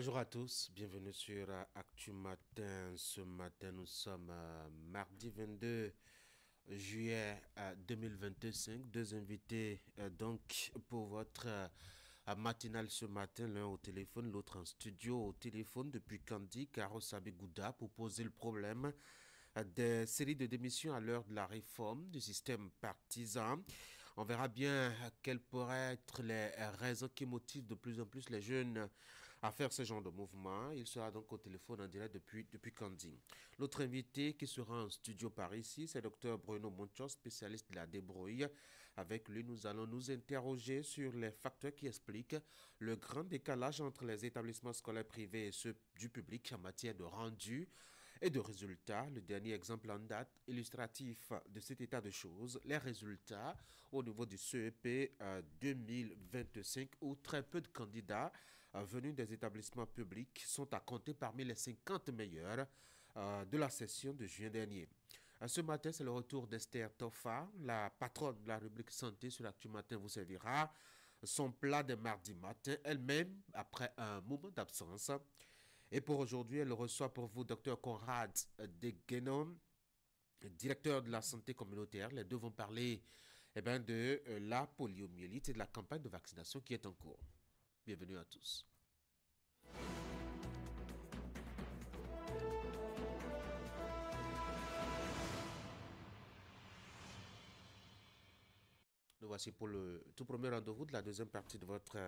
Bonjour à tous, bienvenue sur Actu Matin. Ce matin, nous sommes mardi 22 juillet 2025. Deux invités donc pour votre matinale ce matin, l'un au téléphone, l'autre en studio au téléphone depuis Kandi, Karo Sabigouda, pour poser le problème des séries de démissions à l'heure de la réforme du système partisan. On verra bien quelles pourraient être les raisons qui motivent de plus en plus les jeunes à faire ce genre de mouvement. Il sera donc au téléphone en direct depuis Candy. L'autre invité qui sera en studio par ici, c'est Dr Bruno Monchos, spécialiste de la débrouille. Avec lui, nous allons nous interroger sur les facteurs qui expliquent le grand décalage entre les établissements scolaires privés et ceux du public en matière de rendu et de résultats. Le dernier exemple en date illustratif de cet état de choses, les résultats au niveau du CEP 2025 où très peu de candidats venus des établissements publics sont à compter parmi les 50 meilleurs de la session de juin dernier. Ce matin, c'est le retour d'Esther Toffa, la patronne de la rubrique santé sur l'Actu Matin vous servira son plat de mardi matin, elle-même après un moment d'absence. Et pour aujourd'hui, elle reçoit pour vous Dr Conrad Deguenon, directeur de la santé communautaire. Les deux vont parler de la poliomyélite et de la campagne de vaccination qui est en cours. Bienvenue à tous. Nous voici pour le tout premier rendez-vous de la deuxième partie de votre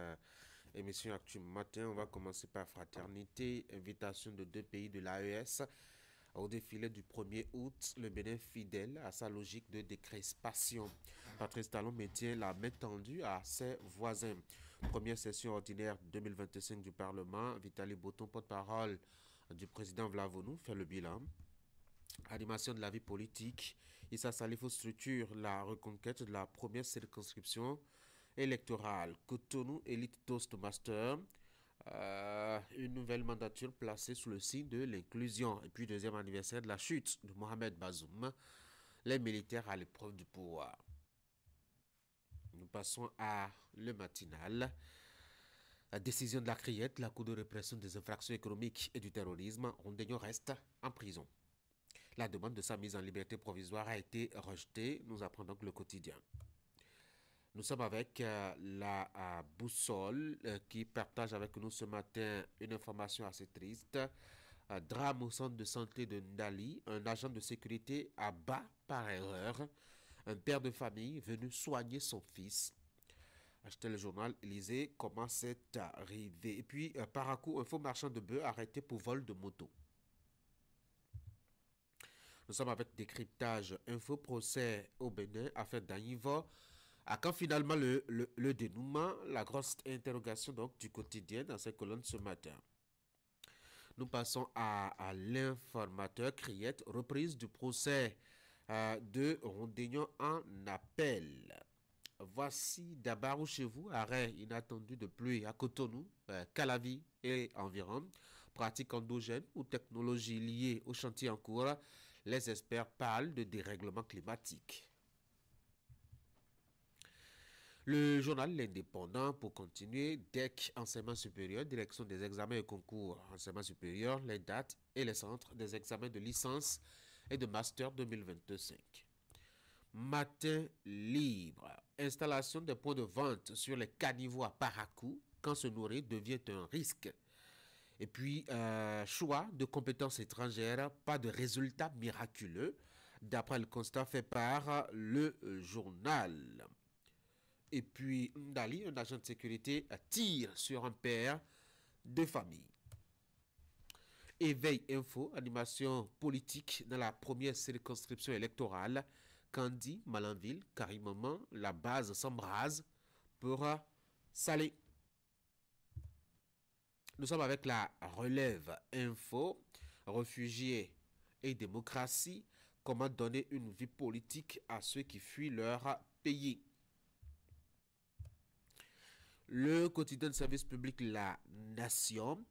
émission Actu Matin. On va commencer par fraternité, invitation de deux pays de l'AES. Au défilé du 1er août, le Bénin fidèle à sa logique de décrespation. Patrice Talon maintient la main tendue à ses voisins. Première session ordinaire 2025 du Parlement. Vitali Boton, porte-parole du président Vlavonou, fait le bilan. Animation de la vie politique. Issa Salifou structure la reconquête de la première circonscription électorale. Cotonou Elite Toastmaster. Une nouvelle mandature placée sous le signe de l'inclusion. Et puis, deuxième anniversaire de la chute de Mohamed Bazoum, les militaires à l'épreuve du pouvoir. Nous passons à le matinal. La décision de la Criette, la Cour de répression des infractions économiques et du terrorisme, Rondegno reste en prison. La demande de sa mise en liberté provisoire a été rejetée, nous apprend donc le quotidien. Nous sommes avec la boussole qui partage avec nous ce matin une information assez triste. Drame au centre de santé de Ndali, un agent de sécurité abat par erreur un père de famille venu soigner son fils. Achetez le journal Élysée, comment c'est arrivé. Et puis, Parakou, un faux marchand de bœufs arrêté pour vol de moto. Nous sommes avec décryptage info procès au Bénin, affaire d'Anivo. À quand finalement le dénouement, la grosse interrogation donc du quotidien dans ces colonnes ce matin. Nous passons à l'informateur Criette, reprise du procès de Rondegnon en appel. Voici d'abord chez vous, arrêt inattendu de pluie à Cotonou, Calavi et environ, pratique endogène ou technologie liée au chantier en cours, les experts parlent de dérèglement climatique. Le journal L'Indépendant, pour continuer, DEC, enseignement supérieur, direction des examens et concours, enseignement supérieur, les dates et les centres des examens de licence et de master 2025. Matin libre, installation des points de vente sur les caniveaux à Parakou, quand se nourrir devient un risque. Et puis, choix de compétences étrangères, pas de résultats miraculeux, d'après le constat fait par le journal. Et puis, Ndali, un agent de sécurité, tire sur un père de famille. Éveil info, animation politique dans la première circonscription électorale. Kandi, Malanville, Karimaman, la base s'embrase pour Salé. Nous sommes avec la relève info, réfugiés et démocratie. Comment donner une vie politique à ceux qui fuient leur pays. Le quotidien de service public La Nation,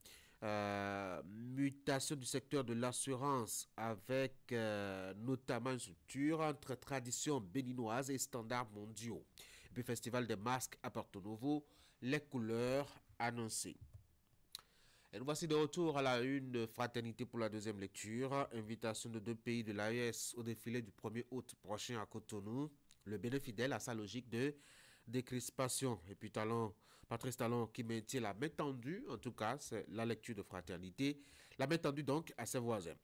mutation du secteur de l'assurance avec notamment une structure entre tradition béninoise et standards mondiaux. Et puis festival des masques à Porto Novo, les couleurs annoncées. Et nous voici de retour à la une de Fraternité pour la deuxième lecture. Invitation de 2 pays de l'AES au défilé du 1er août prochain à Cotonou. Le Bénin fidèle à sa logique de décrispation. Et puis Patrice Talon qui maintient la main tendue, en tout cas, c'est la lecture de Fraternité. La main tendue donc à ses voisins.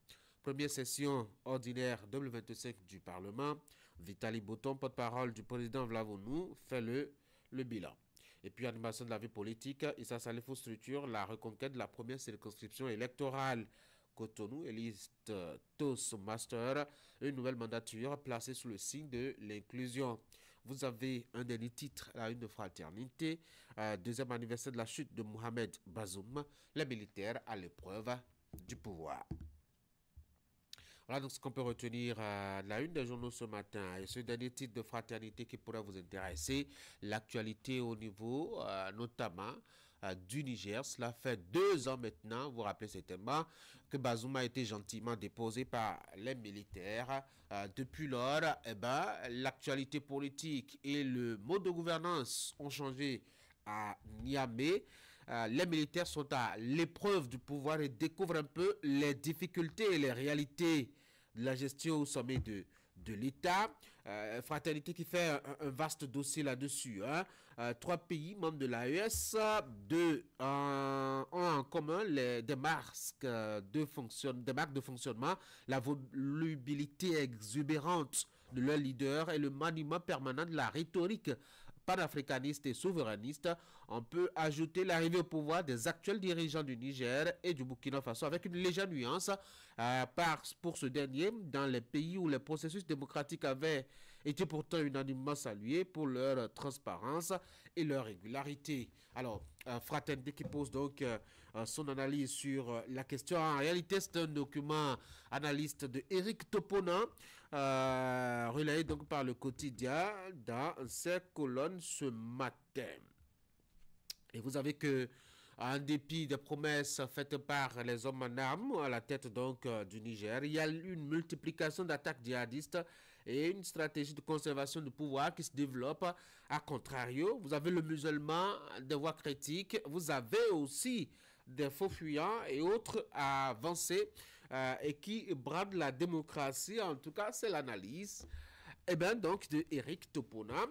Première session ordinaire 2025 du Parlement. Vitali Boton, porte-parole du président Vlavonou, fait le bilan. Et puis, animation de la vie politique, Issa Salifou structure la reconquête de la première circonscription électorale. Cotonou, Éliste Toastmaster, une nouvelle mandature placée sous le signe de l'inclusion. Vous avez un dernier titre, la une de Fraternité, deuxième anniversaire de la chute de Mohamed Bazoum, les militaires à l'épreuve du pouvoir. Voilà donc ce qu'on peut retenir à la une des journaux ce matin. Et ce dernier titre de Fraternité qui pourrait vous intéresser, l'actualité au niveau notamment du Niger. Cela fait 2 ans maintenant, vous vous rappelez certainement, que Bazoum a été gentiment déposé par les militaires. Depuis lors, l'actualité politique et le mode de gouvernance ont changé à Niamey. Les militaires sont à l'épreuve du pouvoir et découvrent un peu les difficultés et les réalités de la gestion au sommet de l'État. Fraternité qui fait un vaste dossier là-dessus. 3 pays membres de l'AES, 2 ont en commun des marques de fonctionnement, la volubilité exubérante de leur leader et le maniement permanent de la rhétorique panafricaniste et souverainiste. On peut ajouter l'arrivée au pouvoir des actuels dirigeants du Niger et du Burkina Faso avec une légère nuance pour ce dernier dans les pays où les processus démocratiques avaient été pourtant unanimement salués pour leur transparence et leur régularité. Alors, Fraternité qui pose donc son analyse sur la question. En réalité, c'est un document analyste de Éric Topona, relayé donc par le quotidien dans ses colonnes ce matin. Et vous avez que, en dépit des promesses faites par les hommes en armes à la tête donc du Niger, il y a une multiplication d'attaques djihadistes et une stratégie de conservation du pouvoir qui se développe. A contrario, vous avez le musulman des voix critiques, vous avez aussi des faux fuyants et autres à avancer et qui bradent la démocratie. En tout cas, c'est l'analyse donc de Éric Topona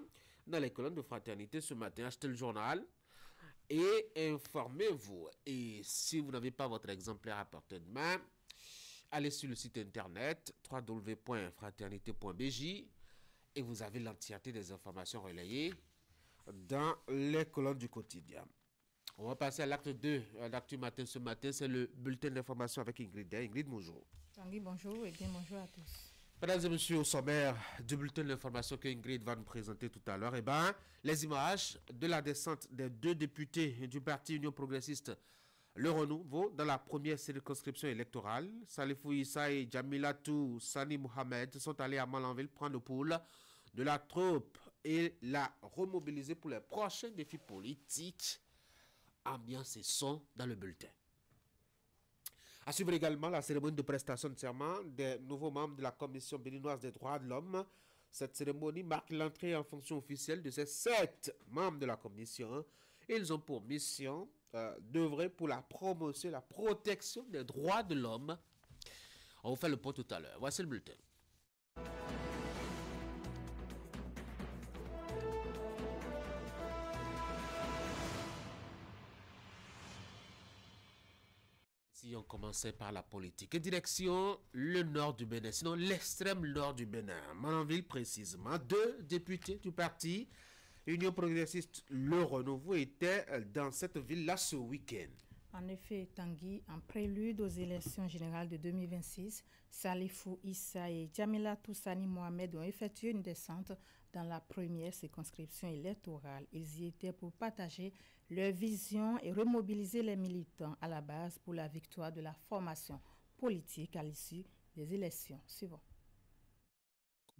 dans les colonnes de Fraternité ce matin. Achetez le journal et informez-vous. Et si vous n'avez pas votre exemplaire à portée de main, allez sur le site internet www.fraternité.bj et vous avez l'entièreté des informations relayées dans les colonnes du quotidien. On va passer à l'acte 2 d'Actu Matin ce matin. C'est le bulletin d'information avec Ingrid. Ingrid, bonjour. Tanguy, bonjour et bien bonjour à tous. Mesdames et messieurs, au sommaire du bulletin d'information que Ingrid va nous présenter tout à l'heure, les images de la descente des 2 députés du parti Union progressiste Le Renouveau dans la première circonscription électorale. Salifou Issa et Jamilatou Sani Mohamed sont allés à Malanville prendre le pouls de la troupe et la remobiliser pour les prochains défis politiques. Ambiance et son dans le bulletin. À suivre également la cérémonie de prestation de serment des nouveaux membres de la Commission béninoise des droits de l'homme. Cette cérémonie marque l'entrée en fonction officielle de ces 7 membres de la Commission. Ils ont pour mission d'œuvrer pour la promotion et la protection des droits de l'homme. On vous fait le point tout à l'heure. Voici le bulletin. Si on commençait par la politique, et direction le nord du Bénin, sinon l'extrême nord du Bénin, Malanville précisément, 2 députés du parti Union progressiste Le Renouveau étaient dans cette ville-là ce week-end. En effet, Tanguy, en prélude aux élections générales de 2026, Salifou Issa et Jamila Toussani Mohamed ont effectué une descente dans la première circonscription électorale. Ils y étaient pour partager leur vision et remobiliser les militants à la base pour la victoire de la formation politique à l'issue des élections. Suivant.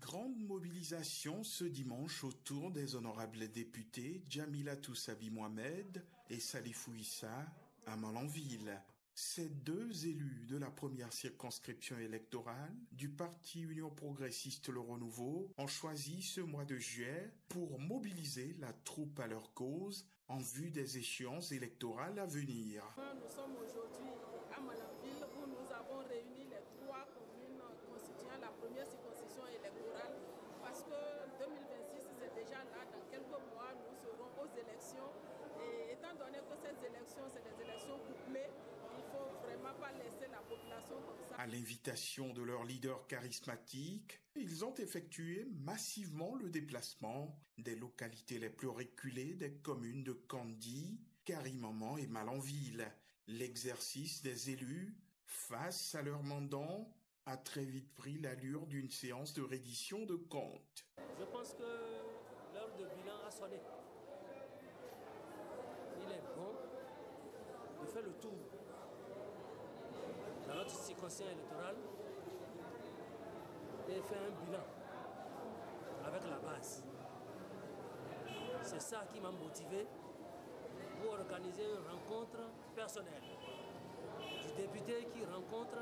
Grande mobilisation ce dimanche autour des honorables députés Jamila Toussabi Mohamed et Salifou Issa à Malanville. Ces deux élus de la première circonscription électorale du parti Union progressiste Le Renouveau ont choisi ce mois de juillet pour mobiliser la troupe à leur cause en vue des échéances électorales à venir. Nous sommes aujourd'hui à Malanville où nous avons réuni les trois communes constituant la première circonscription électorale parce que 2026 c'est déjà là, dans quelques mois nous serons aux élections et étant donné que ces élections c'est des élections couplées, il ne faut vraiment pas laisser la population comme ça. À l'invitation de leur leader charismatique, ils ont effectué massivement le déplacement des localités les plus reculées des communes de Kandji, Karimaman et Malanville. L'exercice des élus, face à leurs mandants, a très vite pris l'allure d'une séance de reddition de comptes. Je pense que l'heure de bilan a sonné. Il est bon de faire le tour dans notre circonscription électorale et faire un bilan avec la base. C'est ça qui m'a motivé pour organiser une rencontre personnelle du député qui rencontre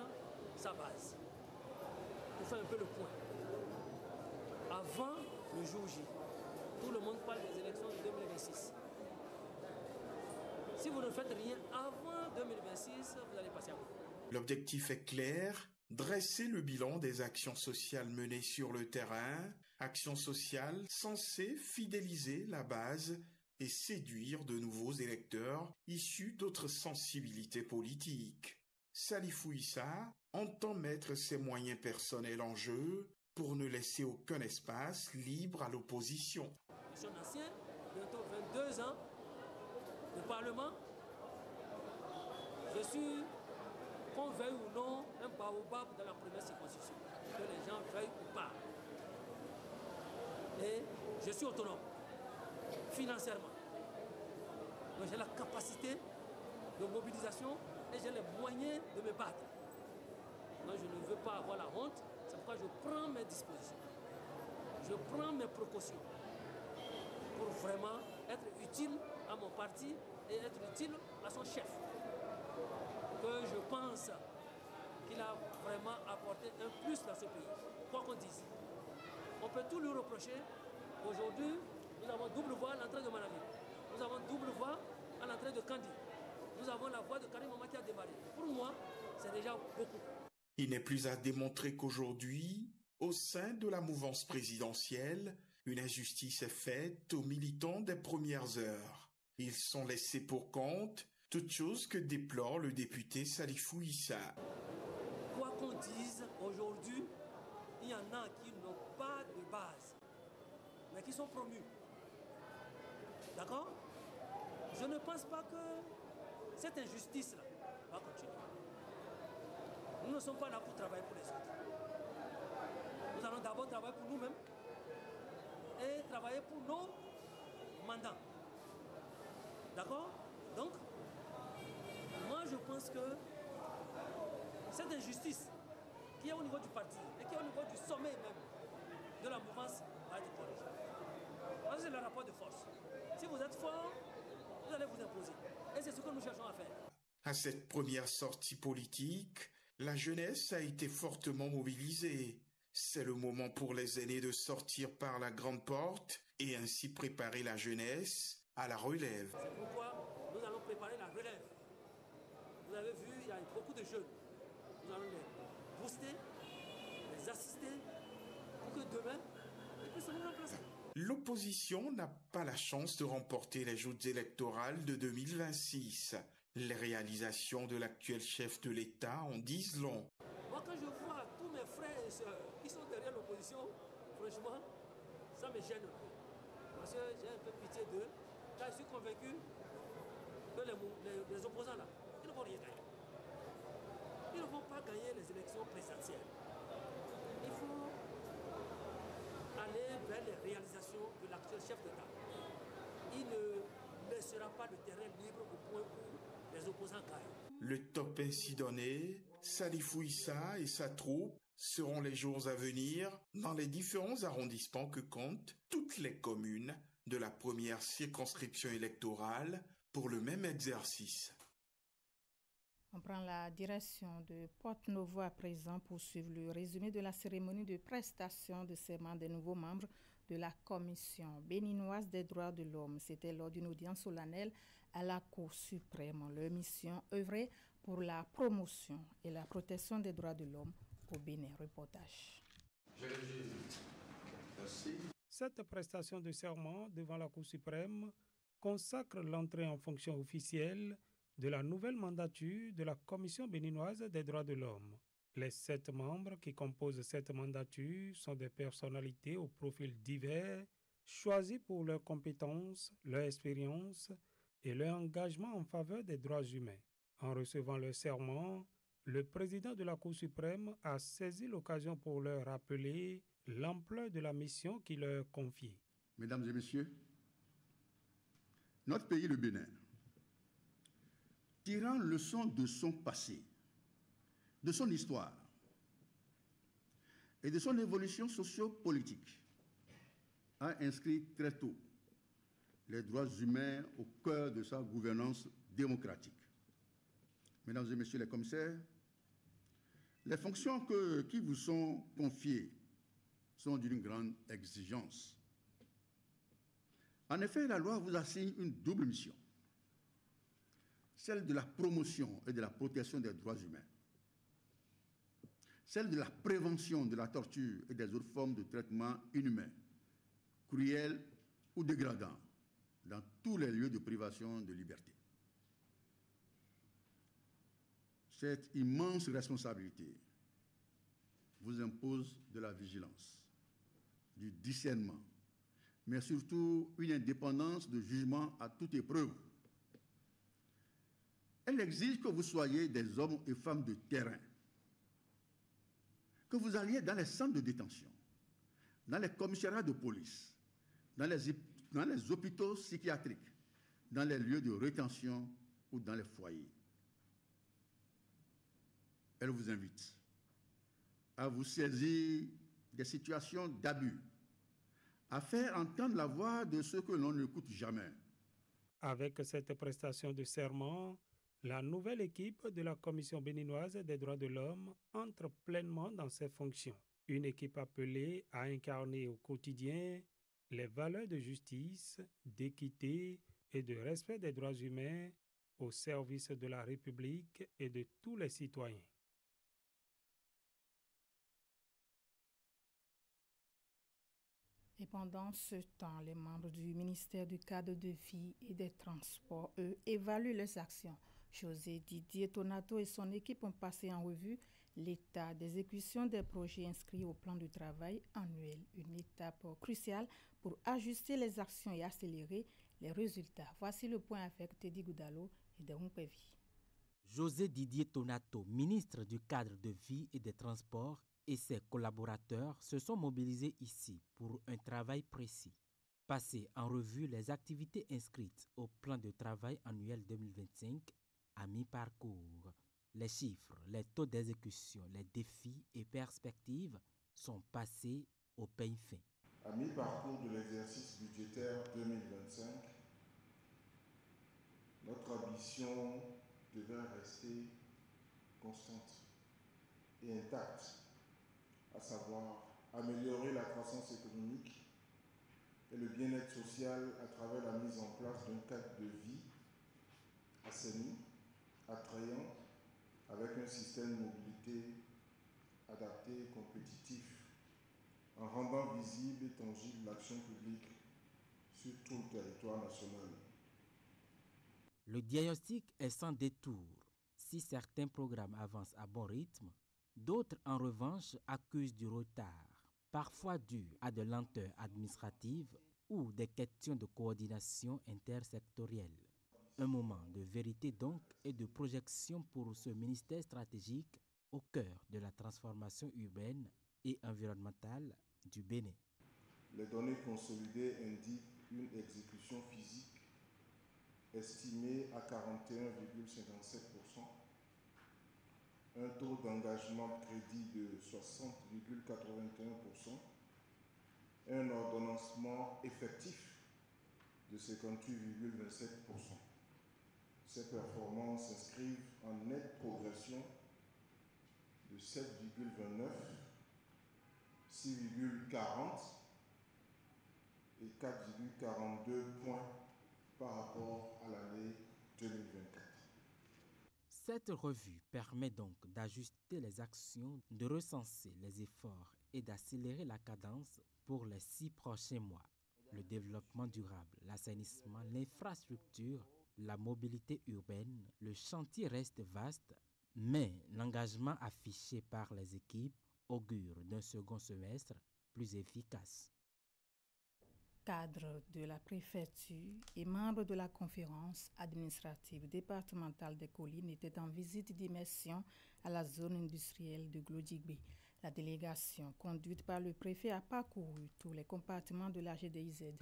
sa base pour faire un peu le point. Avant le jour J, tout le monde parle des élections de 2026. Si vous ne faites rien avant 2026, vous allez passer à côté. L'objectif est clair, dresser le bilan des actions sociales menées sur le terrain, actions sociales censées fidéliser la base et séduire de nouveaux électeurs issus d'autres sensibilités politiques. Salifou Issa entend mettre ses moyens personnels en jeu pour ne laisser aucun espace libre à l'opposition. Je suis un ancien, bientôt 22 ans de Parlement. Je suis, qu'on veuille ou non, un baobab dans la première circonscription, que les gens veuillent ou pas. Et je suis autonome, financièrement. Donc j'ai la capacité de mobilisation et j'ai les moyens de me battre. Donc je ne veux pas avoir la honte, c'est pourquoi je prends mes dispositions. Je prends mes précautions pour vraiment être utile à mon parti et être utile à son chef. Que je pense qu'il a vraiment apporté un plus dans ce pays, quoi qu'on dise. On peut tout lui reprocher. Aujourd'hui, nous avons double voix à l'entrée de Malanville. Nous avons double voix à l'entrée de Kandji. Nous avons la voix de Karimaman qui a démarré. Pour moi, c'est déjà beaucoup. Il n'est plus à démontrer qu'aujourd'hui, au sein de la mouvance présidentielle, une injustice est faite aux militants des premières heures. Ils sont laissés pour compte, toute chose que déplore le député Salifou Issa. Quoi qu'on dise, aujourd'hui, il y en a qui n'ont pas de base, mais qui sont promus. D'accord? Je ne pense pas que cette injustice-là va continuer. Nous ne sommes pas là pour travailler pour les autres. Nous allons d'abord travailler pour nous-mêmes et travailler pour nos mandants. D'accord? Donc, moi je pense que cette injustice qui est au niveau du parti et qui est au niveau du sommet même de la mouvance va être corrigée. Parce que c'est le rapport de force. Si vous êtes fort, vous allez vous imposer. Et c'est ce que nous cherchons à faire. À cette première sortie politique, la jeunesse a été fortement mobilisée. C'est le moment pour les aînés de sortir par la grande porte et ainsi préparer la jeunesse à la relève. C'est pourquoi nous allons préparer la relève. Vous avez vu, il y a beaucoup de jeunes. Nous allons les booster, les assister pour que demain, ils puissent nous remplacer. L'opposition n'a pas la chance de remporter les joutes électorales de 2026. Les réalisations de l'actuel chef de l'État en disent long. Moi, quand je vois tous mes frères et sœurs qui sont derrière l'opposition, franchement, ça me gêne un peu. Parce que j'ai un peu pitié d'eux. Là, je suis convaincu que les opposants, là, ils ne vont rien gagner. Ils ne vont pas gagner les élections présidentielles. Il faut aller vers les réalisations de l'actuel chef d'État. Il ne laissera pas le terrain libre au point où les opposants gagnent. Le top ainsi donné, Salifou Issa et sa troupe seront les jours à venir dans les différents arrondissements que comptent toutes les communes de la première circonscription électorale pour le même exercice. On prend la direction de Porte-Novo à présent pour suivre le résumé de la cérémonie de prestation de serment des nouveaux membres de la Commission béninoise des droits de l'homme. C'était lors d'une audience solennelle à la Cour suprême. Leur mission œuvrait pour la promotion et la protection des droits de l'homme au Bénin. Reportage. Cette prestation de serment devant la Cour suprême consacre l'entrée en fonction officielle de la nouvelle mandature de la Commission béninoise des droits de l'homme. Les 7 membres qui composent cette mandature sont des personnalités au profil divers, choisis pour leurs compétences, leur expérience et leur engagement en faveur des droits humains. En recevant leur serment, le président de la Cour suprême a saisi l'occasion pour leur rappeler l'ampleur de la mission qui leur est confiée. Mesdames et messieurs, notre pays, le Bénin, tirant leçon de son passé, de son histoire et de son évolution socio-politique, a inscrit très tôt les droits humains au cœur de sa gouvernance démocratique. Mesdames et messieurs les commissaires, les fonctions qui vous sont confiées sont d'une grande exigence. En effet, la loi vous assigne une double mission, celle de la promotion et de la protection des droits humains, celle de la prévention de la torture et des autres formes de traitement inhumain, cruel ou dégradant dans tous les lieux de privation de liberté. Cette immense responsabilité vous impose de la vigilance, du discernement, mais surtout une indépendance de jugement à toute épreuve. Elle exige que vous soyez des hommes et femmes de terrain, que vous alliez dans les centres de détention, dans les commissariats de police, dans les hôpitaux psychiatriques, dans les lieux de rétention ou dans les foyers. Elle vous invite à vous saisir des situations d'abus, à faire entendre la voix de ceux que l'on n'écoute jamais. Avec cette prestation de serment, la nouvelle équipe de la Commission béninoise des droits de l'homme entre pleinement dans ses fonctions. Une équipe appelée à incarner au quotidien les valeurs de justice, d'équité et de respect des droits humains au service de la République et de tous les citoyens. Et pendant ce temps, les membres du ministère du Cadre de Vie et des Transports, eux, évaluent leurs actions. José Didier Tonato et son équipe ont passé en revue l'état d'exécution des projets inscrits au plan de travail annuel, une étape cruciale pour ajuster les actions et accélérer les résultats. Voici le point avec Teddy Goudalo et Deron Pévi. José Didier Tonato, ministre du Cadre de Vie et des Transports, et ses collaborateurs se sont mobilisés ici pour un travail précis. Passer en revue les activités inscrites au plan de travail annuel 2025 à mi-parcours. Les chiffres, les taux d'exécution, les défis et perspectives sont passés au peigne fin. À mi-parcours de l'exercice budgétaire 2025, notre ambition devait rester constante et intacte, à savoir améliorer la croissance économique et le bien-être social à travers la mise en place d'un cadre de vie assaini, attrayant, avec un système de mobilité adapté et compétitif, en rendant visible et tangible l'action publique sur tout le territoire national. Le diagnostic est sans détour. Si certains programmes avancent à bon rythme, d'autres, en revanche, accusent du retard, parfois dû à de lenteurs administratives ou des questions de coordination intersectorielle. Un moment de vérité donc et de projection pour ce ministère stratégique au cœur de la transformation urbaine et environnementale du Bénin. Les données consolidées indiquent une exécution physique estimée à 41,57%, un taux d'engagement crédit de 60,81%, un ordonnancement effectif de 58,27%. Ces performances s'inscrivent en nette progression de 7,29, 6,40 et 4,42 points par rapport à l'année 2024. Cette revue permet donc d'ajuster les actions, de recenser les efforts et d'accélérer la cadence pour les 6 prochains mois. Le développement durable, l'assainissement, l'infrastructure, la mobilité urbaine, le chantier reste vaste, mais l'engagement affiché par les équipes augure d'un second semestre plus efficace. Cadre de la préfecture et membre de la conférence administrative départementale des collines était en visite d'immersion à la zone industrielle de Glodjigbe. La délégation, conduite par le préfet, a parcouru tous les compartiments de la GDIZ.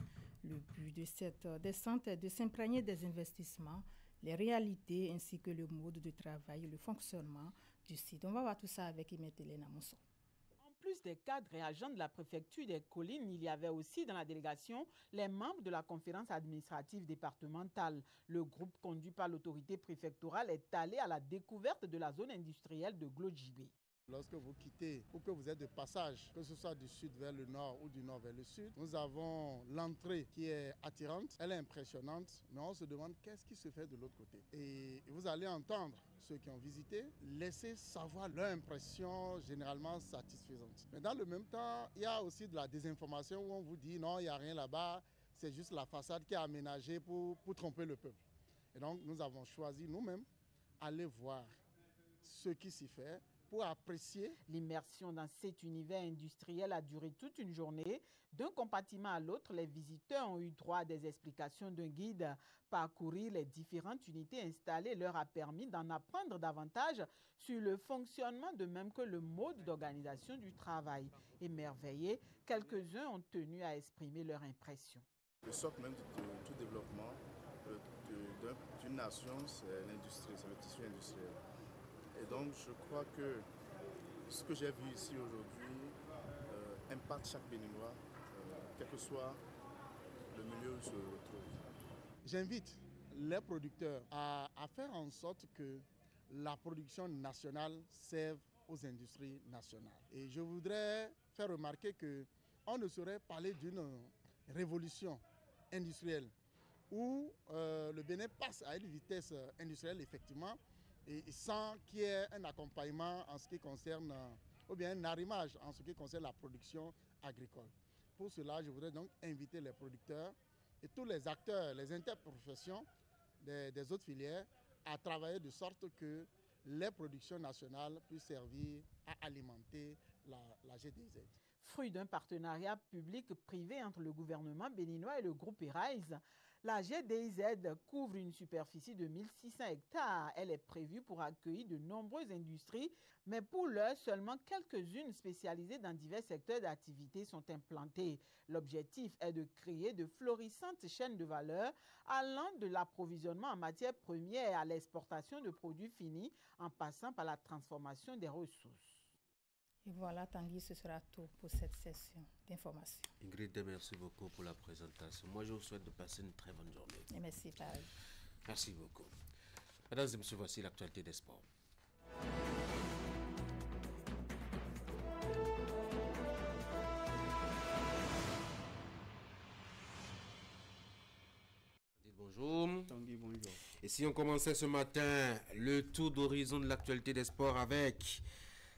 Le but de cette descente est de s'imprégner des investissements, les réalités ainsi que le mode de travail et le fonctionnement du site. On va voir tout ça avec Imetélène Amonson. En plus des cadres et agents de la préfecture des collines, il y avait aussi dans la délégation les membres de la conférence administrative départementale. Le groupe conduit par l'autorité préfectorale est allé à la découverte de la zone industrielle de Glodjigbe. Lorsque vous quittez ou que vous êtes de passage, que ce soit du sud vers le nord ou du nord vers le sud, nous avons l'entrée qui est attirante, elle est impressionnante, mais on se demande qu'est-ce qui se fait de l'autre côté. Et vous allez entendre ceux qui ont visité laisser savoir leur impression généralement satisfaisante. Mais dans le même temps, il y a aussi de la désinformation où on vous dit non, il n'y a rien là-bas, c'est juste la façade qui est aménagée pour tromper le peuple. Et donc nous avons choisi nous-mêmes aller voir ce qui s'y fait, pour apprécier. L'immersion dans cet univers industriel a duré toute une journée. D'un compartiment à l'autre, les visiteurs ont eu droit à des explications d'un guide. Parcourir les différentes unités installées leur a permis d'en apprendre davantage sur le fonctionnement, de même que le mode d'organisation du travail. Émerveillés, quelques-uns ont tenu à exprimer leur impression. Le socle même de tout développement d'une nation, c'est l'industrie, c'est le tissu industriel. Et donc, je crois que ce que j'ai vu ici aujourd'hui impacte chaque Béninois, quel que soit le milieu où il se retrouve. J'invite les producteurs à faire en sorte que la production nationale serve aux industries nationales. Et je voudrais faire remarquer qu'on ne saurait parler d'une révolution industrielle où le Bénin passe à une vitesse industrielle, effectivement, et sans qu'il y ait un accompagnement en ce qui concerne, ou bien un arrimage en ce qui concerne la production agricole. Pour cela, je voudrais donc inviter les producteurs et tous les acteurs, les interprofessions des autres filières à travailler de sorte que les productions nationales puissent servir à alimenter la GDZ. Fruit d'un partenariat public-privé entre le gouvernement béninois et le groupe ERAIS, la GDIZ couvre une superficie de 1600 hectares. Elle est prévue pour accueillir de nombreuses industries, mais pour l'heure, seulement quelques-unes spécialisées dans divers secteurs d'activité sont implantées. L'objectif est de créer de florissantes chaînes de valeur allant de l'approvisionnement en matières premières à l'exportation de produits finis en passant par la transformation des ressources. Et voilà, Tanguy, ce sera tout pour cette session d'information. Ingrid, merci beaucoup pour la présentation. Moi, je vous souhaite de passer une très bonne journée. Et merci, pareil. Merci beaucoup. Mesdames et messieurs, voici l'actualité des sports. Bonjour. Tanguy, bonjour. Et si on commençait ce matin le tour d'horizon de l'actualité des sports avec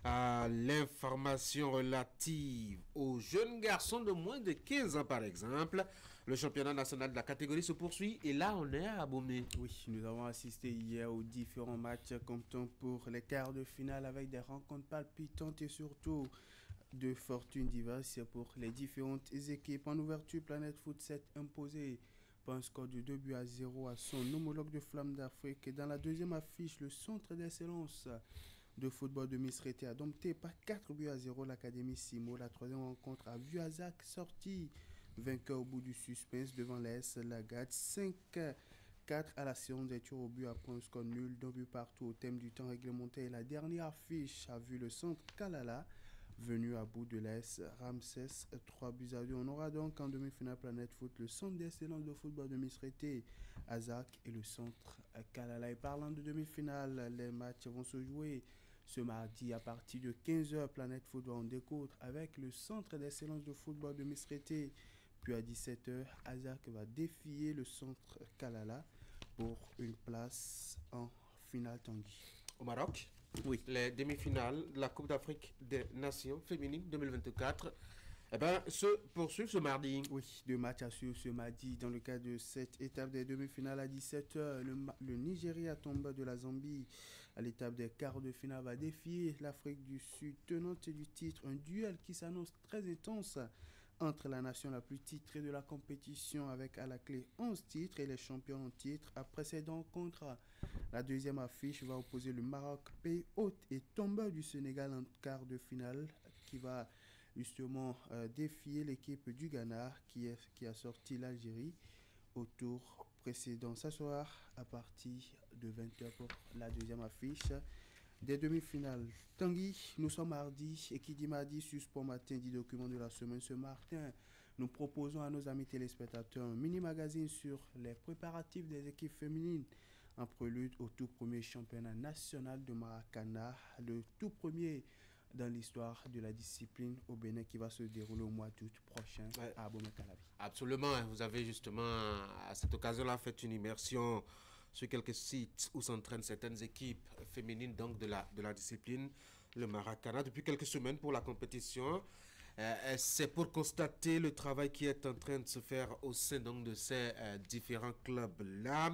l'information relative aux jeunes garçons de moins de 15 ans par exemple. Le championnat national de la catégorie se poursuit et là on est à Abomey. Oui, nous avons assisté hier aux différents matchs comptant pour les quarts de finale avec des rencontres palpitantes et surtout de fortunes diverses pour les différentes équipes. En ouverture, Planète Foot s'est imposé par un score de 2-0 à son homologue de Flamme d'Afrique. Et dans la deuxième affiche, le centre d'excellence de football de Misr était dompté par 4-0 l'Académie Simo. La troisième rencontre a vu Azak sorti vainqueur au bout du suspense devant l'AS Lagat 5-4 à la séance des tirs au but après un score nul, 2 buts partout au thème du temps réglementaire. Et la dernière affiche a vu le centre Kalala venu à bout de l'AS Ramsès 3-2. On aura donc en demi-finale Planète Foot le centre d'excellence de football de Misrété, Azak, et le centre Kalala. Et parlant de demi-finale, les matchs vont se jouer ce mardi à partir de 15h. Planète Foot va en découdre avec le centre d'excellence de football de Misrété. Puis à 17h, Azak va défier le centre Kalala pour une place en finale Tanguy. Au Maroc, oui, les demi-finales de la Coupe d'Afrique des Nations féminines 2024 se poursuivent ce mardi. Oui, 2 matchs à suivre ce mardi. Dans le cadre de cette étape des demi-finales à 17h, le Nigeria tombe de la Zambie. À l'étape des quarts de finale va défier l'Afrique du Sud, tenante du titre. Un duel qui s'annonce très intense entre la nation la plus titrée de la compétition avec à la clé 11 titres et les champions en titre. Après cette rencontre, la deuxième affiche va opposer le Maroc, pays hôte et tombeur du Sénégal en quart de finale, qui va justement défier l'équipe du Ghana qui a sorti l'Algérie au tour précédent. Ce soir à partir de 20h pour la deuxième affiche des demi-finales. Tanguy, nous sommes mardi, et qui dit mardi, suspend matin, dit document de la semaine. Ce matin, nous proposons à nos amis téléspectateurs un mini-magazine sur les préparatifs des équipes féminines en prélude au tout premier championnat national de Maracana, le tout premier dans l'histoire de la discipline au Bénin, qui va se dérouler au mois d'août prochain à Abomey-Calavi. Absolument, vous avez justement à cette occasion-là fait une immersion sur quelques sites où s'entraînent certaines équipes féminines donc de la discipline, le Maracana, depuis quelques semaines pour la compétition. C'est pour constater le travail qui est en train de se faire au sein donc de ces différents clubs-là.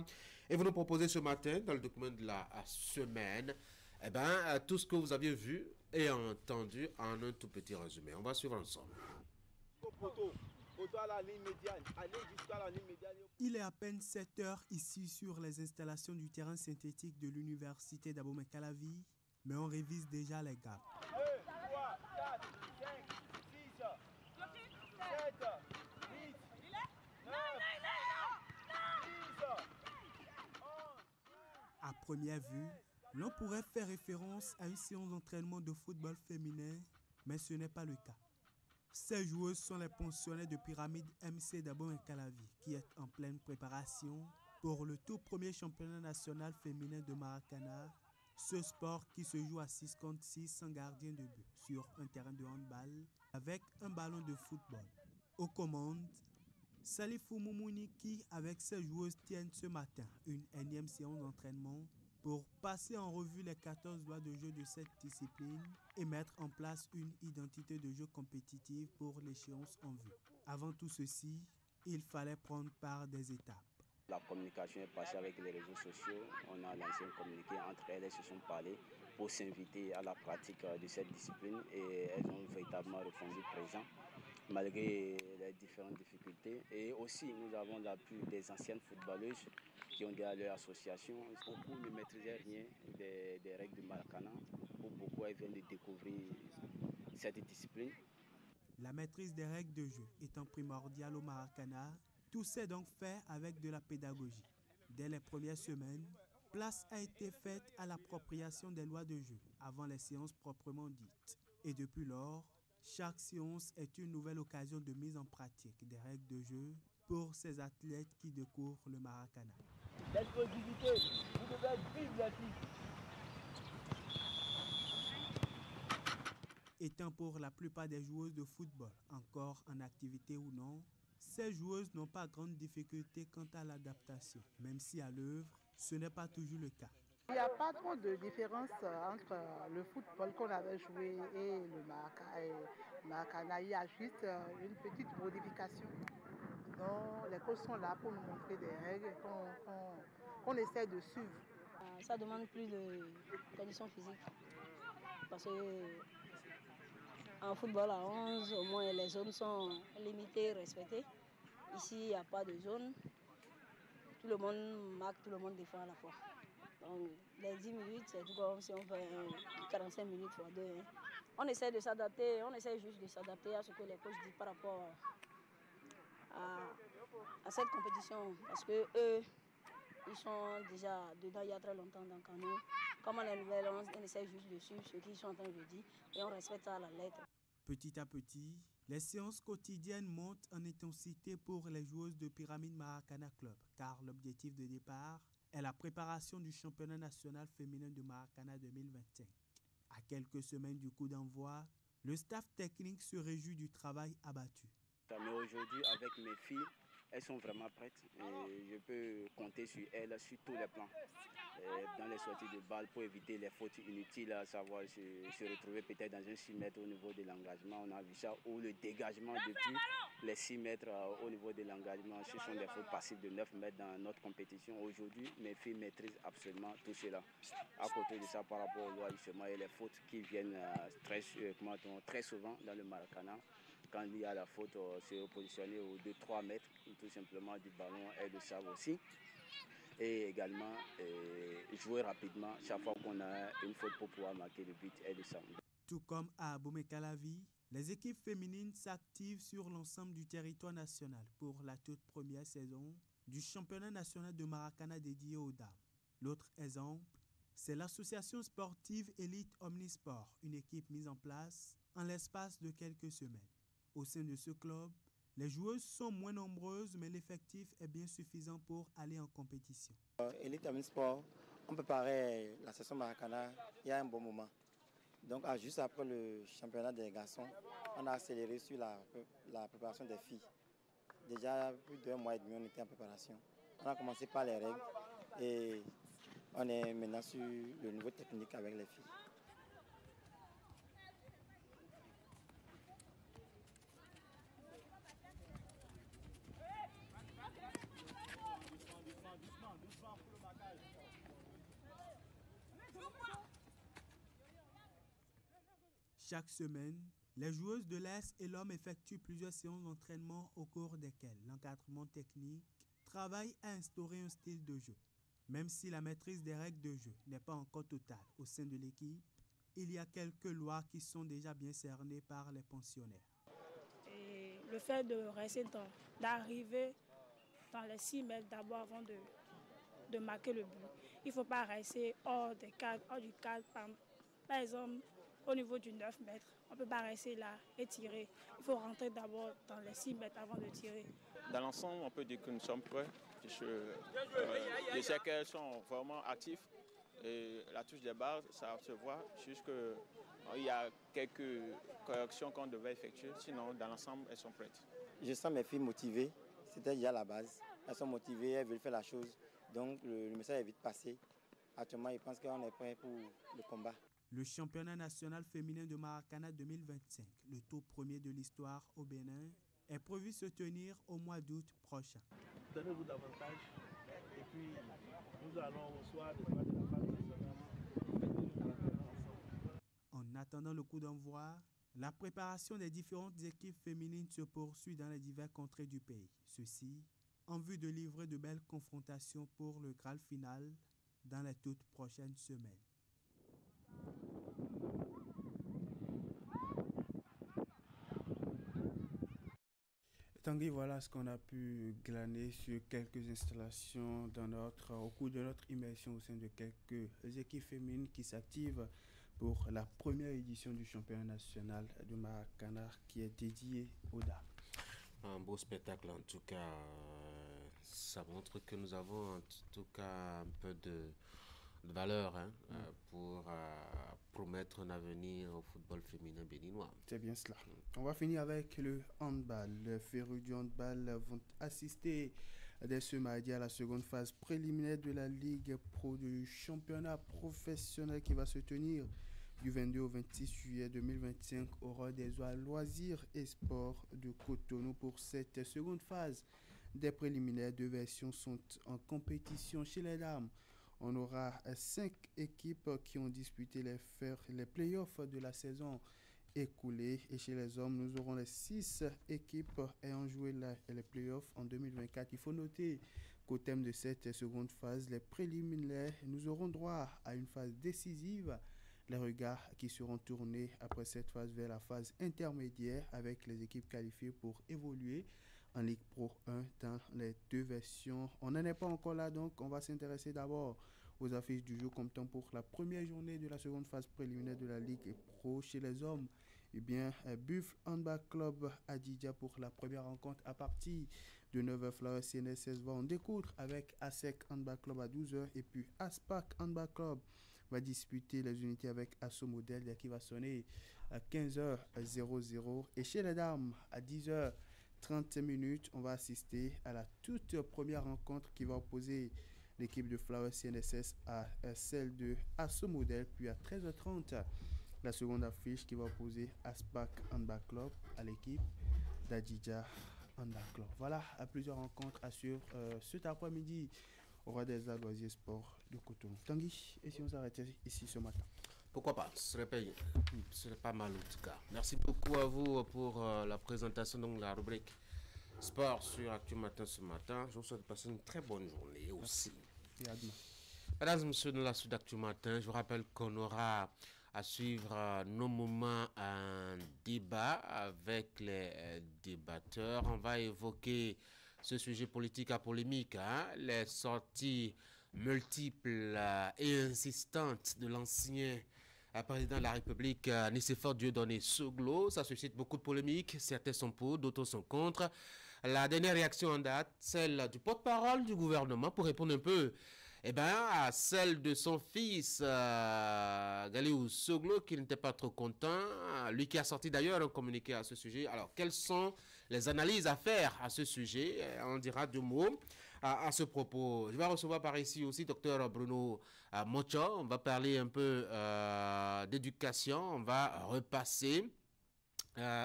Et vous nous proposez ce matin, dans le document de la semaine, tout ce que vous aviez vu et entendu en un tout petit résumé. On va suivre ensemble. Il est à peine 7 heures ici sur les installations du terrain synthétique de l'université d'Abomey-Calavi, mais on révise déjà les gaps. 2, 3, 4, 5, 6, 7, 8, 9, 10, 11. À première vue, l'on pourrait faire référence à une séance d'entraînement de football féminin, mais ce n'est pas le cas. Ces joueuses sont les pensionnaires de Pyramide MC d'Abomey-Calavi, qui est en pleine préparation pour le tout premier championnat national féminin de Maracana, ce sport qui se joue à 6 contre 6 sans gardien de but sur un terrain de handball avec un ballon de football. Aux commandes, Salifou Moumouni qui, avec ses joueuses, tiennent ce matin une énième séance d'entraînement pour passer en revue les 14 lois de jeu de cette discipline et mettre en place une identité de jeu compétitive pour l'échéance en vue. Avant tout ceci, il fallait prendre part des étapes. La communication est passée avec les réseaux sociaux. On a lancé un communiqué entre elles, elles se sont parlé pour s'inviter à la pratique de cette discipline et elles ont véritablement répondu présent malgré les différentes difficultés. Et aussi, nous avons l'appui des anciennes footballeuses qui ont déjà leur association. Beaucoup ne maîtrisaient rien des règles du Maracana. Pour beaucoup, elles viennent de découvrir cette discipline. La maîtrise des règles de jeu étant primordiale au Maracana, tout s'est donc fait avec de la pédagogie. Dès les premières semaines, place a été faite à l'appropriation des lois de jeu avant les séances proprement dites. Et depuis lors, chaque séance est une nouvelle occasion de mise en pratique des règles de jeu pour ces athlètes qui découvrent le Maracana. L'explosivité, vous devez être vive les filles. Étant pour la plupart des joueuses de football encore en activité ou non, ces joueuses n'ont pas grande difficulté quant à l'adaptation, même si à l'œuvre, ce n'est pas toujours le cas. Il n'y a pas trop de différence entre le football qu'on avait joué et le Maracana. Il y a juste une petite modification. Donc, les coachs sont là pour nous montrer des règles qu'on essaie de suivre. Ça demande plus de conditions physiques. Parce que en football à 11, au moins les zones sont limitées, respectées. Ici, il n'y a pas de zone. Tout le monde marque, tout le monde défend à la fois. Donc, les 10 minutes, c'est tout comme si on fait 45 minutes x 2. On essaie de s'adapter, on essaie juste de s'adapter à ce que les coachs disent par rapport à cette compétition. Parce que eux, ils sont déjà dedans il y a très longtemps. Donc, nous, Comme on est nouvelle, on essaie juste de suivre ce qu'ils sont en train de dire et on respecte ça à la lettre. Petit à petit, les séances quotidiennes montent en intensité pour les joueuses de Pyramide Maracana Club, car l'objectif de départ est la préparation du championnat national féminin de Maracana 2025. À quelques semaines du coup d'envoi, le staff technique se réjouit du travail abattu. Mais aujourd'hui, avec mes filles, elles sont vraiment prêtes et je peux compter sur elles sur tous les plans. Dans les sorties de balles pour éviter les fautes inutiles, à savoir se retrouver peut-être dans un 6 mètres au niveau de l'engagement. On a vu ça, ou le dégagement depuis les 6 mètres au niveau de l'engagement. Ce sont des fautes passives de 9 mètres dans notre compétition. Aujourd'hui, mes filles maîtrisent absolument tout cela. À côté de ça, par rapport aux lois, justement, et les fautes qui viennent très souvent dans le Maracana. Quand il y a la faute, se positionner aux 2-3 mètres tout simplement du ballon, elles le savent aussi. Et également jouer rapidement chaque fois qu'on a une faute pour pouvoir marquer le but, elles le savent. Tout comme à Abomey-Calavi, les équipes féminines s'activent sur l'ensemble du territoire national pour la toute première saison du championnat national de Maracana dédié aux dames. L'autre exemple, c'est l'association sportive Elite Omnisport, une équipe mise en place en l'espace de quelques semaines. Au sein de ce club, les joueuses sont moins nombreuses, mais l'effectif est bien suffisant pour aller en compétition. Elite Omnisport, on préparait la session Maracana il y a un bon moment. Donc juste après le championnat des garçons, on a accéléré sur la préparation des filles. Déjà plus d'1 mois et demi, on était en préparation. On a commencé par les règles et on est maintenant sur le niveau technique avec les filles. Chaque semaine, les joueuses de l'Est et l'Homme effectuent plusieurs séances d'entraînement au cours desquelles l'encadrement technique travaille à instaurer un style de jeu. Même si la maîtrise des règles de jeu n'est pas encore totale au sein de l'équipe, il y a quelques lois qui sont déjà bien cernées par les pensionnaires. Et le fait d'arriver dans les 6 mètres d'abord avant de marquer le but, il ne faut pas rester hors du cadre. Par exemple, au niveau du 9 mètres, on ne peut pas rester là et tirer. Il faut rentrer d'abord dans les 6 mètres avant de tirer. Dans l'ensemble, on peut dire que nous sommes prêts. Je sais qu'elles sont vraiment actives. Et la touche des barres, ça se voit. Juste qu'il y a quelques corrections qu'on devait effectuer. Sinon, dans l'ensemble, elles sont prêtes. Je sens mes filles motivées. C'était déjà la base. Elles sont motivées, elles veulent faire la chose. Donc le message est vite passé. Actuellement, ils pensent qu'on est prêt pour le combat. Le championnat national féminin de Maracana 2025, le tout premier de l'histoire au Bénin, est prévu se tenir au mois d'août prochain. Donnez-vous davantage et puis nous allons au soir des droits de la femme nationale. En attendant le coup d'envoi, la préparation des différentes équipes féminines se poursuit dans les divers contrées du pays. Ceci en vue de livrer de belles confrontations pour le Graal final dans les toutes prochaines semaines. Tanguy, voilà ce qu'on a pu glaner sur quelques installations au cours de notre immersion au sein de quelques équipes féminines qui s'activent pour la première édition du championnat national de Maracana qui est dédié aux dames. Un beau spectacle en tout cas. Ça montre que nous avons en tout cas un peu de valeur pour promettre un avenir au football féminin béninois. C'est bien cela. On va finir avec le handball. Les férus du handball vont assister dès ce mardi à la seconde phase préliminaire de la Ligue Pro du championnat professionnel qui va se tenir du 22 au 26 juillet 2025 au Roi des Oies Loisirs et Sports de Cotonou. Pour cette seconde phase des préliminaires, 2 versions sont en compétition chez les dames. On aura 5 équipes qui ont disputé les playoffs de la saison écoulée. Et chez les hommes, nous aurons les 6 équipes ayant joué les playoffs en 2024. Il faut noter qu'au thème de cette seconde phase, les préliminaires, nous aurons droit à une phase décisive. Les regards qui seront tournés après cette phase vers la phase intermédiaire avec les équipes qualifiées pour évoluer en Ligue Pro 1 dans les deux versions. On n'en est pas encore là, donc on va s'intéresser d'abord aux affiches du jour comptant pour la première journée de la seconde phase préliminaire de la Ligue Pro chez les hommes. Eh bien, Buffle Handball Club Adidja pour la première rencontre à partir de 9h. Fleurs CNSS va en découdre avec ASEC Handball Club à 12h et puis Aspac Handball Club va disputer les unités avec Asso Modèle qui va sonner à 15h00. Et chez les dames, à 10h30, on va assister à la toute première rencontre qui va opposer l'équipe de Flowers CNSS à celle de Asso Modèle. Puis à 13h30, la seconde affiche qui va opposer Aspac Handball Club à l'équipe d'Adidja Handball Club. Voilà, à plusieurs rencontres à suivre cet après-midi au Radeza Loisirs Sport de Cotonou. Tanguy, et si on s'arrêtait ici ce matin? Pourquoi pas, ce serait pas mal en tout cas. Merci beaucoup à vous pour la présentation de la rubrique Sport sur Actu Matin ce matin. Je vous souhaite de passer une très bonne journée aussi. Et à demain. Mesdames et messieurs, dans la suite d'Actu Matin, je vous rappelle qu'on aura à suivre nos moments en débat avec les débatteurs. On va évoquer ce sujet politique à polémique, les sorties multiples et insistantes de l'ancien président de la République, Nicéphore Dieudonné Soglo. Ça suscite beaucoup de polémiques. Certains sont pour, d'autres sont contre. La dernière réaction en date, celle du porte-parole du gouvernement pour répondre un peu à celle de son fils, Galiou Soglo, qui n'était pas trop content. Lui qui a sorti d'ailleurs un communiqué à ce sujet. Alors, quelles sont les analyses à faire à ce sujet? On dira deux mots à ce propos. Je vais recevoir par ici aussi Dr Bruno Mocho. On va parler un peu d'éducation. On va repasser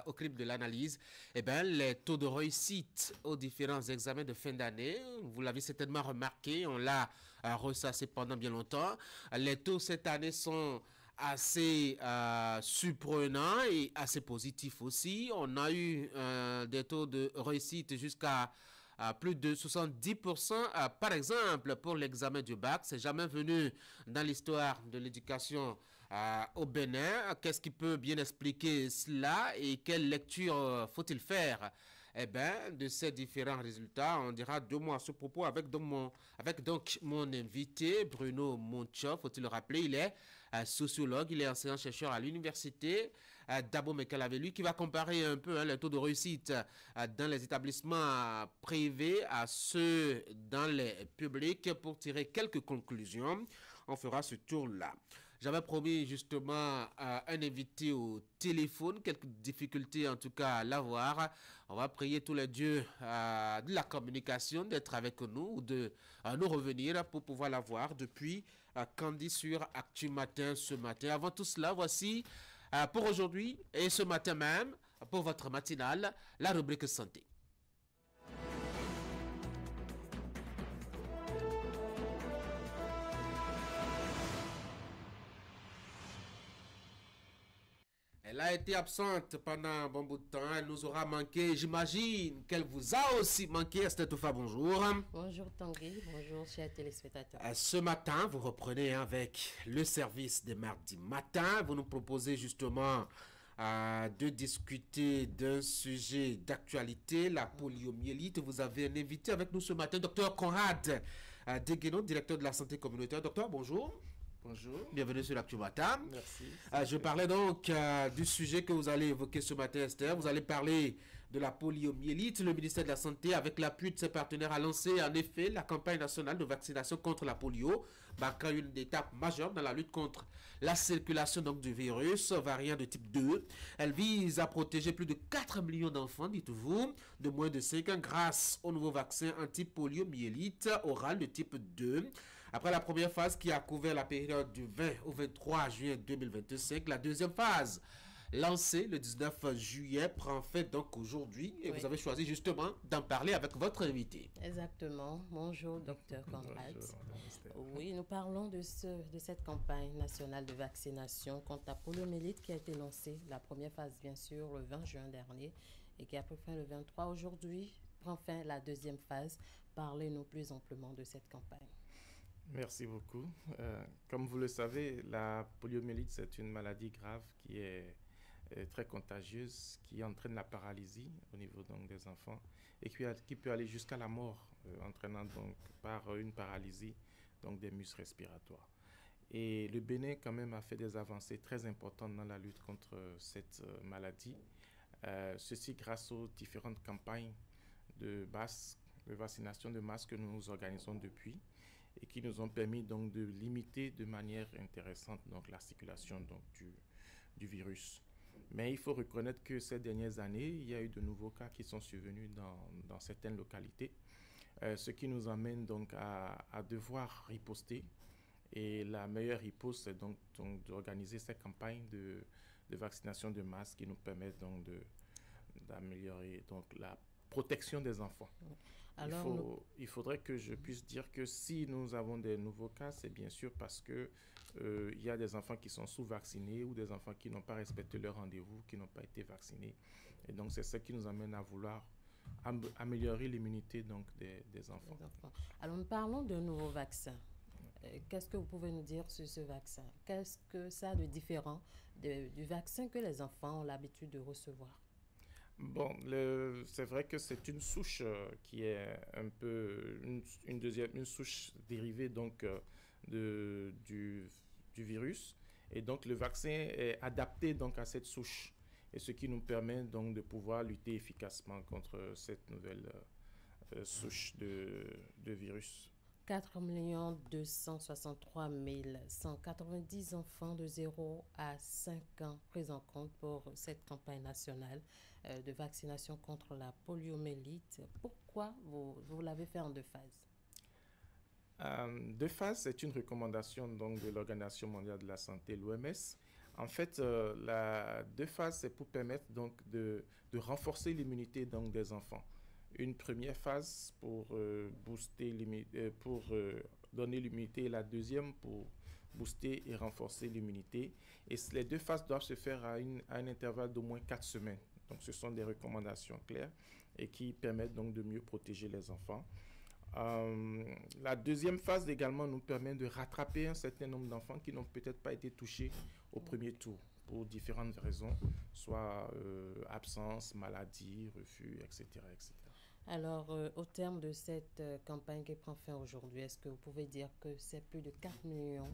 au clip de l'analyse, les taux de réussite aux différents examens de fin d'année. Vous l'avez certainement remarqué, on l'a ressassé pendant bien longtemps. Les taux cette année sont assez surprenants et assez positifs aussi. On a eu des taux de réussite jusqu'à plus de 70%, par exemple, pour l'examen du bac. C'est jamais venu dans l'histoire de l'éducation au Bénin. Qu'est-ce qui peut bien expliquer cela et quelle lecture faut-il faire de ces différents résultats? On dira deux mots à ce propos avec mon invité Bruno Moncho. Faut-il le rappeler, il est sociologue, il est enseignant-chercheur à l'université d'Abo Mekalavé, lui qui va comparer un peu les taux de réussite dans les établissements privés à ceux dans les publics pour tirer quelques conclusions. On fera ce tour-là. J'avais promis justement un invité au téléphone, quelques difficultés en tout cas à l'avoir. On va prier tous les dieux de la communication d'être avec nous ou de nous revenir pour pouvoir l'avoir depuis Candy sur Actu Matin ce matin. Avant tout cela, voici pour aujourd'hui et ce matin même, pour votre matinale, la rubrique santé. Elle a été absente pendant un bon bout de temps, elle nous aura manqué. J'imagine qu'elle vous a aussi manqué. Esther Toufa, bonjour. Bonjour Tanguy, bonjour chers téléspectateurs. Ce matin, vous reprenez avec le service des mardis matins. Vous nous proposez justement de discuter d'un sujet d'actualité, la poliomyélite. Vous avez un invité avec nous ce matin, Dr Conrad Degueno, directeur de la santé communautaire. Docteur, bonjour. Bonjour. Bienvenue sur l'Actu Matin. Merci. Je parlais donc du sujet que vous allez évoquer ce matin, Esther. Vous allez parler de la poliomyélite. Le ministère de la Santé, avec l'appui de ses partenaires, a lancé en effet la campagne nationale de vaccination contre la polio, marquant une étape majeure dans la lutte contre la circulation donc, du virus variant de type 2. Elle vise à protéger plus de 4 millions d'enfants, dites-vous, de moins de 5 ans grâce au nouveau vaccin anti-poliomyélite oral de type 2. Après la première phase qui a couvert la période du 20 au 23 juin 2025, la deuxième phase, lancée le 19 juillet, prend fin donc aujourd'hui. Et vous avez choisi justement d'en parler avec votre invité. Exactement. Bonjour, docteur Conrad. Oui, nous parlons de cette campagne nationale de vaccination contre la poliomyélite qui a été lancée, la première phase bien sûr, le 20 juin dernier et qui a pris fin le 23. Aujourd'hui, prend fin la deuxième phase. Parlez-nous plus amplement de cette campagne. Merci beaucoup. Comme vous le savez, la poliomyélite, c'est une maladie grave qui est très contagieuse qui entraîne la paralysie au niveau donc, des enfants et qui peut aller jusqu'à la mort, entraînant donc par une paralysie donc, des muscles respiratoires. Et le Bénin quand même a fait des avancées très importantes dans la lutte contre cette maladie. Ceci grâce aux différentes campagnes de vaccination de masse que nous organisons depuis et qui nous ont permis donc de limiter de manière intéressante donc, la circulation donc, du virus. Mais il faut reconnaître que ces dernières années, il y a eu de nouveaux cas qui sont survenus dans certaines localités, ce qui nous amène donc à devoir riposter. Et la meilleure riposte, c'est donc d'organiser ces campagnes de vaccination de masse qui nous permettent donc d'améliorer donc la protection des enfants. Alors, il faudrait que je puisse dire que si nous avons des nouveaux cas, c'est bien sûr parce que il y a des enfants qui sont sous-vaccinés ou des enfants qui n'ont pas respecté leur rendez-vous, qui n'ont pas été vaccinés. Et donc, c'est ça qui nous amène à vouloir améliorer l'immunité donc, des enfants. Alors, nous parlons de nouveaux vaccins. Qu'est-ce que vous pouvez nous dire sur ce vaccin? Qu'est-ce que ça a de différent du vaccin que les enfants ont l'habitude de recevoir? Bon, c'est vrai que c'est une souche qui est un peu une souche dérivée donc du virus, et donc le vaccin est adapté donc à cette souche, et ce qui nous permet donc de pouvoir lutter efficacement contre cette nouvelle souche de virus. 4 263 190 enfants de 0 à 5 ans pris en compte pour cette campagne nationale de vaccination contre la poliomyélite. Pourquoi vous l'avez fait en 2 phases? 2 phases, c'est une recommandation donc, de l'Organisation mondiale de la santé, l'OMS. En fait, la 2 phases, c'est pour permettre donc, de renforcer l'immunité donc, des enfants. Une première phase pour donner l'immunité et la deuxième pour booster et renforcer l'immunité. Et les 2 phases doivent se faire à un intervalle d'au moins 4 semaines. Donc, ce sont des recommandations claires et qui permettent donc de mieux protéger les enfants. La deuxième phase également nous permet de rattraper un certain nombre d'enfants qui n'ont peut-être pas été touchés au premier tour pour différentes raisons, soit absence, maladie, refus, etc. etc. Alors, au terme de cette campagne qui prend fin aujourd'hui, est-ce que vous pouvez dire que c'est plus de 4 millions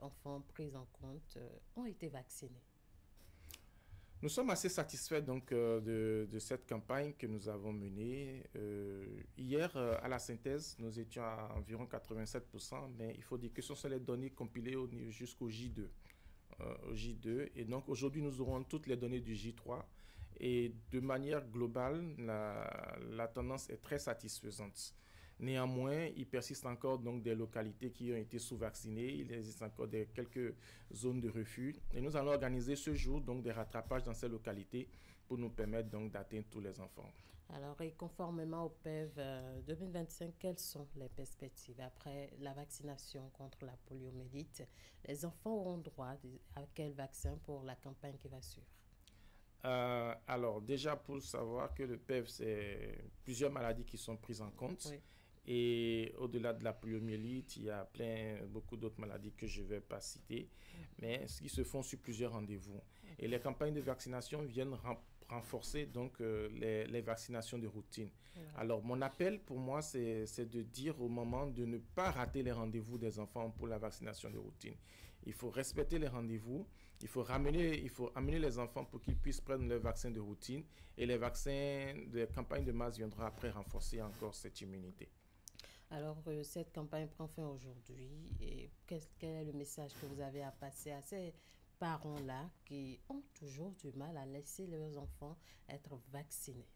d'enfants pris en compte ont été vaccinés? Nous sommes assez satisfaits donc, de cette campagne que nous avons menée. Hier, à la synthèse, nous étions à environ 87%, mais il faut dire que ce sont les données compilées jusqu'au J2. Et donc, aujourd'hui, nous aurons toutes les données du J3. Et de manière globale, la tendance est très satisfaisante. Néanmoins, il persiste encore donc, des localités qui ont été sous-vaccinées. Il existe encore quelques zones de refus. Et nous allons organiser ce jour donc, des rattrapages dans ces localités pour nous permettre donc, d'atteindre tous les enfants. Alors, et conformément au PEV 2025, quelles sont les perspectives après la vaccination contre la poliomyélite? Les enfants auront droit à quel vaccin pour la campagne qui va suivre? Alors, déjà, pour savoir que le PEV, c'est plusieurs maladies qui sont prises en compte. Oui. Et au-delà de la poliomyélite, il y a beaucoup d'autres maladies que je ne vais pas citer, mais qui se font sur plusieurs rendez-vous. Et les campagnes de vaccination viennent renforcer donc, les vaccinations de routine. Alors, mon appel pour moi, c'est de dire au moment de ne pas rater les rendez-vous des enfants pour la vaccination de routine. Il faut respecter les rendez-vous. Il faut amener les enfants pour qu'ils puissent prendre le vaccin de routine, et les vaccins de campagne de masse viendront après renforcer encore cette immunité. Alors, cette campagne prend fin aujourd'hui. Et quel est le message que vous avez à passer à ces parents-là qui ont toujours du mal à laisser leurs enfants être vaccinés?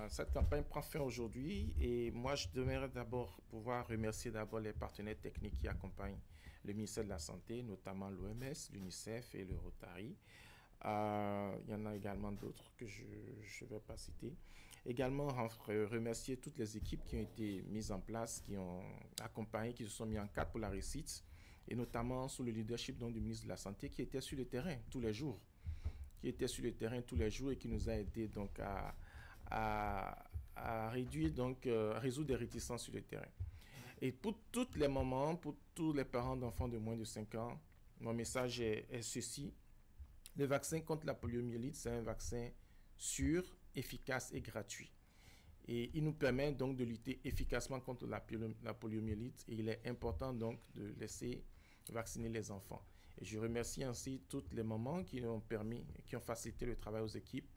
Cette campagne prend fin aujourd'hui, et moi, je devrais d'abord pouvoir remercier les partenaires techniques qui accompagnent le ministère de la Santé, notamment l'OMS, l'UNICEF et le Rotary. Il y en a également d'autres que je ne vais pas citer. Également, remercier toutes les équipes qui ont été mises en place, qui ont accompagné, qui se sont mis en cadre pour la réussite, et notamment sous le leadership donc, du ministre de la Santé qui était sur le terrain tous les jours, et qui nous a aidés donc, à réduire, donc, à résoudre des réticences sur le terrain. Et pour tous les mamans, pour tous les parents d'enfants de moins de 5 ans, mon message est ceci. Le vaccin contre la poliomyélite, c'est un vaccin sûr, efficace et gratuit. Et il nous permet donc de lutter efficacement contre la poliomyélite et il est important donc de laisser vacciner les enfants. Et je remercie ainsi toutes les mamans qui ont facilité le travail aux équipes,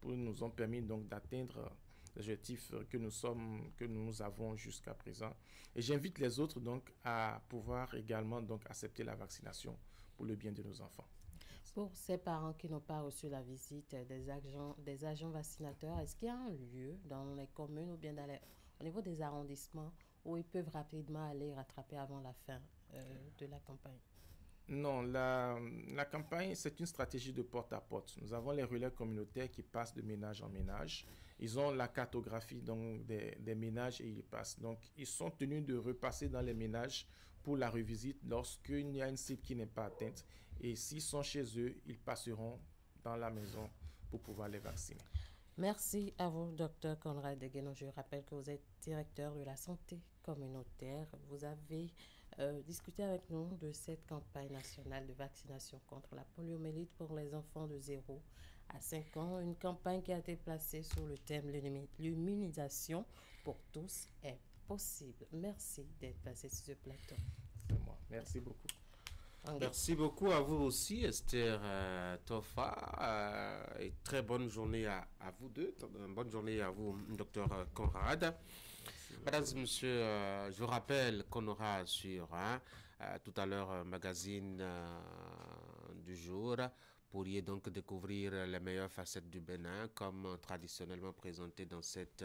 nous ont permis donc d'atteindre l'objectif que nous avons jusqu'à présent. Et j'invite les autres donc à pouvoir également donc accepter la vaccination pour le bien de nos enfants. Pour ces parents qui n'ont pas reçu la visite des agents vaccinateurs, est-ce qu'il y a un lieu dans les communes ou bien au niveau des arrondissements où ils peuvent rapidement aller rattraper avant la fin de la campagne? Non, la campagne, c'est une stratégie de porte-à-porte. Nous avons les relais communautaires qui passent de ménage en ménage. Ils ont la cartographie donc, des ménages et ils passent. Donc, ils sont tenus de repasser dans les ménages pour la revisite lorsqu'il y a une cible qui n'est pas atteinte. Et s'ils sont chez eux, ils passeront dans la maison pour pouvoir les vacciner. Merci à vous, Dr Conrad Degueno. Je rappelle que vous êtes directeur de la santé communautaire. Vous avez discuté avec nous de cette campagne nationale de vaccination contre la poliomyélite pour les enfants de 0 à 5 ans. Une campagne qui a été placée sous le thème « L'immunisation pour tous est possible ». Merci d'être passé sur ce plateau. C'est moi. Merci beaucoup. Merci beaucoup à vous aussi, Esther Tofa. Et très bonne journée à vous deux. Bonne journée à vous, Dr Conrad. Mesdames et messieurs, je vous rappelle qu'on aura sur tout à l'heure magazine du jour. Pourriez donc découvrir les meilleures facettes du Bénin comme traditionnellement présenté dans cette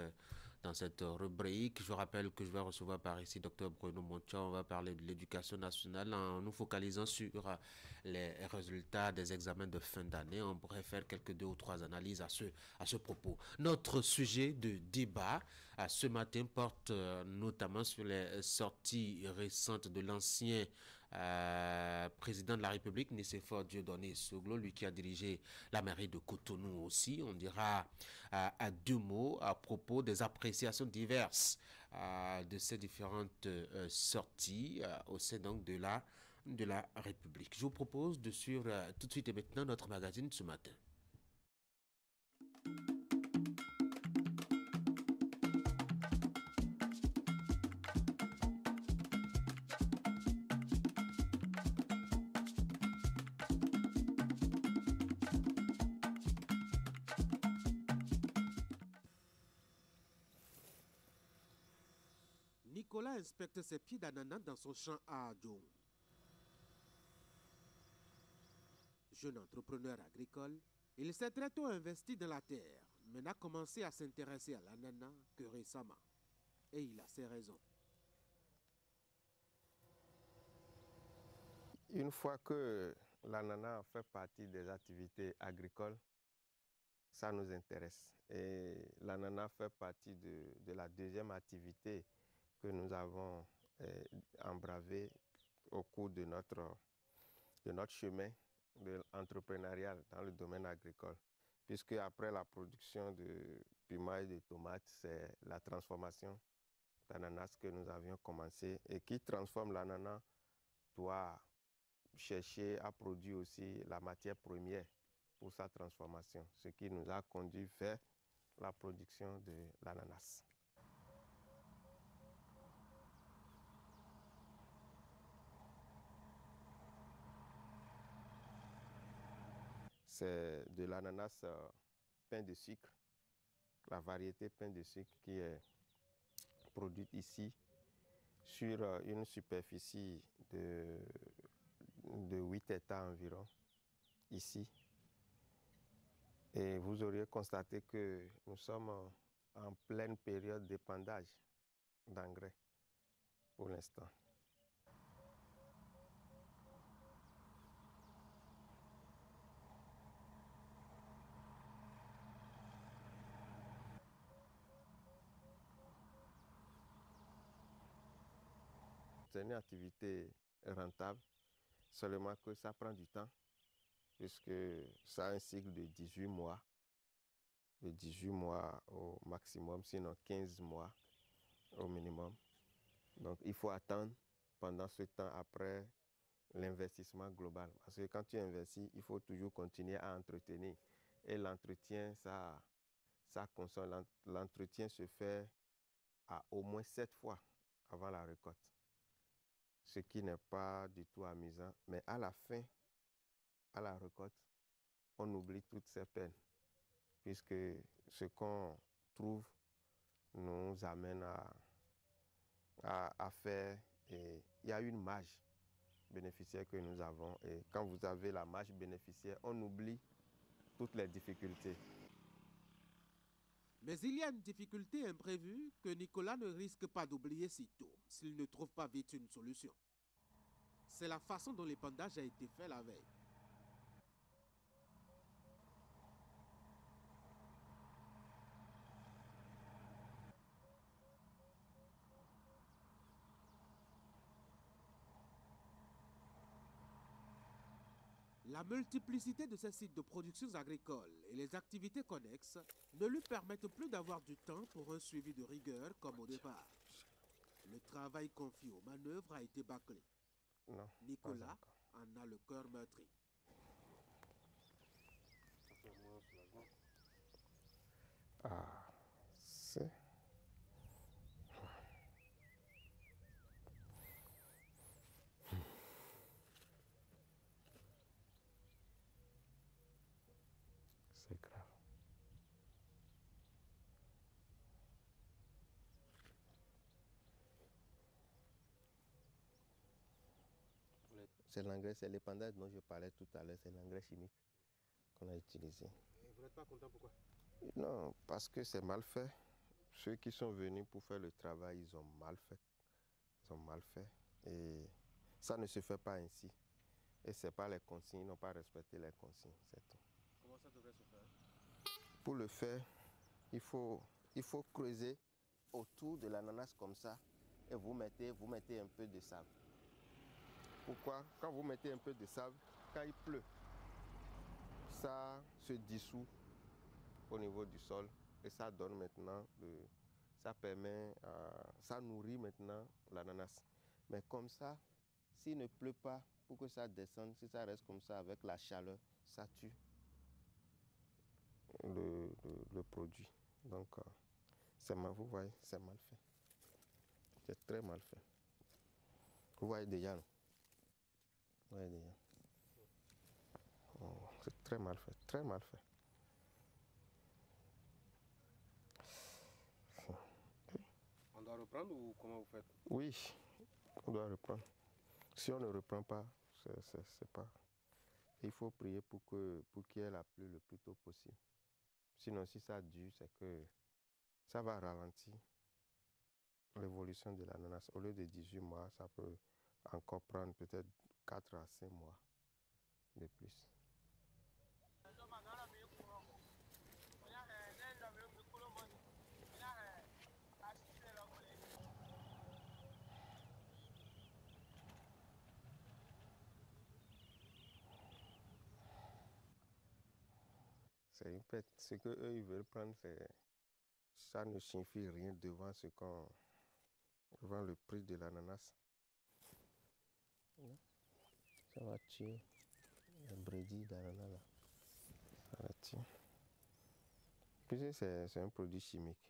rubrique. Je rappelle que je vais recevoir par ici Dr Bruno Montia. On va parler de l'éducation nationale en nous focalisant sur les résultats des examens de fin d'année. On pourrait faire quelques 2 ou 3 analyses à ce propos. Notre sujet de débat ce matin porte notamment sur les sorties récentes de l'ancien président de la République, Nicéphore Dieudonné Soglo, lui qui a dirigé la mairie de Cotonou aussi. On dira à 2 mots à propos des appréciations diverses de ces différentes sorties au sein donc de la République. Je vous propose de suivre tout de suite et maintenant notre magazine ce matin. Nicolas inspecte ses pieds d'ananas dans son champ à Adjong. Jeune entrepreneur agricole, il s'est très tôt investi dans la terre, mais n'a commencé à s'intéresser à l'ananas que récemment. Et il a ses raisons. Une fois que l'ananas fait partie des activités agricoles, ça nous intéresse. Et l'ananas fait partie de la deuxième activité que nous avons embravé au cours de notre chemin entrepreneurial dans le domaine agricole. Puisque après la production de piments et de tomates, c'est la transformation d'ananas que nous avions commencé. Et qui transforme l'ananas doit chercher à produire aussi la matière première pour sa transformation, ce qui nous a conduit vers la production de l'ananas. C'est de l'ananas pain de sucre, la variété pain de sucre qui est produite ici sur une superficie de 8 hectares environ, ici. Et vous auriez constaté que nous sommes en pleine période d'épandage d'engrais pour l'instant. C'est une activité rentable, seulement que ça prend du temps, puisque ça a un cycle de 18 mois. De 18 mois au maximum, sinon 15 mois au minimum. Donc il faut attendre pendant ce temps après l'investissement global. Parce que quand tu investis, il faut toujours continuer à entretenir. Et l'entretien, ça consomme. L'entretien se fait à au moins 7 fois avant la récolte. Ce qui n'est pas du tout amusant. Mais à la fin, à la récolte, on oublie toutes ces peines. Puisque ce qu'on trouve nous amène à faire. Et il y a une marge bénéficiaire que nous avons. Et quand vous avez la marge bénéficiaire, on oublie toutes les difficultés. Mais il y a une difficulté imprévue que Nicolas ne risque pas d'oublier sitôt s'il ne trouve pas vite une solution. C'est la façon dont l'épandage a été fait la veille. La multiplicité de ces sites de production agricole et les activités connexes ne lui permettent plus d'avoir du temps pour un suivi de rigueur comme au départ. Le travail confié aux manœuvres a été bâclé. Non, Nicolas en a le cœur meurtri. Ah, c'est... C'est grave. C'est l'engrais, c'est l'épandage dont je parlais tout à l'heure, c'est l'engrais chimique qu'on a utilisé. Et vous n'êtes pas content, pourquoi? Non, parce que c'est mal fait. Ceux qui sont venus pour faire le travail, ils ont mal fait. Ils ont mal fait. Et ça ne se fait pas ainsi. Et ce n'est pas les consignes, ils n'ont pas respecté les consignes, c'est tout. Comment ça devrait se faire? Pour le faire, il faut creuser autour de l'ananas comme ça et vous mettez un peu de sable. Pourquoi? Quand vous mettez un peu de sable, quand il pleut, ça se dissout au niveau du sol et ça donne maintenant, ça nourrit maintenant l'ananas. Mais comme ça, s'il ne pleut pas, pour que ça descende, si ça reste comme ça avec la chaleur, ça tue le produit. Donc, vous voyez, c'est mal fait. C'est très mal fait. Vous voyez déjà, non? Vous voyez déjà. Oh, c'est très mal fait, très mal fait. On doit reprendre ou comment vous faites? Oui, on doit reprendre. Si on ne reprend pas, c'est pas... Il faut prier pour qu'il y ait la pluie le plus tôt possible. Sinon, si ça dure, c'est que ça va ralentir l'évolution de l'ananas. Au lieu de 18 mois, ça peut encore prendre peut-être 4 à 5 mois de plus. C'est une pète. Ce qu'eux, ils veulent prendre, ça ne signifie rien devant devant le prix de l'ananas. Ça va tuer le brédis d'ananas là. Ça va tuer. Puis c'est un produit chimique.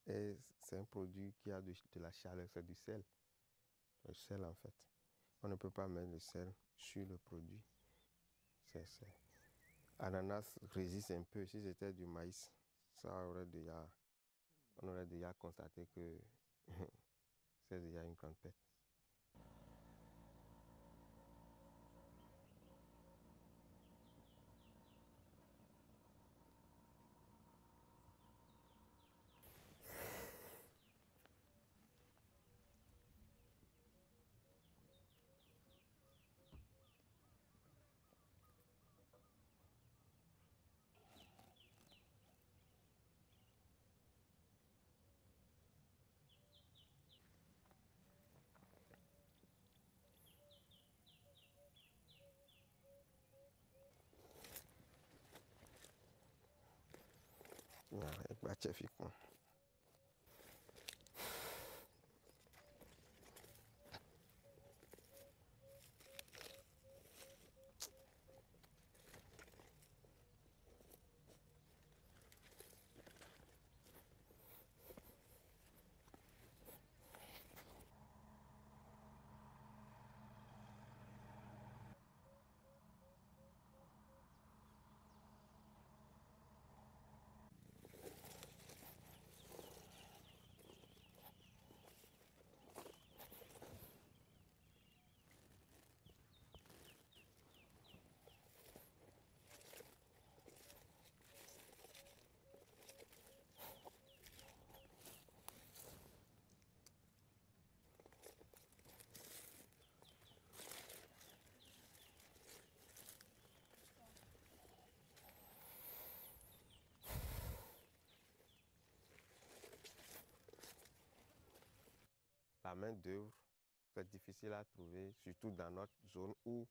Et c'est un produit qui a de la chaleur, c'est du sel. Le sel en fait. On ne peut pas mettre le sel sur le produit. Ananas résiste un peu. Si c'était du maïs, on aurait déjà constaté que c'est déjà une grande perte. Baca fica. main-d'œuvre, c'est difficile à trouver, surtout dans notre zone où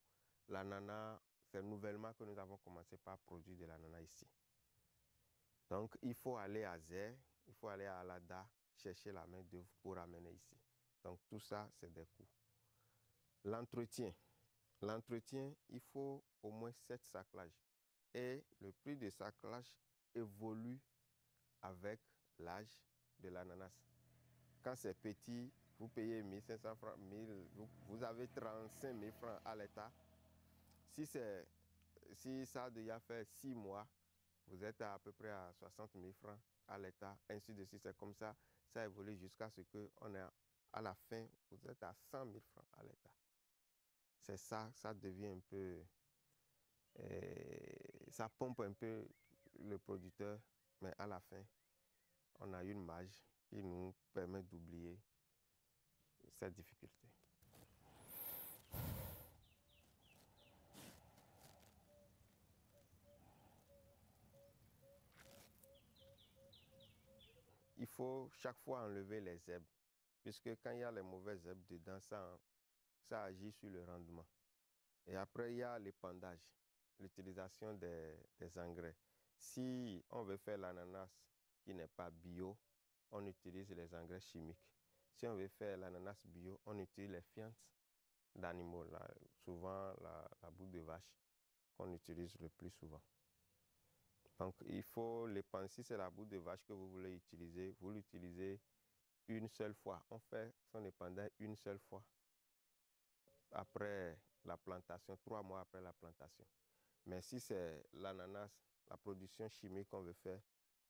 l'ananas, c'est nouvellement que nous avons commencé par produire de l'ananas ici. Donc, il faut aller à Zé, il faut aller à Alada, chercher la main-d'œuvre pour amener ici. Donc, tout ça, c'est des coûts. L'entretien. L'entretien, il faut au moins 7 saclages. Et le prix de saclage évolue avec l'âge de l'ananas. Quand c'est petit, vous payez 1500 francs, vous avez 35 000 francs à l'État. Si ça a déjà fait 6 mois, vous êtes à peu près à 60 000 francs à l'État, ainsi de suite. C'est comme ça, ça évolue jusqu'à ce qu'on est à la fin, vous êtes à 100 000 francs à l'État. C'est ça, ça devient un peu... ça pompe un peu le producteur, mais à la fin, on a une marge qui nous permet d'oublier cette difficulté. Il faut chaque fois enlever les herbes, puisque quand il y a les mauvaises herbes dedans, ça agit sur le rendement. Et après, il y a l'épandage, l'utilisation des engrais. Si on veut faire l'ananas qui n'est pas bio, on utilise les engrais chimiques. Si on veut faire l'ananas bio, on utilise les fientes d'animaux, souvent la boue de vache qu'on utilise le plus souvent. Donc, il faut l'épandre. Si c'est la boue de vache que vous voulez utiliser, vous l'utilisez une seule fois. On fait son épandage une seule fois après la plantation, 3 mois après la plantation. Mais si c'est l'ananas, la production chimique qu'on veut faire,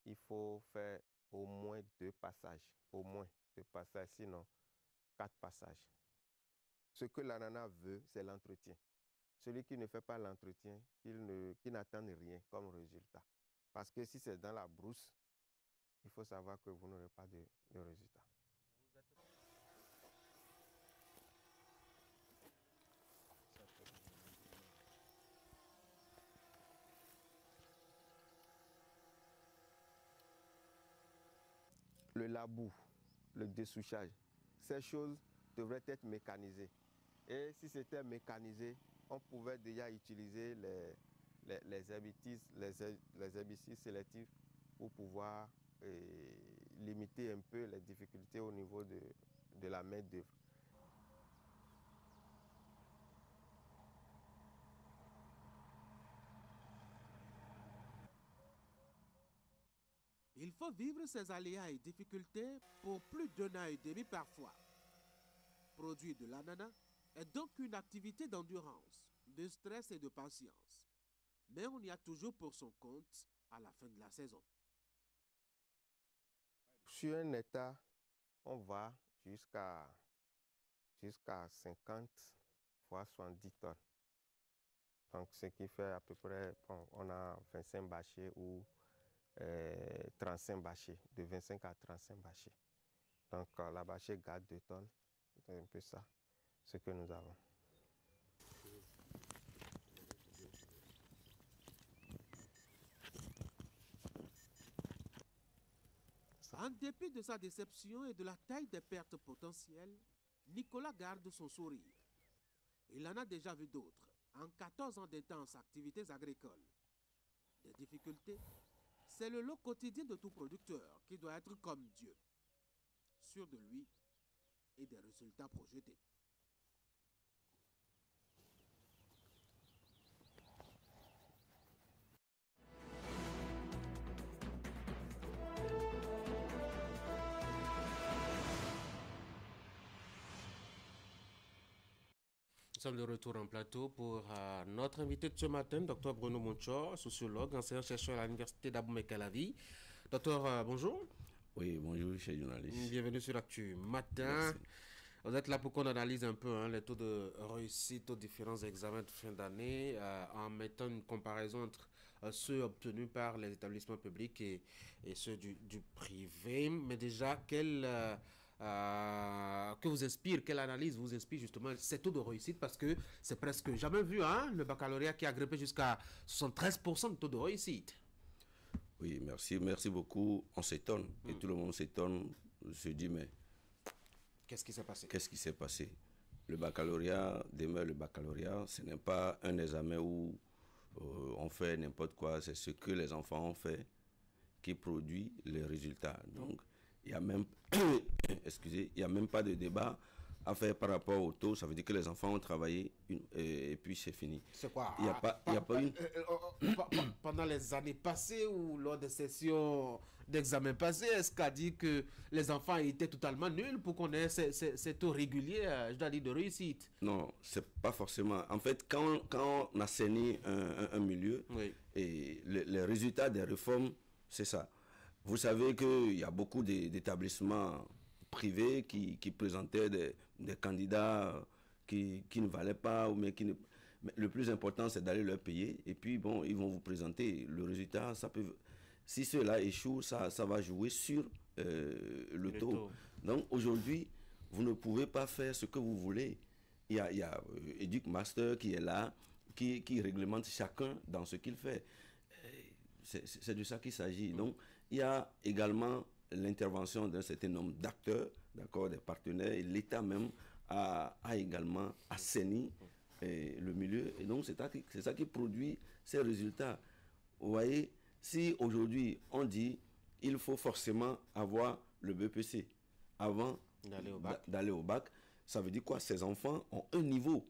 il faut faire au moins 2 passages. Au moins 2 passages, sinon 4 passages. Ce que l'ananas veut, c'est l'entretien. Celui qui ne fait pas l'entretien, qui n'attend rien comme résultat. Parce que si c'est dans la brousse, il faut savoir que vous n'aurez pas de résultat. Le labour, le dessouchage, ces choses devraient être mécanisées. Et si c'était mécanisé, on pouvait déjà utiliser les herbicides sélectifs pour pouvoir limiter un peu les difficultés au niveau de la main-d'œuvre. Il faut vivre ces aléas et difficultés pour plus d'1 an et demi parfois. Produire de l'ananas est donc une activité d'endurance, de stress et de patience. Mais on y a toujours pour son compte à la fin de la saison. Sur un hectare, on va jusqu'à 50 voire 70 tonnes. Donc, ce qui fait à peu près, on a 25 bâchers ou 35 bâchers, de 25 à 35 bâchers. Donc, la bâchée garde 2 tonnes. C'est un peu ça, ce que nous avons. En dépit de sa déception et de la taille des pertes potentielles, Nicolas garde son sourire. Il en a déjà vu d'autres, en 14 ans d'intenses activités agricoles. Des difficultés, c'est le lot quotidien de tout producteur qui doit être comme Dieu, sûr de lui et des résultats projetés. Nous sommes de retour en plateau pour notre invité de ce matin, Dr Bruno Monchor, sociologue, enseignant-chercheur à l'université d'Abomey-Calavi. Docteur, bonjour. Oui, bonjour, cher journaliste. Bienvenue sur l'Actu Matin. Merci. Vous êtes là pour qu'on analyse un peu les taux de réussite aux différents examens de fin d'année en mettant une comparaison entre ceux obtenus par les établissements publics et ceux du privé. Mais déjà, que vous inspire, quelle analyse vous inspire justement ces taux de réussite, parce que c'est presque jamais vu, le baccalauréat qui a grimpé jusqu'à 73% de taux de réussite. Oui, merci beaucoup. On s'étonne, et tout le monde s'étonne, se dit, mais Qu'est-ce qui s'est passé? Qu'est-ce qui s'est passé? Le baccalauréat demeure le baccalauréat. Ce n'est pas un examen où on fait n'importe quoi. C'est ce que les enfants ont fait qui produit les résultats. Donc, il n'y a même, excusez, il y a même pas de débat à faire par rapport au taux. Ça veut dire que les enfants ont travaillé et puis c'est fini. C'est quoi? Il n'y a pas une... Pendant les années passées ou lors des sessions d'examen passés, est-ce qu'a dit que les enfants étaient totalement nuls pour qu'on ait ces taux réguliers, je dois dire, de réussite? Non, c'est pas forcément. En fait, quand on assainit un milieu, et les résultats des réformes, c'est ça. Vous savez qu'il y a beaucoup d'établissements privés qui présentaient des candidats qui ne valaient pas, mais mais le plus important, c'est d'aller leur payer. Et puis, bon, ils vont vous présenter le résultat. Ça peut, si cela échoue, ça va jouer sur le taux. Donc, aujourd'hui, vous ne pouvez pas faire ce que vous voulez. Il y a EducMaster qui est là, qui réglemente chacun dans ce qu'il fait. C'est de ça qu'il s'agit. Donc, il y a également l'intervention d'un certain nombre d'acteurs, d'accord, des partenaires, et l'État même a également assaini le milieu. Et donc, c'est ça qui produit ces résultats. Vous voyez, si aujourd'hui, on dit il faut forcément avoir le BPC avant d'aller au bac, ça veut dire quoi? Ces enfants ont un niveau.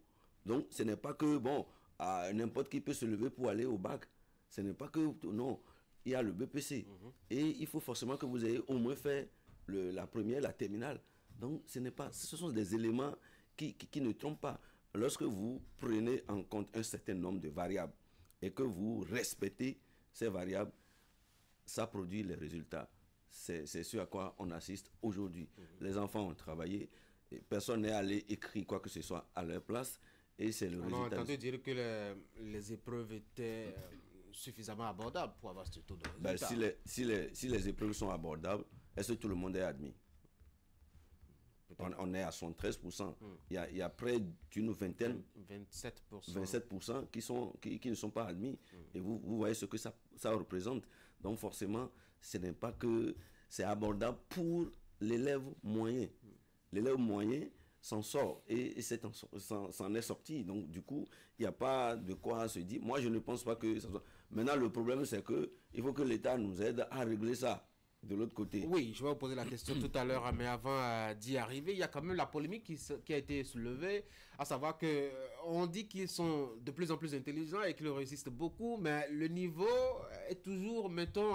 Donc, ce n'est pas que, bon, n'importe qui peut se lever pour aller au bac. Ce n'est pas que, non, il y a le BPC. Et il faut forcément que vous ayez au moins fait la première, la terminale. Donc, ce sont des éléments qui ne trompent pas. Lorsque vous prenez en compte un certain nombre de variables et que vous respectez ces variables, ça produit les résultats. C'est ce à quoi on assiste aujourd'hui. Les enfants ont travaillé, et personne n'est allé écrire quoi que ce soit à leur place, et c'est le résultat. On a entendu dire que les épreuves étaient suffisamment abordables pour avoir ce taux de résultat. Si les épreuves sont abordables, est-ce que tout le monde est admis? On est à 73%. Il y a près d'une vingtaine, 27% qui ne sont pas admis. Et vous voyez ce que ça représente. Donc forcément, ce n'est pas que c'est abordable pour l'élève moyen. L'élève moyen s'en sort et s'en est sorti. Donc du coup, il n'y a pas de quoi se dire. Moi, je ne pense pas que ça soit... Maintenant, le problème, c'est qu'il faut que l'État nous aide à régler ça. De l'autre côté. Oui, je vais vous poser la question tout à l'heure, mais avant d'y arriver, il y a quand même la polémique qui a été soulevée, à savoir que on dit qu'ils sont de plus en plus intelligents et qu'ils réussissent beaucoup, mais le niveau est toujours, mettons,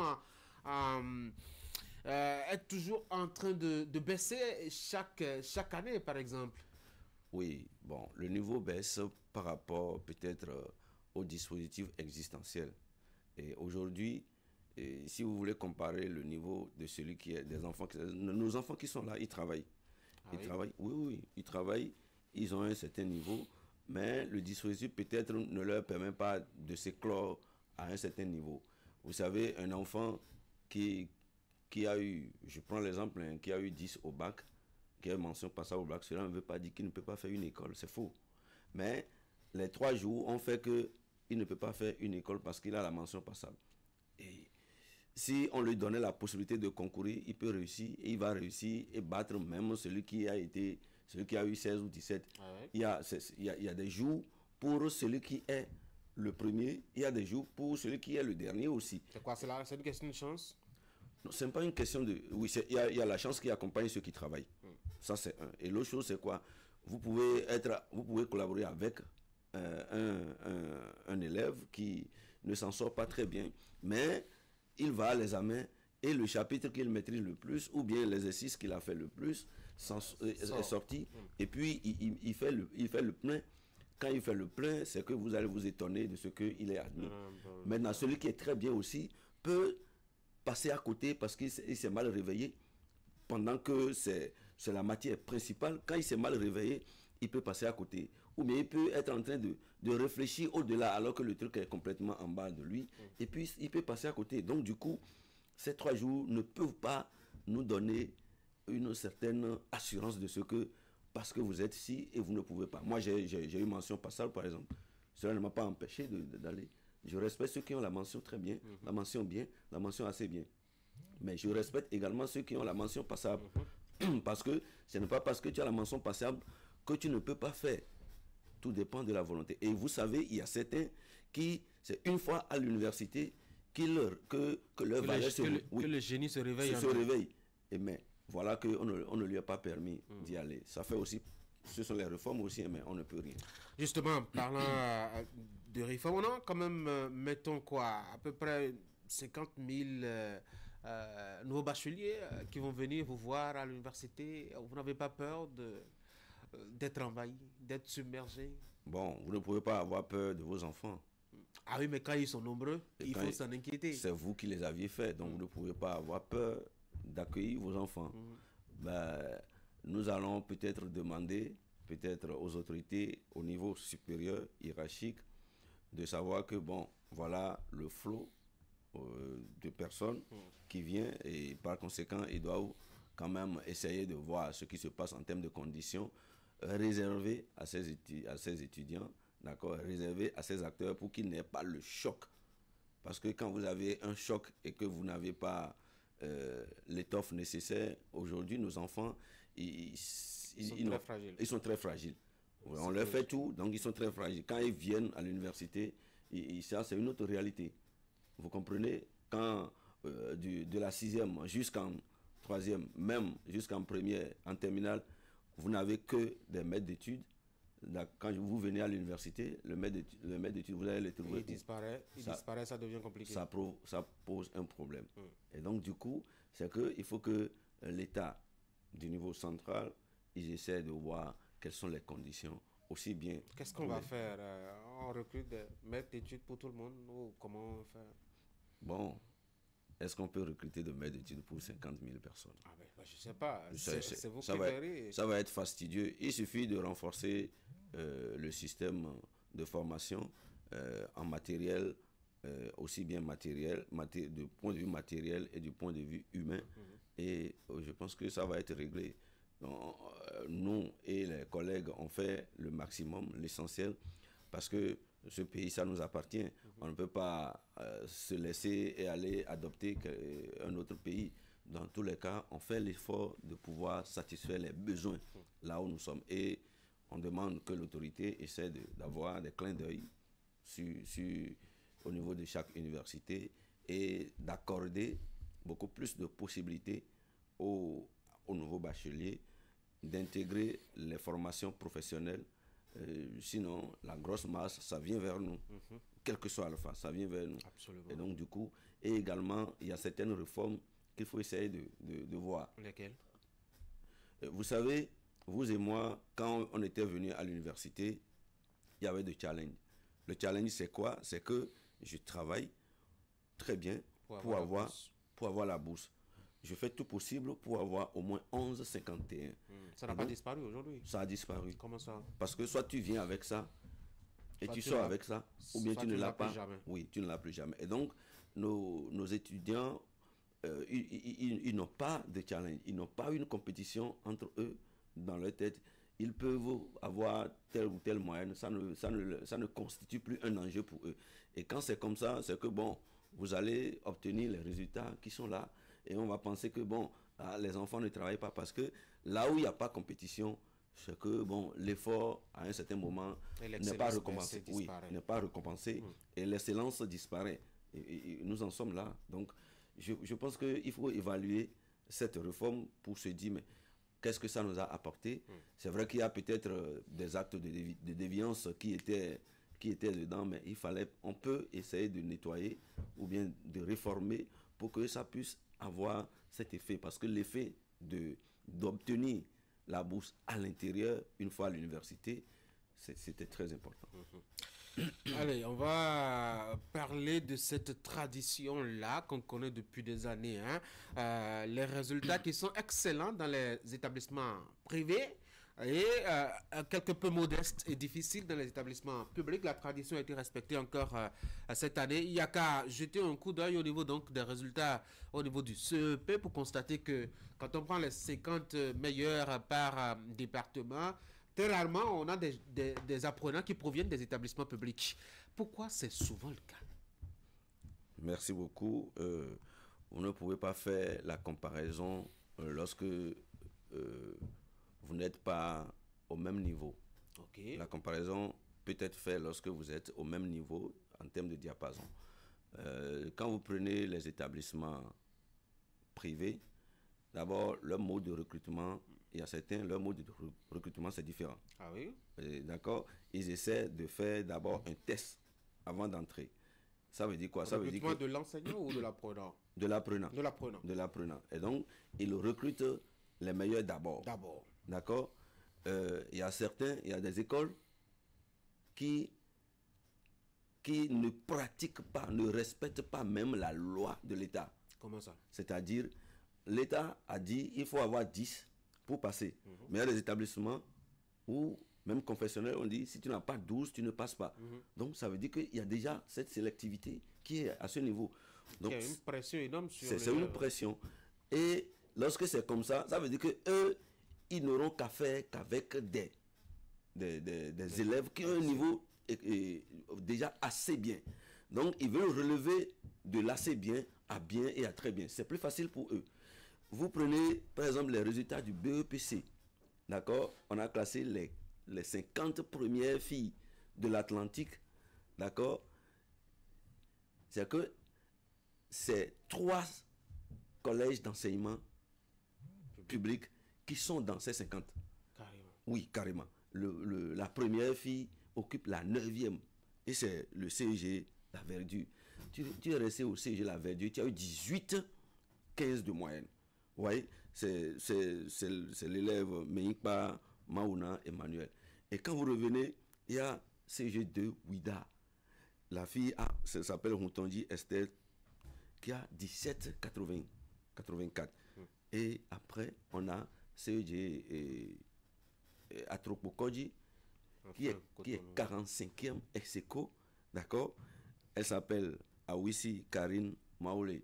est toujours en train de baisser chaque année, par exemple. Oui, bon, le niveau baisse par rapport peut-être au dispositif existentiel. Et aujourd'hui, et si vous voulez comparer le niveau de celui qui est des enfants, nos enfants qui sont là, ils travaillent. Travaillent, oui, ils travaillent, ils ont un certain niveau, mais le dispositif peut-être ne leur permet pas de s'éclore à un certain niveau. Vous savez, un enfant qui a eu, je prends l'exemple, qui a eu 10 au bac, qui a mention passable au bac, cela ne veut pas dire qu'il ne peut pas faire une école, c'est faux. Mais les 3 jours ont fait qu'il ne peut pas faire une école parce qu'il a la mention passable. Et si on lui donnait la possibilité de concourir, il peut réussir et il va réussir et battre même celui qui a eu 16 ou 17. Il y a des jours pour celui qui est le premier, il y a des jours pour celui qui est le dernier aussi. C'est quoi, c'est une question de chance? Non, ce n'est pas une question de... Oui, il y a la chance qui accompagne ceux qui travaillent. Ça, c'est un. Et l'autre chose, c'est quoi? Vous pouvez collaborer avec un élève qui ne s'en sort pas très bien, mais il va à l'examen et le chapitre qu'il maîtrise le plus, ou bien l'exercice qu'il a fait le plus, est sorti. Et puis, il fait le plein. Quand il fait le plein, c'est que vous allez vous étonner de ce qu'il est admis. Maintenant, celui qui est très bien aussi peut passer à côté parce qu'il s'est mal réveillé pendant que c'est la matière principale. Quand il s'est mal réveillé, il peut passer à côté. Ou bien il peut être en train de réfléchir au-delà alors que le truc est complètement en bas de lui. Et puis il peut passer à côté. Donc du coup, ces 3 jours ne peuvent pas nous donner une certaine assurance de ce que, parce que vous êtes ici et vous ne pouvez pas. Moi j'ai eu mention passable par exemple. Cela ne m'a pas empêché d'aller. Je respecte ceux qui ont la mention très bien, la mention bien, la mention assez bien. Mais je respecte également ceux qui ont la mention passable. Parce que ce n'est pas parce que tu as la mention passable que tu ne peux pas faire. Tout dépend de la volonté. Et vous savez, il y a certains qui, c'est une fois à l'université, que leur valeur que le génie se réveille. Se réveille. Et mais voilà qu'on ne lui a pas permis d'y aller. Ça fait aussi, ce sont les réformes aussi, mais on ne peut rien. Justement, parlant de réformes, on a quand même, mettons quoi, à peu près 50 000 nouveaux bacheliers qui vont venir vous voir à l'université. Vous n'avez pas peur d'être envahi, d'être submergé? Bon, vous ne pouvez pas avoir peur de vos enfants. Ah oui, mais quand ils sont nombreux, il faut s'en inquiéter. C'est vous qui les aviez faits, donc vous ne pouvez pas avoir peur d'accueillir vos enfants. Nous allons peut-être demander, aux autorités au niveau supérieur, hiérarchique, de savoir que, bon, voilà le flot de personnes qui vient et par conséquent, ils doivent quand même essayer de voir ce qui se passe en termes de conditions réservées à ces étudiants, d'accord, réservés à ces acteurs pour qu'ils n'aient pas le choc. Parce que quand vous avez un choc et que vous n'avez pas l'étoffe nécessaire, aujourd'hui, nos enfants, ils sont très fragiles. On leur fait tout, donc ils sont très fragiles. Quand ils viennent à l'université, ça c'est une autre réalité. Vous comprenez? Quand de la 6e jusqu'en 3e, même jusqu'en première, en terminale, vous n'avez que des maîtres d'études. Quand vous venez à l'université, le maître d'études, vous allez le trouver. Il disparaît, ça devient compliqué. Ça pose un problème. Et donc, du coup, c'est qu'il faut que l'État, du niveau central, ils essaient de voir quelles sont les conditions, aussi bien... Qu'est-ce qu'on va faire? On recrute des maîtres d'études pour tout le monde ou comment on fait? Bon, est-ce qu'on peut recruter des maîtres d'études pour 50 000 personnes? Je ne sais pas, c'est vous qui verrez. Ça va être fastidieux. Il suffit de renforcer le système de formation en matériel, aussi bien matériel, du point de vue matériel et du point de vue humain. Et je pense que ça va être réglé. Donc, nous et les collègues ont fait le maximum, l'essentiel, parce que ce pays, ça nous appartient. On ne peut pas se laisser et aller adopter un autre pays. Dans tous les cas, on fait l'effort de pouvoir satisfaire les besoins là où nous sommes. Et on demande que l'autorité essaie d'avoir des clins d'œil au niveau de chaque université et d'accorder beaucoup plus de possibilités aux nouveaux bacheliers d'intégrer les formations professionnelles. Sinon, la grosse masse, ça vient vers nous. Quelle que soit la phase, ça vient vers nous. Absolument. Et donc, du coup, et également, il y a certaines réformes qu'il faut essayer de voir. Lesquelles? Vous savez, vous et moi, quand on était venus à l'université, il y avait des challenges. Le challenge, c'est quoi? C'est que je travaille très bien pour avoir la bourse. Je fais tout possible pour avoir au moins 11,51. Ça n'a pas disparu aujourd'hui? Ça a disparu. Comment ça? Parce que soit tu viens avec ça et tu sors avec ça, ou bien tu ne l'as pas. Oui, tu ne l'as plus jamais. Et donc, nos étudiants, ils n'ont pas de challenge. Ils n'ont pas une compétition entre eux dans leur tête. Ils peuvent avoir telle ou telle moyenne. Ça ne constitue plus un enjeu pour eux. Et quand c'est comme ça, c'est que bon, vous allez obtenir les résultats qui sont là. Et on va penser que bon, les enfants ne travaillent pas parce que là où il n'y a pas compétition, c'est que bon, l'effort à un certain moment n'est pas récompensé. Oui, n'est pas récompensé et l'excellence disparaît. Et nous en sommes là. Donc, je pense qu'il faut évaluer cette réforme pour se dire, mais qu'est-ce que ça nous a apporté? C'est vrai qu'il y a peut-être des actes de déviance qui étaient dedans, mais on peut essayer de nettoyer ou bien de réformer pour que ça puisse avoir cet effet. Parce que l'effet d'obtenir la bourse à l'intérieur, une fois à l'université, c'était très important. Allez, on va parler de cette tradition-là qu'on connaît depuis des années. Les résultats qui sont excellents dans les établissements privés et quelque peu modestes et difficiles dans les établissements publics. La tradition a été respectée encore cette année. Il n'y a qu'à jeter un coup d'œil au niveau donc des résultats au niveau du CEP pour constater que quand on prend les 50 meilleurs par département, très rarement, on a des apprenants qui proviennent des établissements publics. Pourquoi c'est souvent le cas? Merci beaucoup. Vous ne pouvez pas faire la comparaison lorsque vous n'êtes pas au même niveau. Okay. La comparaison peut être faite lorsque vous êtes au même niveau en termes de diapason. Quand vous prenez les établissements privés, d'abord, leur mode de recrutement, il y a certains, leur mode de recrutement, c'est différent. Ah oui? D'accord? Ils essaient de faire d'abord un test avant d'entrer. Ça veut dire quoi? Ça veut dire que de l'enseignant ou de l'apprenant? De l'apprenant. De l'apprenant. De l'apprenant. Et donc, ils recrutent les meilleurs d'abord. D'abord. D'accord? Il y a des écoles qui ne pratiquent pas, ne respectent pas même la loi de l'État. Comment ça? C'est-à-dire, l'État a dit il faut avoir 10 pour passer. Mais il y a des établissements où, même confessionnels, on dit si tu n'as pas 12, tu ne passes pas. Donc, ça veut dire qu'il y a déjà cette sélectivité qui est à ce niveau. Donc, il y a une pression énorme sur c'est une pression. Et lorsque c'est comme ça, ça veut dire qu'eux, ils n'auront qu'à faire qu'avec des élèves qui ont un niveau déjà assez bien. Donc, ils veulent relever de l'assez bien à bien et à très bien. C'est plus facile pour eux. Vous prenez, par exemple, les résultats du BEPC. D'accord? On a classé les 50 premières filles de l'Atlantique. D'accord? C'est que c'est 3 collèges d'enseignement public qui sont dans ces 50. Carrément. Oui, carrément. La première fille occupe la 9e. Et c'est le CEG La Verdure. Tu es resté au CEG La Verdure, tu as eu 18-15 de moyenne. Vous voyez, c'est l'élève Meikpa, Maouna, Emmanuel. Et quand vous revenez, il y a CG2 Ouida. La fille s'appelle Routondi Estelle, qui a 17,84. Et après, on a CEG Atropokodji, qui est 45e ex-éco, d'accord? Elle s'appelle Awisi Karine Maoulé.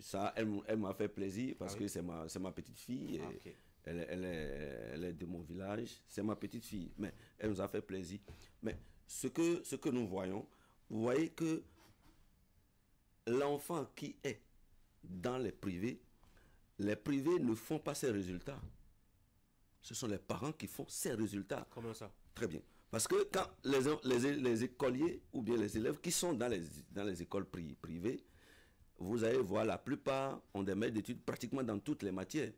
Ça, elle m'a fait plaisir parce que c'est ma petite fille. Okay. Elle est de mon village. C'est ma petite fille. Mais elle nous a fait plaisir. Mais ce que nous voyons, vous voyez que l'enfant qui est dans les privés ne font pas ces résultats. Ce sont les parents qui font ces résultats. Comment ça? Très bien. Parce que quand les écoliers ou bien les élèves qui sont dans les écoles privées, vous allez voir, la plupart ont des maîtres d'études pratiquement dans toutes les matières.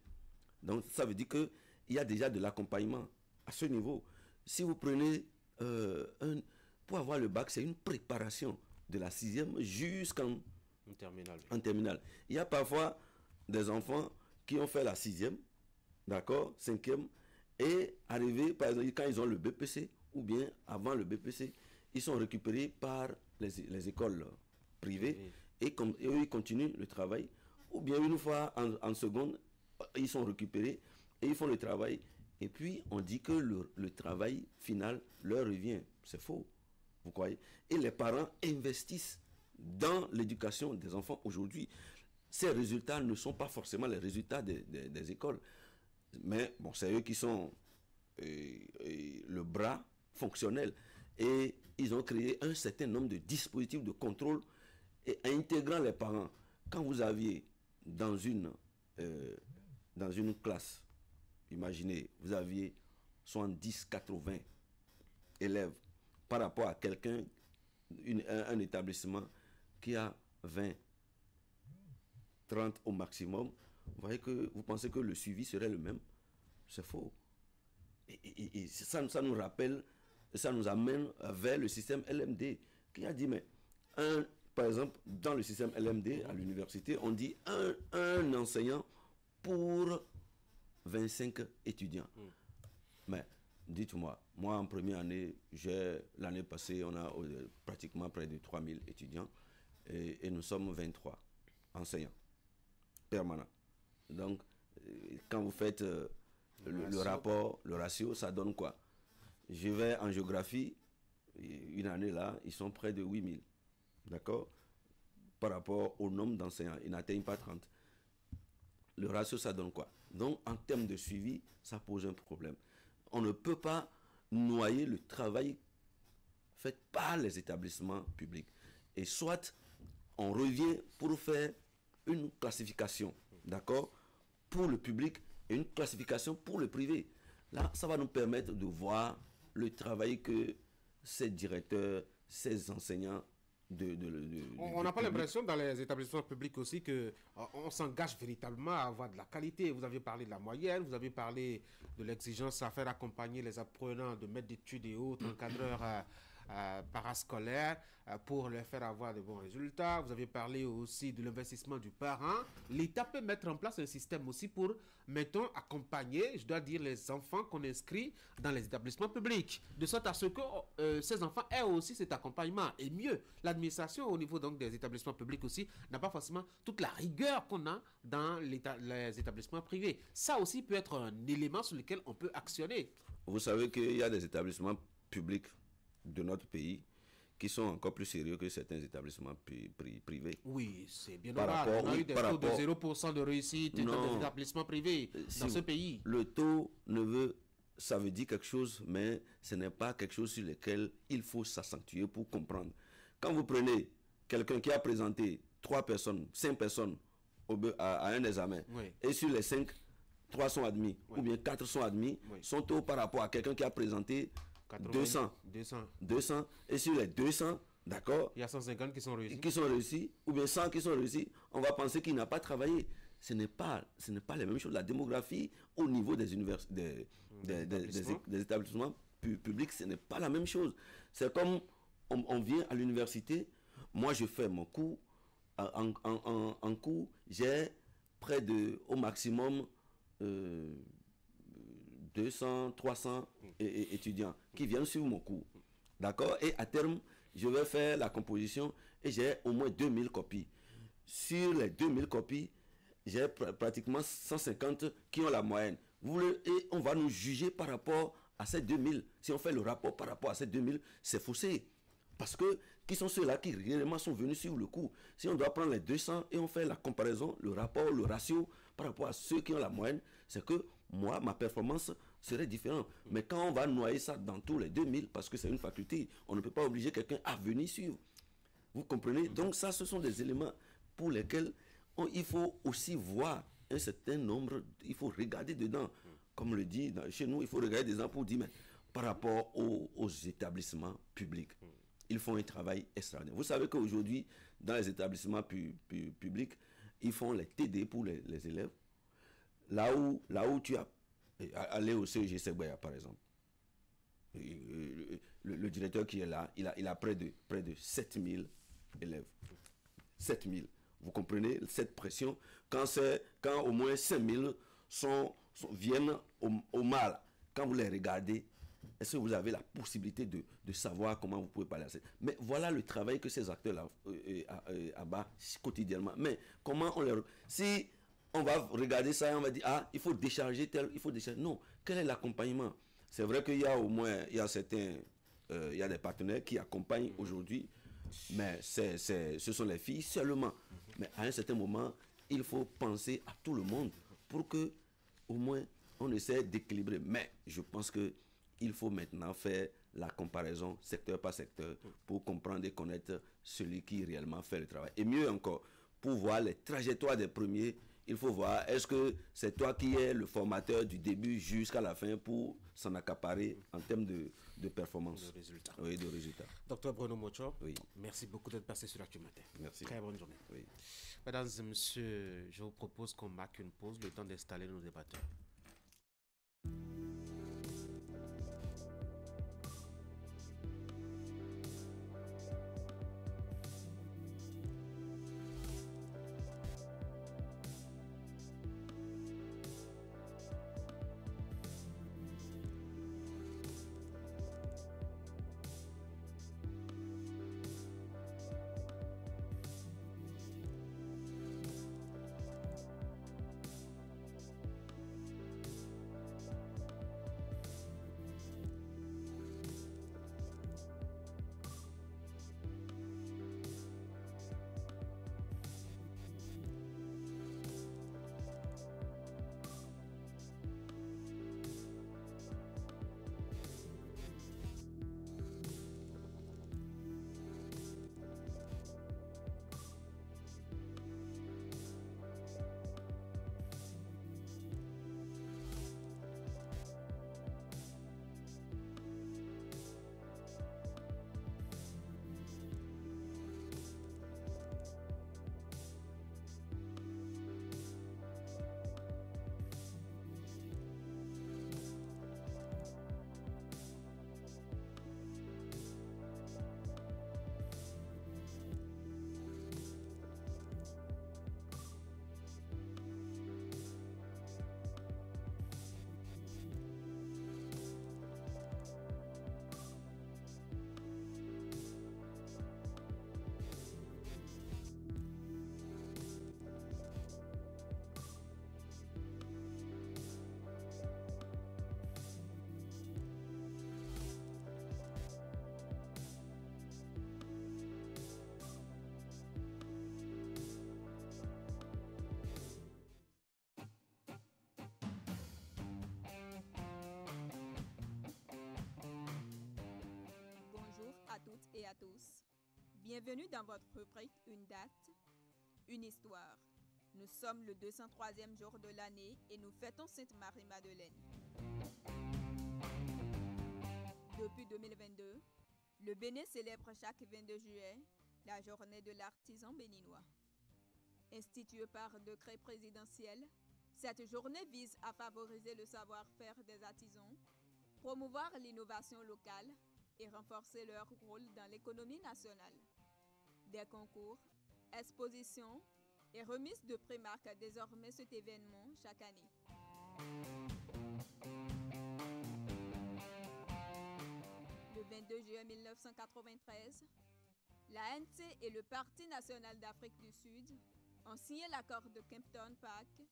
Donc, ça veut dire qu'il y a déjà de l'accompagnement à ce niveau. Si vous prenez pour avoir le bac, c'est une préparation de la 6e jusqu'en terminale. Il y a parfois des enfants qui ont fait la 6e, d'accord, 5e, et arrivés, par exemple, quand ils ont le BPC, ou bien avant le BPC, ils sont récupérés par les écoles privées. Et eux, ils continuent le travail. Ou bien une fois en seconde, ils sont récupérés et ils font le travail. Et puis, on dit que le travail final leur revient. C'est faux. Vous croyez? Et les parents investissent dans l'éducation des enfants aujourd'hui. Ces résultats ne sont pas forcément les résultats des écoles. Mais bon, c'est eux qui sont le bras fonctionnel. Et ils ont créé un certain nombre de dispositifs de contrôle et intégrant les parents. Quand vous aviez dans une classe, imaginez, vous aviez 70-80 élèves par rapport à quelqu'un, un établissement qui a 20, 30 au maximum, vous pensez que le suivi serait le même. C'est faux. Et ça nous rappelle, ça nous amène vers le système LMD qui a dit, mais par exemple, dans le système LMD à l'université, on dit un enseignant pour 25 étudiants. Mais dites-moi, moi en première année, l'année passée, on a pratiquement près de 3000 étudiants et nous sommes 23 enseignants permanents. Donc, quand vous faites le rapport, le ratio, ça donne quoi? Je vais en géographie, une année là, ils sont près de 8000. D'accord? Par rapport au nombre d'enseignants, ils n'atteignent pas 30. Le ratio, ça donne quoi? Donc, en termes de suivi, ça pose un problème. On ne peut pas noyer le travail fait par les établissements publics. Et soit, on revient pour faire une classification, d'accord, pour le public et une classification pour le privé. Là, ça va nous permettre de voir le travail que ces directeurs, ces enseignants on n'a pas l'impression dans les établissements publics aussi qu'on s'engage véritablement à avoir de la qualité. Vous avez parlé de la moyenne, vous avez parlé de l'exigence à faire accompagner les apprenants de maîtres d'études et autres encadreurs parascolaires pour leur faire avoir de bons résultats. Vous avez parlé aussi de l'investissement du parent. L'État peut mettre en place un système aussi pour, mettons, accompagner, je dois dire, les enfants qu'on inscrit dans les établissements publics, de sorte à ce que ces enfants aient aussi cet accompagnement. Et mieux, l'administration au niveau donc des établissements publics aussi n'a pas forcément toute la rigueur qu'on a dans les établissements privés. Ça aussi peut être un élément sur lequel on peut actionner. Vous savez qu'il y a des établissements publics de notre pays qui sont encore plus sérieux que certains établissements privés. Oui, c'est bien normal. On a eu des taux de 0% de réussite dans des établissements privés dans ce pays. Le taux ça veut dire quelque chose, mais ce n'est pas quelque chose sur lequel il faut s'accentuer pour comprendre. Quand vous prenez quelqu'un qui a présenté 3 personnes, 5 personnes à un examen, et sur les 5, 3 sont admis, ou bien 4 sont admis, son taux par rapport à quelqu'un qui a présenté 200, et sur les 200, d'accord, il y a 150 qui sont réussis, ou bien 100 qui sont réussis, on va penser qu'il n'a pas travaillé. Ce n'est pas la même chose. La démographie au niveau des établissements publics, ce n'est pas la même chose. C'est comme on vient à l'université, moi je fais mon cours, en cours, j'ai près de, au maximum, 200, 300 étudiants qui viennent suivre mon cours. D'accord? Et à terme, je vais faire la composition et j'ai au moins 2000 copies. Sur les 2000 copies, j'ai pratiquement 150 qui ont la moyenne. Et on va nous juger par rapport à ces 2000. Si on fait le rapport par rapport à ces 2000, c'est faussé. Parce que qui sont ceux-là qui réellement sont venus suivre le cours? Si on doit prendre les 200 et on fait la comparaison, le rapport, le ratio par rapport à ceux qui ont la moyenne, c'est que moi, ma performance serait différente. Mais quand on va noyer ça dans tous les 2000, parce que c'est une faculté, on ne peut pas obliger quelqu'un à venir suivre. Vous comprenez? Donc ça, ce sont des éléments pour lesquels il faut aussi voir un certain nombre, il faut regarder dedans. Comme le dit chez nous, il faut regarder dedans pour dire, mais par rapport aux établissements publics, ils font un travail extraordinaire. Vous savez qu'aujourd'hui, dans les établissements publics, ils font les TD pour les élèves. Là où tu as allé au CEG Segbaya, par exemple, le directeur qui est là, il a près de 7000 élèves. 7000. Vous comprenez cette pression? Quand au moins 5000 viennent au mal, quand vous les regardez, est-ce que vous avez la possibilité de savoir comment vous pouvez parler à ça? Mais voilà le travail que ces acteurs-là abattent quotidiennement. Mais comment on les... Si on va regarder ça et on va dire, il faut décharger tel, il faut décharger... Non, quel est l'accompagnement? C'est vrai qu'il y a au moins, il y a des partenaires qui accompagnent aujourd'hui, mais ce sont les filles seulement. Mais à un certain moment, il faut penser à tout le monde pour que, au moins, on essaie d'équilibrer. Mais je pense que il faut maintenant faire la comparaison secteur par secteur pour comprendre et connaître celui qui réellement fait le travail. Et mieux encore, pour voir les trajectoires des premiers, il faut voir, est-ce que c'est toi qui es le formateur du début jusqu'à la fin pour s'en accaparer en termes de performance. De résultats. Oui, de résultats. Docteur Bruno Mocho, oui. Merci beaucoup d'être passé sur Actu Matin. Merci. Très bonne journée. Oui. Mesdames et messieurs, je vous propose qu'on marque une pause, le temps d'installer nos débatteurs. à tous. Bienvenue dans votre rubrique Une date, une histoire. Nous sommes le 203e jour de l'année et nous fêtons Sainte Marie-Madeleine. Depuis 2022, le Bénin célèbre chaque 22 juillet la journée de l'artisan béninois. Instituée par décret présidentiel, cette journée vise à favoriser le savoir-faire des artisans, promouvoir l'innovation locale et renforcer leur rôle dans l'économie nationale. Des concours, expositions et remises de prix marquent désormais cet événement chaque année. Le 22 juillet 1993, l'ANC et le Parti national d'Afrique du Sud ont signé l'accord de Kempton Park,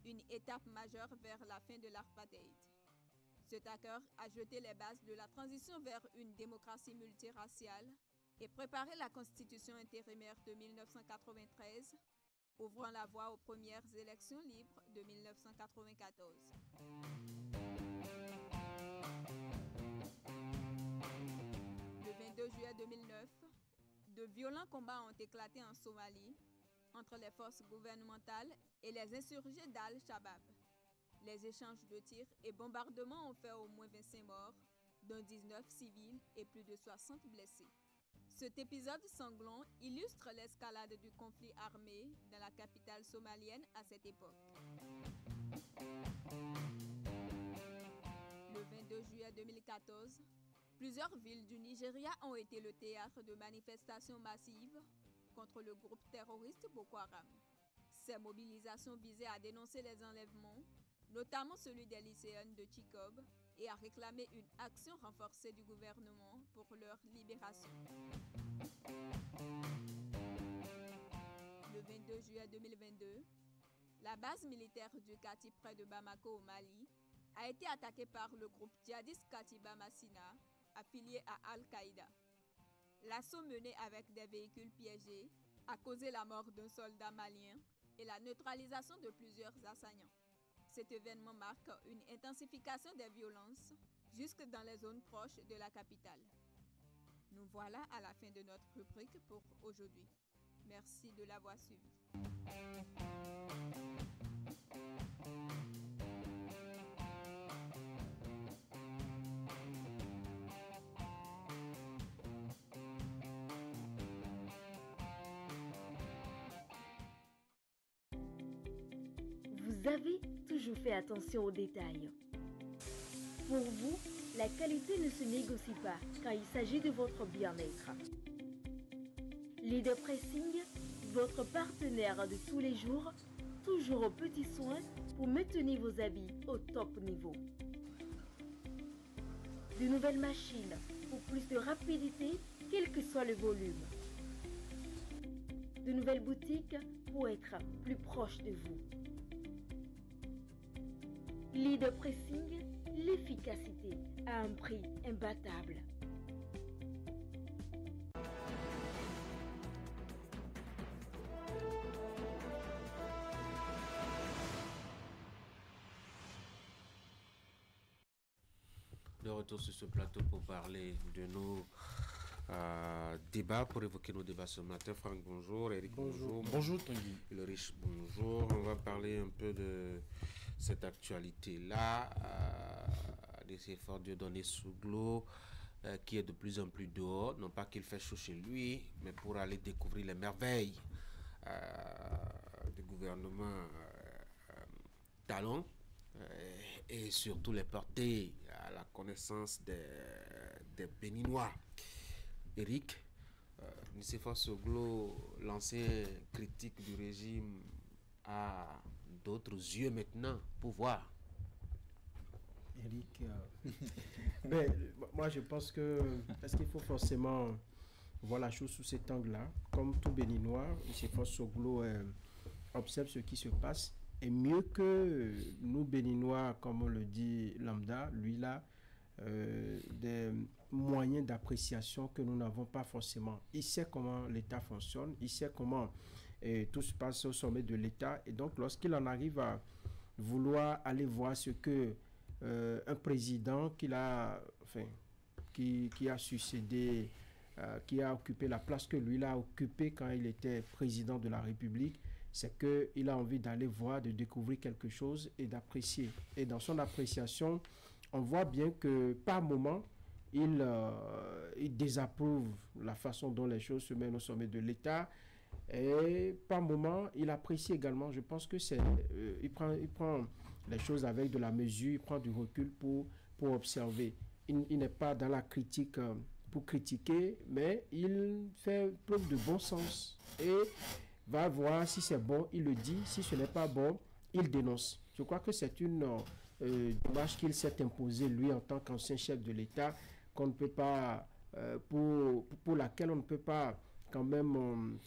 une étape majeure vers la fin de l'apartheid. Cet accord a jeté les bases de la transition vers une démocratie multiraciale et préparé la constitution intérimaire de 1993, ouvrant la voie aux premières élections libres de 1994. Le 22 juillet 2009, de violents combats ont éclaté en Somalie entre les forces gouvernementales et les insurgés d'Al-Shabaab. Les échanges de tirs et bombardements ont fait au moins 25 morts, dont 19 civils et plus de 60 blessés. Cet épisode sanglant illustre l'escalade du conflit armé dans la capitale somalienne à cette époque. Le 22 juillet 2014, plusieurs villes du Nigeria ont été le théâtre de manifestations massives contre le groupe terroriste Boko Haram. Ces mobilisations visaient à dénoncer les enlèvements, notamment celui des lycéennes de Chikob, et à réclamer une action renforcée du gouvernement pour leur libération. Le 22 juillet 2022, la base militaire du Kati près de Bamako au Mali a été attaquée par le groupe djihadiste Katiba Massina, affilié à Al-Qaïda. L'assaut mené avec des véhicules piégés a causé la mort d'un soldat malien et la neutralisation de plusieurs assaillants. Cet événement marque une intensification des violences jusque dans les zones proches de la capitale. Nous voilà à la fin de notre rubrique pour aujourd'hui. Merci de l'avoir suivi. Vous avez toujours fait attention aux détails. Pour vous, la qualité ne se négocie pas quand il s'agit de votre bien-être. Leader Pressing, votre partenaire de tous les jours, toujours aux petits soins pour maintenir vos habits au top niveau. De nouvelles machines pour plus de rapidité, quel que soit le volume. De nouvelles boutiques pour être plus proche de vous. Leader Pressing, l'efficacité à un prix imbattable. De retour sur ce plateau pour parler de nos débats, pour évoquer nos débats ce matin. Franck, bonjour. Eric, bonjour. Bonjour, Tanguy. Le Riche, bonjour. On va parler un peu de cette actualité-là, des efforts de Dieudonné Souglo, qui est de plus en plus dehors. Non pas qu'il fait chaud chez lui, mais pour aller découvrir les merveilles du gouvernement Talon, et surtout les porter à la connaissance des Béninois. Eric, Nicéphore Souglo, l'ancien critique du régime, a d'autres yeux maintenant pour voir. Eric, moi je pense que est-ce qu'il faut forcément voir la chose sous cet angle-là? Comme tout Béninois, Nicéphore Souglo observe ce qui se passe. Et mieux que nous Béninois, comme on le dit lambda, lui là, des moyens d'appréciation que nous n'avons pas forcément. Il sait comment l'État fonctionne, il sait comment tout se passe au sommet de l'État. Et donc, lorsqu'il en arrive à vouloir aller voir ce que un président qui a succédé qui a occupé la place que lui a occupée quand il était président de la République, c'est qu'il a envie d'aller voir, de découvrir quelque chose et d'apprécier. Et dans son appréciation, on voit bien que par moment, il désapprouve la façon dont les choses se mènent au sommet de l'État. Et par moment, il apprécie également. Je pense que il prend les choses avec de la mesure, il prend du recul pour observer. Il n'est pas dans la critique pour critiquer, mais il fait preuve de bon sens et va voir si c'est bon, il le dit. Si ce n'est pas bon, il dénonce. Je crois que c'est une démarche qu'il s'est imposée, lui, en tant qu'ancien chef de l'État, qu'on ne peut pas, pour laquelle on ne peut pas quand même,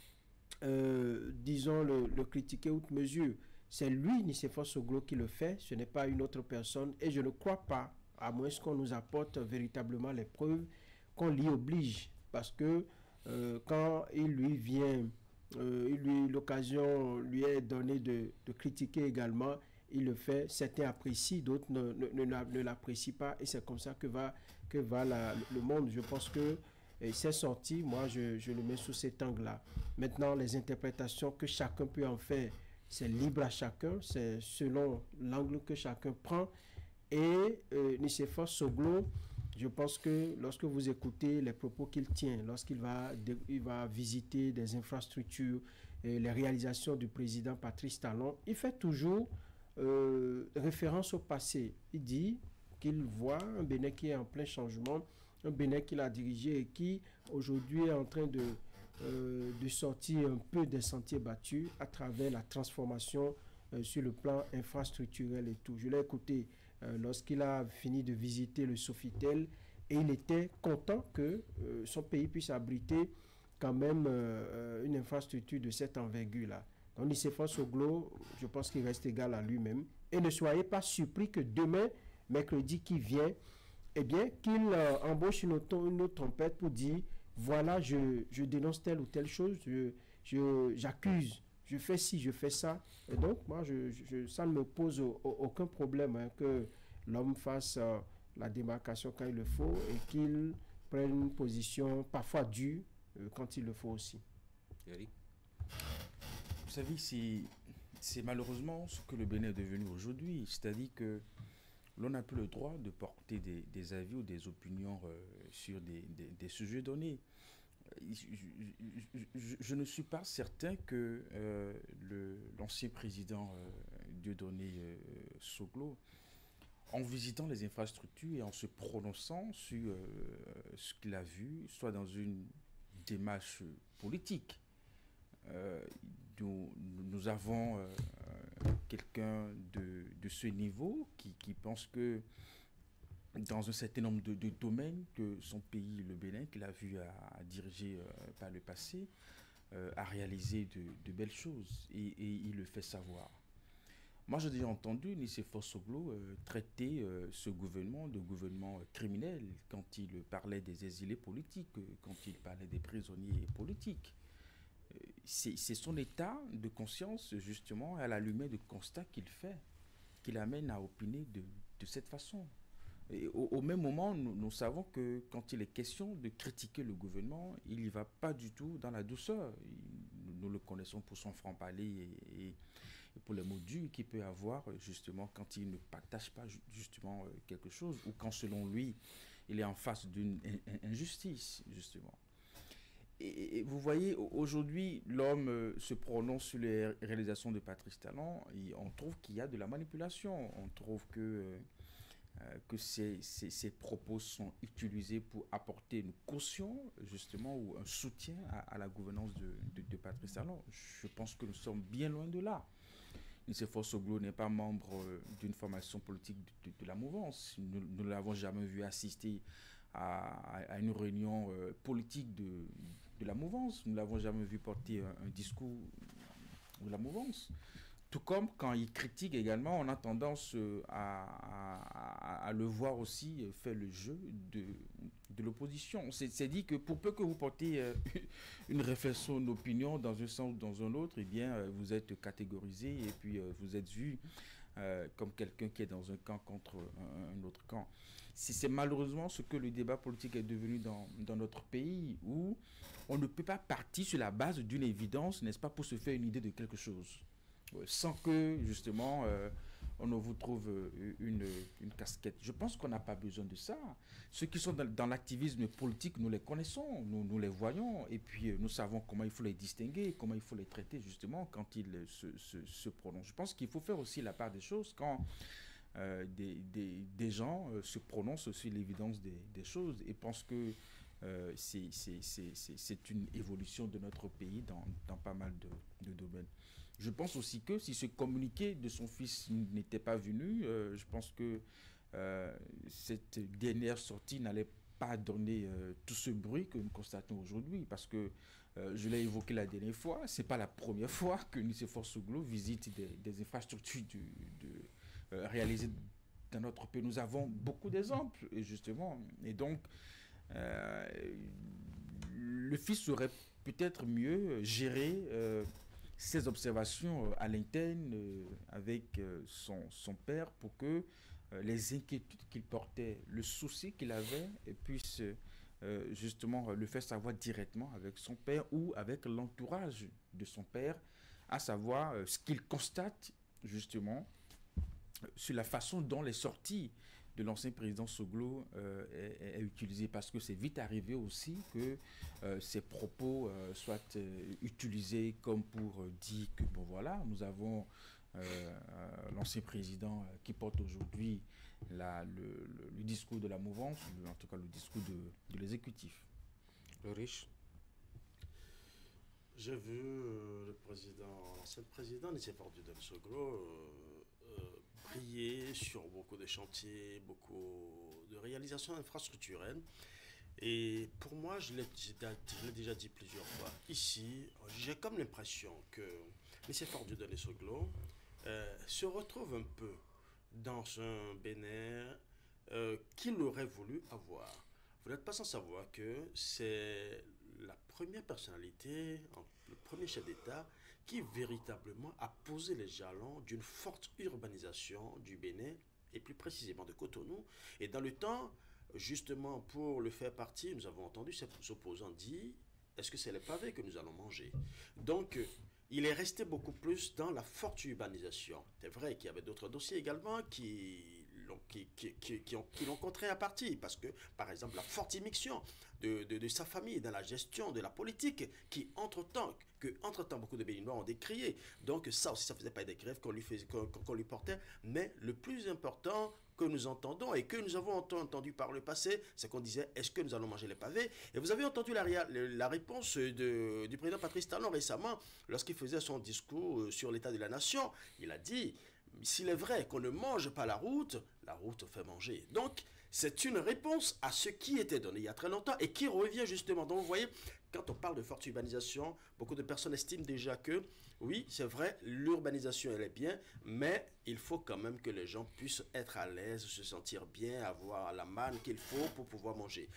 disons, le critiquer outre mesure. C'est lui, Nicéphore Soglo, qui le fait, ce n'est pas une autre personne. Et je ne crois pas, à moins qu'on nous apporte véritablement les preuves, qu'on l'y oblige. Parce que quand il lui vient, l'occasion lui est donnée de critiquer également, il le fait. Certains apprécient, d'autres ne l'apprécient pas. Et c'est comme ça que va le monde. Je pense que c'est sorti, moi je le mets sous cet angle-là. Maintenant, les interprétations que chacun peut en faire, c'est libre à chacun, c'est selon l'angle que chacun prend. Et Nicéphore Soglo, je pense que lorsque vous écoutez les propos qu'il tient, lorsqu'il va visiter des infrastructures, les réalisations du président Patrice Talon, il fait toujours référence au passé. Il dit qu'il voit un Bénin qui est en plein changement, un Bénin qu'il a dirigé et qui aujourd'hui est en train de sortir un peu des sentiers battus à travers la transformation sur le plan infrastructurel et tout. Je l'ai écouté lorsqu'il a fini de visiter le Sofitel et il était content que son pays puisse abriter quand même une infrastructure de cette envergure-là. Donc Nicéphore Soglo, je pense qu'il reste égal à lui-même. Et ne soyez pas surpris que demain, mercredi qui vient, eh bien, qu'il embauche une autre trompette pour dire, voilà, je dénonce telle ou telle chose, j'accuse, je fais ci, je fais ça. Et donc, moi, ça ne me pose aucun problème que l'homme fasse la démarcation quand il le faut et qu'il prenne une position parfois dure quand il le faut aussi. Eric? Vous savez, c'est malheureusement ce que le Bénin est devenu aujourd'hui, c'est-à-dire que l'on n'a plus le droit de porter des avis ou des opinions sur des sujets donnés. Je ne suis pas certain que l'ancien président Dieudonné Soglo, en visitant les infrastructures et en se prononçant sur ce qu'il a vu, soit dans une démarche politique. Nous avons quelqu'un de ce niveau qui pense que dans un certain nombre de domaines que son pays, le Bénin, qu'il a vu à diriger par le passé, a réalisé de belles choses et il le fait savoir. Moi, j'ai déjà entendu Nicéphore Soglo traiter ce gouvernement de gouvernement criminel quand il parlait des exilés politiques, quand il parlait des prisonniers politiques. C'est son état de conscience, justement, à la lumière du constat qu'il fait, qui l'amène à opiner de cette façon. Et au même moment, nous savons que quand il est question de critiquer le gouvernement, il n'y va pas du tout dans la douceur. Nous le connaissons pour son franc-parler et pour les mots durs qu'il peut avoir, justement, quand il ne partage pas justement quelque chose ou quand, selon lui, il est en face d'une injustice, justement. Et vous voyez, aujourd'hui, l'homme se prononce sur les réalisations de Patrice Talon et on trouve qu'il y a de la manipulation. On trouve que ces propos sont utilisés pour apporter une caution, justement, ou un soutien à la gouvernance de Patrice Talon. Je pense que nous sommes bien loin de là. Nicéphore Soglo n'est pas membre d'une formation politique de la mouvance. Nous ne l'avons jamais vu assister à une réunion politique de la mouvance. Nous ne l'avons jamais vu porter un discours de la mouvance. Tout comme quand il critique également, on a tendance à le voir aussi faire le jeu de l'opposition. C'est dit que pour peu que vous portez une réflexion, une opinion dans un sens ou dans un autre, eh bien, vous êtes catégorisé et puis vous êtes vu comme quelqu'un qui est dans un camp contre un autre camp. C'est malheureusement ce que le débat politique est devenu dans notre pays, où on ne peut pas partir sur la base d'une évidence, n'est-ce pas, pour se faire une idée de quelque chose, sans que, justement, on ne vous trouve une casquette. Je pense qu'on n'a pas besoin de ça. Ceux qui sont dans l'activisme politique, nous les connaissons, nous les voyons, et puis nous savons comment il faut les distinguer, comment il faut les traiter, justement, quand ils se prononcent. Je pense qu'il faut faire aussi la part des choses quand des gens se prononcent sur l'évidence des choses et pensent que c'est une évolution de notre pays dans pas mal de domaines. Je pense aussi que si ce communiqué de son fils n'était pas venu, je pense que cette dernière sortie n'allait pas donner tout ce bruit que nous constatons aujourd'hui, parce que je l'ai évoqué la dernière fois, c'est pas la première fois que Nicéphore Soglo visite des infrastructures réalisées dans notre pays. Nous avons beaucoup d'exemples, et justement, et donc le fils aurait peut-être mieux géré ses observations à l'interne avec son père, pour que les inquiétudes qu'il portait, le souci qu'il avait, puisse justement le faire savoir directement avec son père ou avec l'entourage de son père, à savoir ce qu'il constate justement sur la façon dont les sorties de l'ancien président Soglo est utilisé, parce que c'est vite arrivé aussi que ces propos soient utilisés comme pour dire que bon voilà, nous avons l'ancien président qui porte aujourd'hui le discours de la mouvance, en tout cas le discours de l'exécutif. Le riche. J'ai vu l'ancien président Nicéphore Dieudonné Soglo briller sur beaucoup de chantiers, beaucoup de réalisations infrastructurelles. Et pour moi, je l'ai déjà dit plusieurs fois, ici, j'ai comme l'impression que Nicéphore Dieudonné Soglo se retrouve un peu dans un Bénin qu'il aurait voulu avoir. Vous n'êtes pas sans savoir que c'est la première personnalité, le premier chef d'État qui véritablement a posé les jalons d'une forte urbanisation du Bénin, et plus précisément de Cotonou. Et dans le temps, justement pour le faire partie, nous avons entendu ces opposants dire, est-ce que c'est les pavés que nous allons manger? Donc, il est resté beaucoup plus dans la forte urbanisation. C'est vrai qu'il y avait d'autres dossiers également qui l'ont contraint à partir, parce que, par exemple, la forte immixtion de sa famille dans la gestion de la politique, entre-temps, beaucoup de Béninois ont décrié. Donc ça aussi, ça ne faisait pas des grèves qu'on lui portait, mais le plus important que nous entendons et que nous avons entendu par le passé, c'est qu'on disait, est-ce que nous allons manger les pavés? Et vous avez entendu la réponse du président Patrice Talon récemment, lorsqu'il faisait son discours sur l'état de la nation. Il a dit, s'il est vrai qu'on ne mange pas la route fait manger. Donc, c'est une réponse à ce qui était donné il y a très longtemps et qui revient justement. Donc, vous voyez, quand on parle de forte urbanisation, beaucoup de personnes estiment déjà que, oui, c'est vrai, l'urbanisation, elle est bien, mais il faut quand même que les gens puissent être à l'aise, se sentir bien, avoir la manne qu'il faut pour pouvoir manger.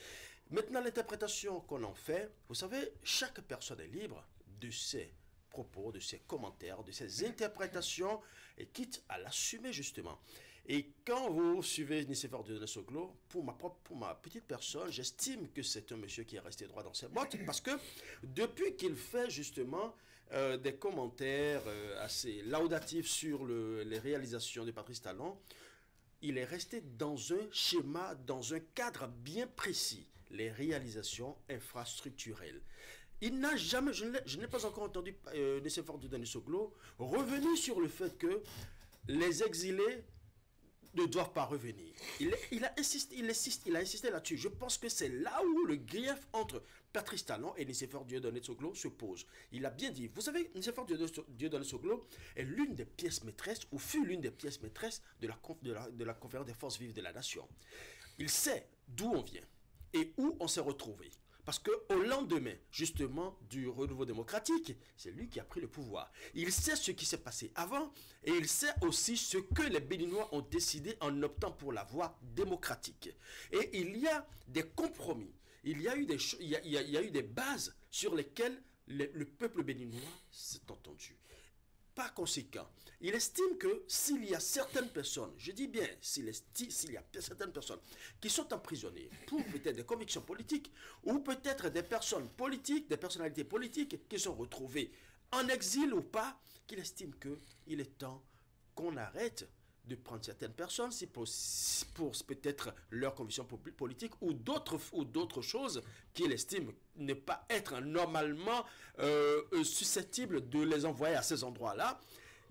Maintenant, l'interprétation qu'on en fait, vous savez, chaque personne est libre de ses propos, de ses commentaires, de ses interprétations, et quitte à l'assumer justement. Et quand vous suivez Nicéphore Dieudonné Soglo, pour ma petite personne, j'estime que c'est un monsieur qui est resté droit dans ses bottes, parce que depuis qu'il fait justement des commentaires assez laudatifs sur les réalisations de Patrice Talon, il est resté dans un schéma, dans un cadre bien précis, les réalisations infrastructurelles. Il n'a jamais, je n'ai pas encore entendu Nicéphore Dieudonné Soglo revenir sur le fait que les exilés ne doivent pas revenir. Il a insisté là-dessus. Je pense que c'est là où le grief entre Patrice Talon et Nicéphore Dieudonné Soglo se pose. Il a bien dit, vous savez, Nicéphore Dieudonné Soglo est l'une des pièces maîtresses, ou fut l'une des pièces maîtresses de la conférence des forces vives de la nation. Il sait d'où on vient et où on s'est retrouvé. Parce qu'au lendemain, justement, du renouveau démocratique, c'est lui qui a pris le pouvoir. Il sait ce qui s'est passé avant et il sait aussi ce que les Béninois ont décidé en optant pour la voie démocratique. Et il y a des compromis, il y a eu des bases sur lesquelles le peuple béninois s'est entendu. Par conséquent, il estime que s'il y a certaines personnes, je dis bien s'il y a certaines personnes qui sont emprisonnées pour peut-être des convictions politiques ou peut-être des personnes politiques, des personnalités politiques qui sont retrouvées en exil ou pas, qu'il estime qu'il est temps qu'on arrête de prendre certaines personnes pour peut-être leurs convictions politiques ou d'autres choses qu'il estime ne pas être normalement susceptibles de les envoyer à ces endroits-là.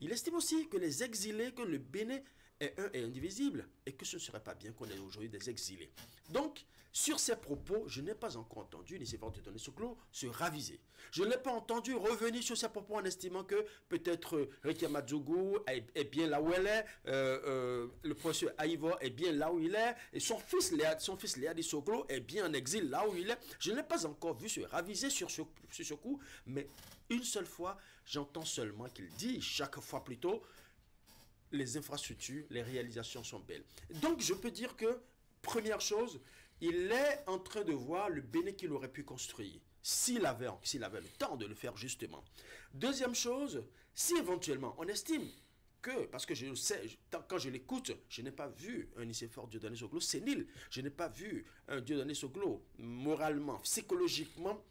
Il estime aussi que les exilés, que le Bénin est un et indivisible et que ce ne serait pas bien qu'on ait aujourd'hui des exilés. Donc, sur ces propos, je n'ai pas encore entendu Nicéphore Dieudonné Soglo se raviser. Je n'ai pas entendu revenir sur ces propos en estimant que peut-être Ricky Amadzougou est bien là où elle est, le professeur Aïvo est bien là où il est, et son fils Léadi Soglo est bien en exil là où il est. Je n'ai pas encore vu se raviser sur ce coup, mais une seule fois, j'entends seulement qu'il dit chaque fois plutôt les infrastructures, les réalisations sont belles. Donc je peux dire que, première chose, il est en train de voir le Bénin qu'il aurait pu construire, s'il avait le temps de le faire justement. Deuxième chose, si éventuellement on estime que, parce que je sais, quand je l'écoute, je n'ai pas vu un Nicéphore Dieudonné Soglo sénile, je n'ai pas vu un Dieudonné Soglo moralement, psychologiquement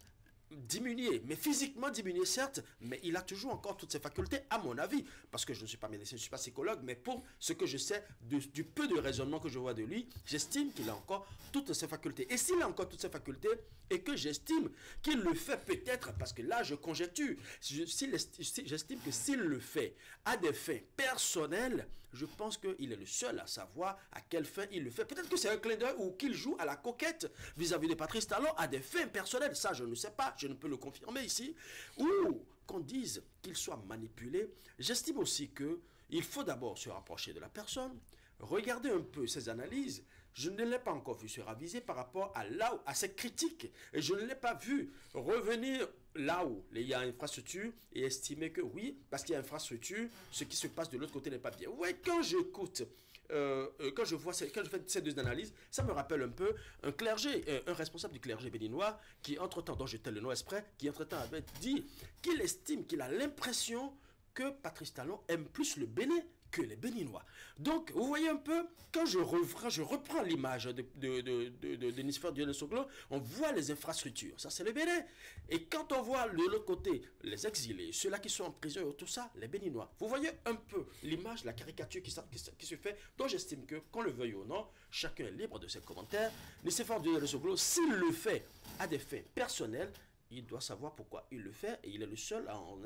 diminué, mais physiquement diminué certes, mais il a toujours encore toutes ses facultés à mon avis, parce que je ne suis pas médecin, je ne suis pas psychologue, mais pour ce que je sais du peu de raisonnement que je vois de lui, j'estime qu'il a encore toutes ses facultés. Et s'il a encore toutes ses facultés, et que j'estime qu'il le fait peut-être, parce que là je conjecture, j'estime que s'il le fait à des fins personnelles, je pense qu'il est le seul à savoir à quelle fin il le fait. Peut-être que c'est un clin d'œil ou qu'il joue à la coquette vis-à-vis de Patrice Talon à des fins personnelles. Ça, je ne sais pas, je ne peux le confirmer ici. Ou qu'on dise qu'il soit manipulé. J'estime aussi qu'il faut d'abord se rapprocher de la personne, regarder un peu ses analyses. Je ne l'ai pas encore vu se raviser par rapport à ses critiques. Et je ne l'ai pas vu revenir là où il y a infrastructure et estimer que oui, parce qu'il y a infrastructure, ce qui se passe de l'autre côté n'est pas bien. Ouais, quand j'écoute, quand je fais ces deux analyses, ça me rappelle un peu un clergé, un responsable du clergé béninois qui entre-temps, dont j'étais le nom exprès, qui entre-temps avait dit qu'il estime, qu'il a l'impression que Patrice Talon aime plus le Bénin que les Béninois. Donc, vous voyez un peu, quand je reprends l'image de Nicéphore Dieudonné Soglo, on voit les infrastructures. Ça, c'est le Bénin. Et quand on voit de l'autre côté, les exilés, ceux-là qui sont en prison et tout ça, les Béninois. Vous voyez un peu l'image, la caricature qui se fait, dont j'estime que, qu'on le veuille ou non, chacun est libre de ses commentaires. Nicéphore Dieudonné Soglo, s'il le fait à des fins personnels, il doit savoir pourquoi il le fait et il est le seul à en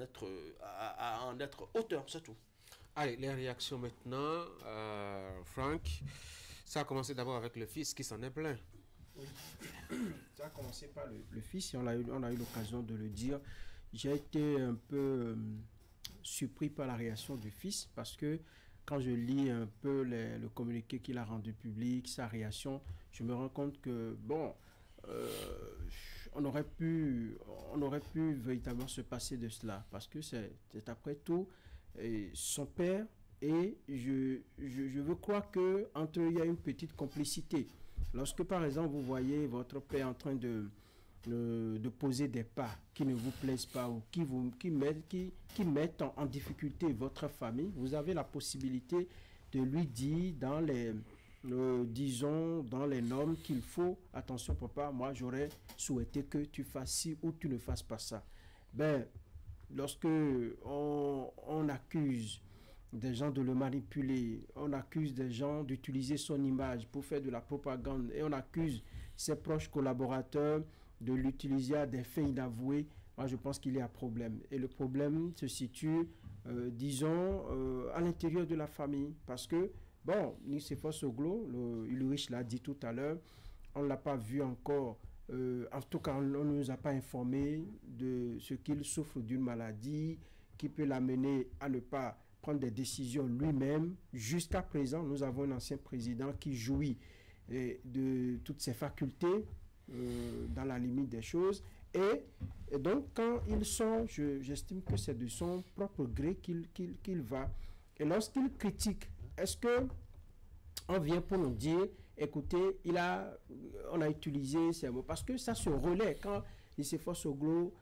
être auteur, c'est tout. Allez, les réactions maintenant, Franck. Ça a commencé d'abord avec le fils qui s'en est plaint. Oui. Ça a commencé par le fils, et on a eu l'occasion de le dire. J'ai été un peu surpris par la réaction du fils, parce que quand je lis un peu le communiqué qu'il a rendu public, sa réaction, je me rends compte que, bon, on aurait pu véritablement se passer de cela, parce que c'est après tout son père, et je veux croire qu'entre eux il y a une petite complicité. Lorsque par exemple vous voyez votre père en train de poser des pas qui ne vous plaisent pas ou qui mettent en difficulté votre famille, vous avez la possibilité de lui dire dans les normes qu'il faut: attention papa, moi j'aurais souhaité que tu fasses ci ou tu ne fasses pas ça. Ben, lorsque on accuse des gens de le manipuler, on accuse des gens d'utiliser son image pour faire de la propagande, et on accuse ses proches collaborateurs de l'utiliser à des fins inavouées, moi je pense qu'il y a un problème. Et le problème se situe, à l'intérieur de la famille. Parce que, bon, Nicéphore Soglo, Ulrich l'a dit tout à l'heure, on ne l'a pas vu encore. En tout cas, on ne nous a pas informé de ce qu'il souffre d'une maladie qui peut l'amener à ne pas prendre des décisions lui-même. Jusqu'à présent, nous avons un ancien président qui jouit de toutes ses facultés dans la limite des choses. Et donc, quand il sort, j'estime que c'est de son propre gré qu'il va. Et lorsqu'il critique, est-ce que on vient pour nous dire: écoutez, on a utilisé ces mots, parce que ça se relaie quand Nicéphore Soglo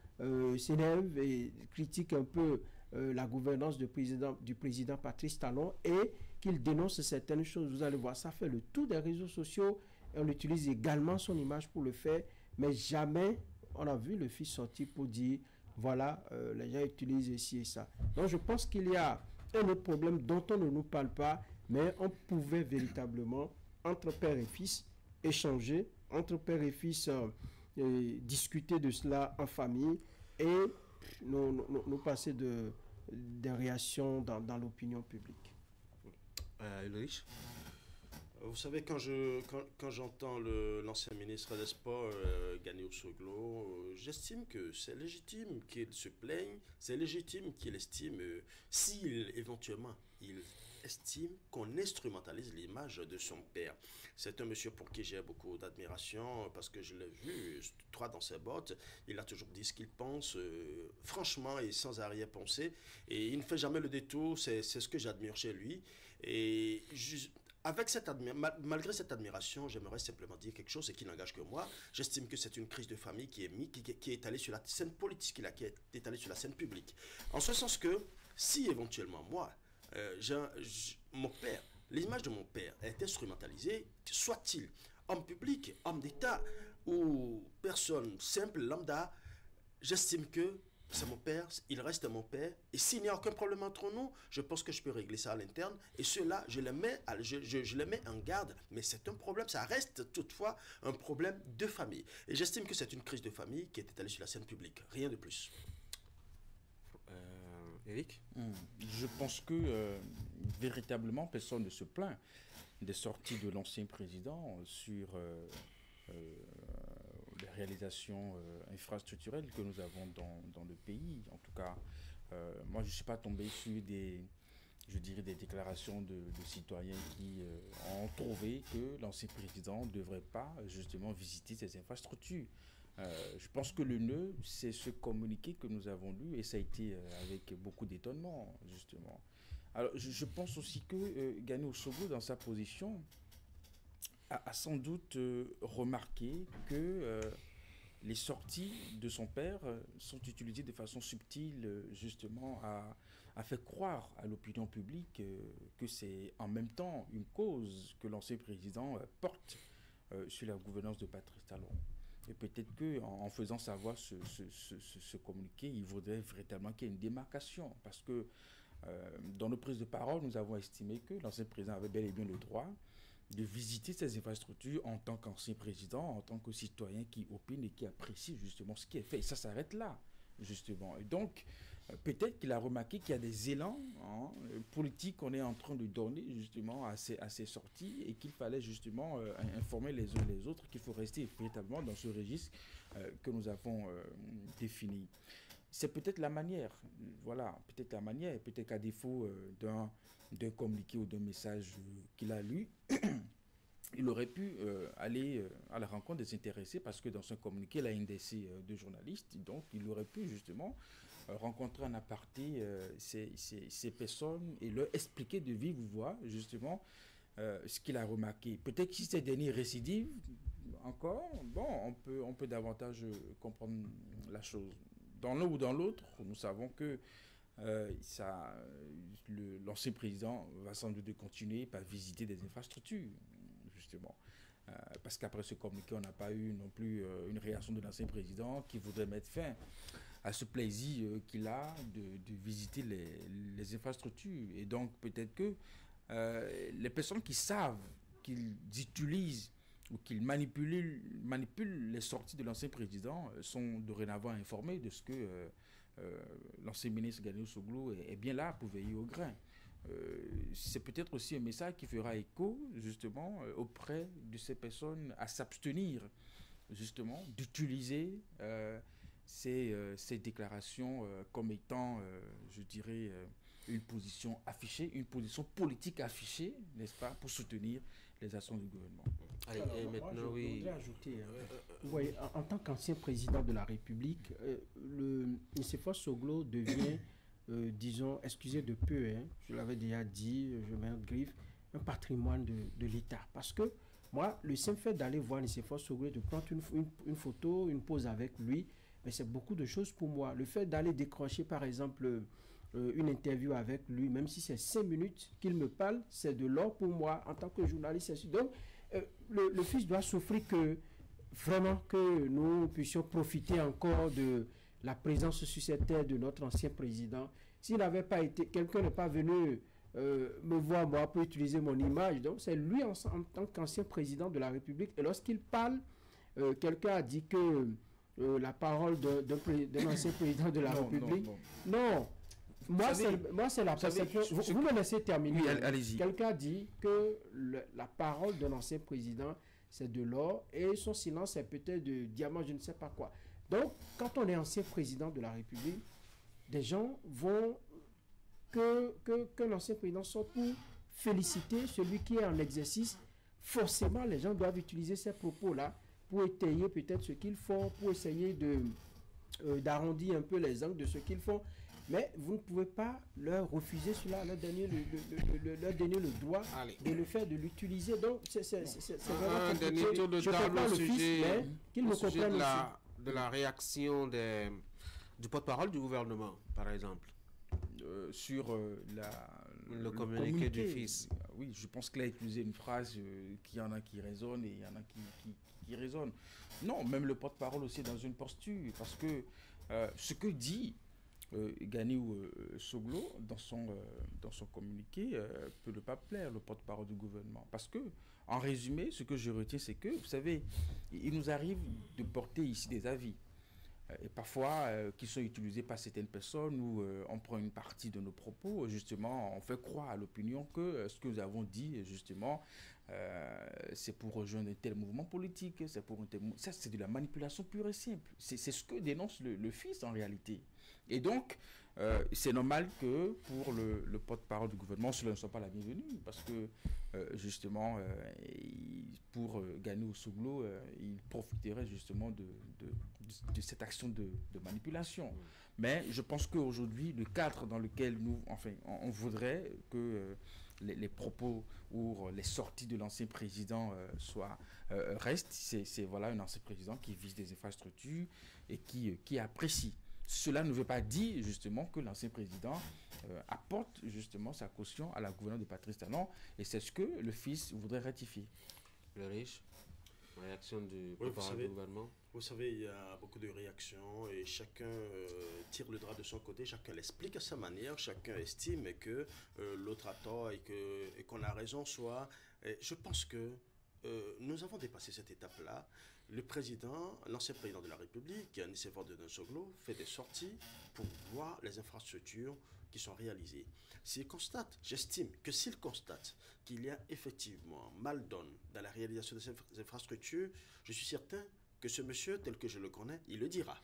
s'énerve et critique un peu la gouvernance du président Patrice Talon et qu'il dénonce certaines choses. Vous allez voir, ça fait le tour des réseaux sociaux et on utilise également son image pour le faire, mais jamais on a vu le fils sortir pour dire voilà, les gens utilisent ici et ça. Donc je pense qu'il y a un autre problème dont on ne nous parle pas, mais on pouvait véritablement, entre père et fils, échanger, entre père et fils, discuter de cela en famille et nous passer des réactions dans l'opinion publique. Ulrich, vous savez, quand j'entends l'ancien ministre des Sports, Gani Ossoglo, j'estime que c'est légitime qu'il se plaigne, c'est légitime qu'il estime, s'il éventuellement, il estime qu'on instrumentalise l'image de son père. C'est un monsieur pour qui j'ai beaucoup d'admiration parce que je l'ai vu droit dans ses bottes. Il a toujours dit ce qu'il pense, franchement et sans arrière-pensée. Et il ne fait jamais le détour, c'est ce que j'admire chez lui. Et malgré cette admiration, j'aimerais simplement dire quelque chose qui n'engage que moi. J'estime que c'est une crise de famille qui est étalée sur la scène politique, qui est étalée sur la scène publique. En ce sens que, si éventuellement moi, mon père, l'image de mon père est instrumentalisée, soit-il homme public, homme d'État ou personne simple, lambda, j'estime que c'est mon père, il reste mon père, et s'il n'y a aucun problème entre nous, je pense que je peux régler ça à l'interne, et cela, je les mets en garde, mais c'est un problème, ça reste toutefois un problème de famille. Et j'estime que c'est une crise de famille qui est étalée sur la scène publique, rien de plus. Eric? Je pense que véritablement personne ne se plaint des sorties de l'ancien président sur les réalisations infrastructurelles que nous avons dans le pays. En tout cas, moi je ne suis pas tombé sur des déclarations de citoyens qui ont trouvé que l'ancien président ne devrait pas justement visiter ces infrastructures. Je pense que le nœud, c'est ce communiqué que nous avons lu et ça a été avec beaucoup d'étonnement, justement. Alors, je pense aussi que Gani Ossoglo, dans sa position, a sans doute remarqué que les sorties de son père sont utilisées de façon subtile, justement, à faire croire à l'opinion publique que c'est en même temps une cause que l'ancien président porte sur la gouvernance de Patrice Talon. Et peut-être qu'en faisant savoir ce communiqué, il vaudrait véritablement qu'il y ait une démarcation. Parce que dans nos prises de parole, nous avons estimé que l'ancien président avait bel et bien le droit de visiter ces infrastructures en tant qu'ancien président, en tant que citoyen qui opine et qui apprécie justement ce qui est fait. Et ça s'arrête là, justement. Et donc, peut-être qu'il a remarqué qu'il y a des élans politiques qu'on est en train de donner justement à ces sorties et qu'il fallait justement informer les uns les autres qu'il faut rester véritablement dans ce registre que nous avons défini. C'est peut-être la manière, voilà, peut-être la manière, peut-être qu'à défaut d'un communiqué ou d'un message qu'il a lu, il aurait pu aller à la rencontre des intéressés parce que dans son communiqué, il a indexé de journalistes, donc il aurait pu justement rencontrer en aparté ces personnes et leur expliquer de vive voix justement ce qu'il a remarqué. Peut-être que si ces derniers récidivent encore, bon, on peut davantage comprendre la chose. Dans l'un ou dans l'autre, nous savons que l'ancien président va sans doute continuer par visiter des infrastructures, justement. Parce qu'après ce communiqué, on n'a pas eu non plus une réaction de l'ancien président qui voudrait mettre fin à ce plaisir qu'il a de visiter les infrastructures. Et donc, peut-être que les personnes qui savent qu'ils utilisent ou qu'ils manipulent les sorties de l'ancien président sont dorénavant informés de ce que l'ancien ministre Gani Ossoglo est bien là pour veiller au grain. C'est peut-être aussi un message qui fera écho justement auprès de ces personnes à s'abstenir justement d'utiliser ces déclarations comme étant, je dirais, une position affichée, une position politique affichée, n'est-ce pas, pour soutenir les actions du gouvernement. Allez, et maintenant, je voudrais ajouter, vous voyez, en tant qu'ancien président de la République, M. Ossoglo devient, disons, excusez de peu, je l'avais déjà dit, je mets un griffe, un patrimoine de l'État. Parce que moi, le simple fait d'aller voir M. Ossoglo, de prendre une photo, une pause avec lui, mais c'est beaucoup de choses pour moi. Le fait d'aller décrocher, par exemple, une interview avec lui, même si c'est 5 minutes qu'il me parle, c'est de l'or pour moi en tant que journaliste. Donc, le fils doit s'offrir que vraiment que nous puissions profiter encore de la présence sur cette terre de notre ancien président. S'il n'avait pas été, quelqu'un n'est pas venu me voir moi pour utiliser mon image, donc c'est lui en tant qu'ancien président de la République. Et lorsqu'il parle, quelqu'un a dit que la parole d'un ancien président de la République. Non. Moi, c'est la perception. Vous me laissez terminer. Oui, allez-y. Quelqu'un dit que la parole d'un ancien président, c'est de l'or, et son silence, c'est peut-être de diamant, je ne sais pas quoi. Donc, quand on est ancien président de la République, des gens vont qu'un ancien président soit pour féliciter celui qui est en exercice. Forcément, les gens doivent utiliser ces propos-là pour étayer peut-être ce qu'ils font, pour essayer d'arrondir un peu les angles de ce qu'ils font. Mais vous ne pouvez pas leur refuser cela, leur donner le droit de le faire, de l'utiliser. Donc, c'est vraiment compliqué. Dernier tour de table au sujet, qu'il me comprenne de la réaction du porte-parole du gouvernement, par exemple. Sur le communiqué du fils. Oui, je pense qu'il a utilisé une phrase qu'il y en a qui résonnent et il y en a qui résonnent. Non, même le porte-parole aussi dans une posture, parce que ce que dit Ganiou Soglo dans son communiqué peut ne pas plaire, le porte-parole du gouvernement. Parce que, en résumé, ce que je retiens, c'est que, vous savez, il nous arrive de porter ici des avis. Et parfois, qui sont utilisés par certaines personnes où on prend une partie de nos propos, justement, on fait croire à l'opinion que ce que nous avons dit, justement, c'est pour rejoindre un tel mouvement politique, c'est pour un tel... Ça, c'est de la manipulation pure et simple. C'est ce que dénonce le fils, en réalité. Et donc, c'est normal que pour le porte-parole du gouvernement, cela ne soit pas la bienvenue, parce que, justement, pour Ganiou Soglo, il profiterait justement de cette action de manipulation. Mais je pense qu'aujourd'hui, le cadre dans lequel on voudrait que les propos ou les sorties de l'ancien président restent, c'est voilà, un ancien président qui vise des infrastructures et qui apprécie. Cela ne veut pas dire justement que l'ancien président apporte justement sa caution à la gouvernance de Patrice Talon, et c'est ce que le fils voudrait rectifier. Le riche, réaction du gouvernement. Vous savez, il y a beaucoup de réactions et chacun tire le drap de son côté, chacun l'explique à sa manière, chacun estime que l'autre a tort et qu'on a raison. Je pense que nous avons dépassé cette étape-là. L'ancien président de la République, Nicéphore Dedan Soglo, fait des sorties pour voir les infrastructures qui sont réalisées. J'estime que s'il constate qu'il y a effectivement mal-donne dans la réalisation de ces infrastructures, je suis certain que ce monsieur, tel que je le connais, il le dira.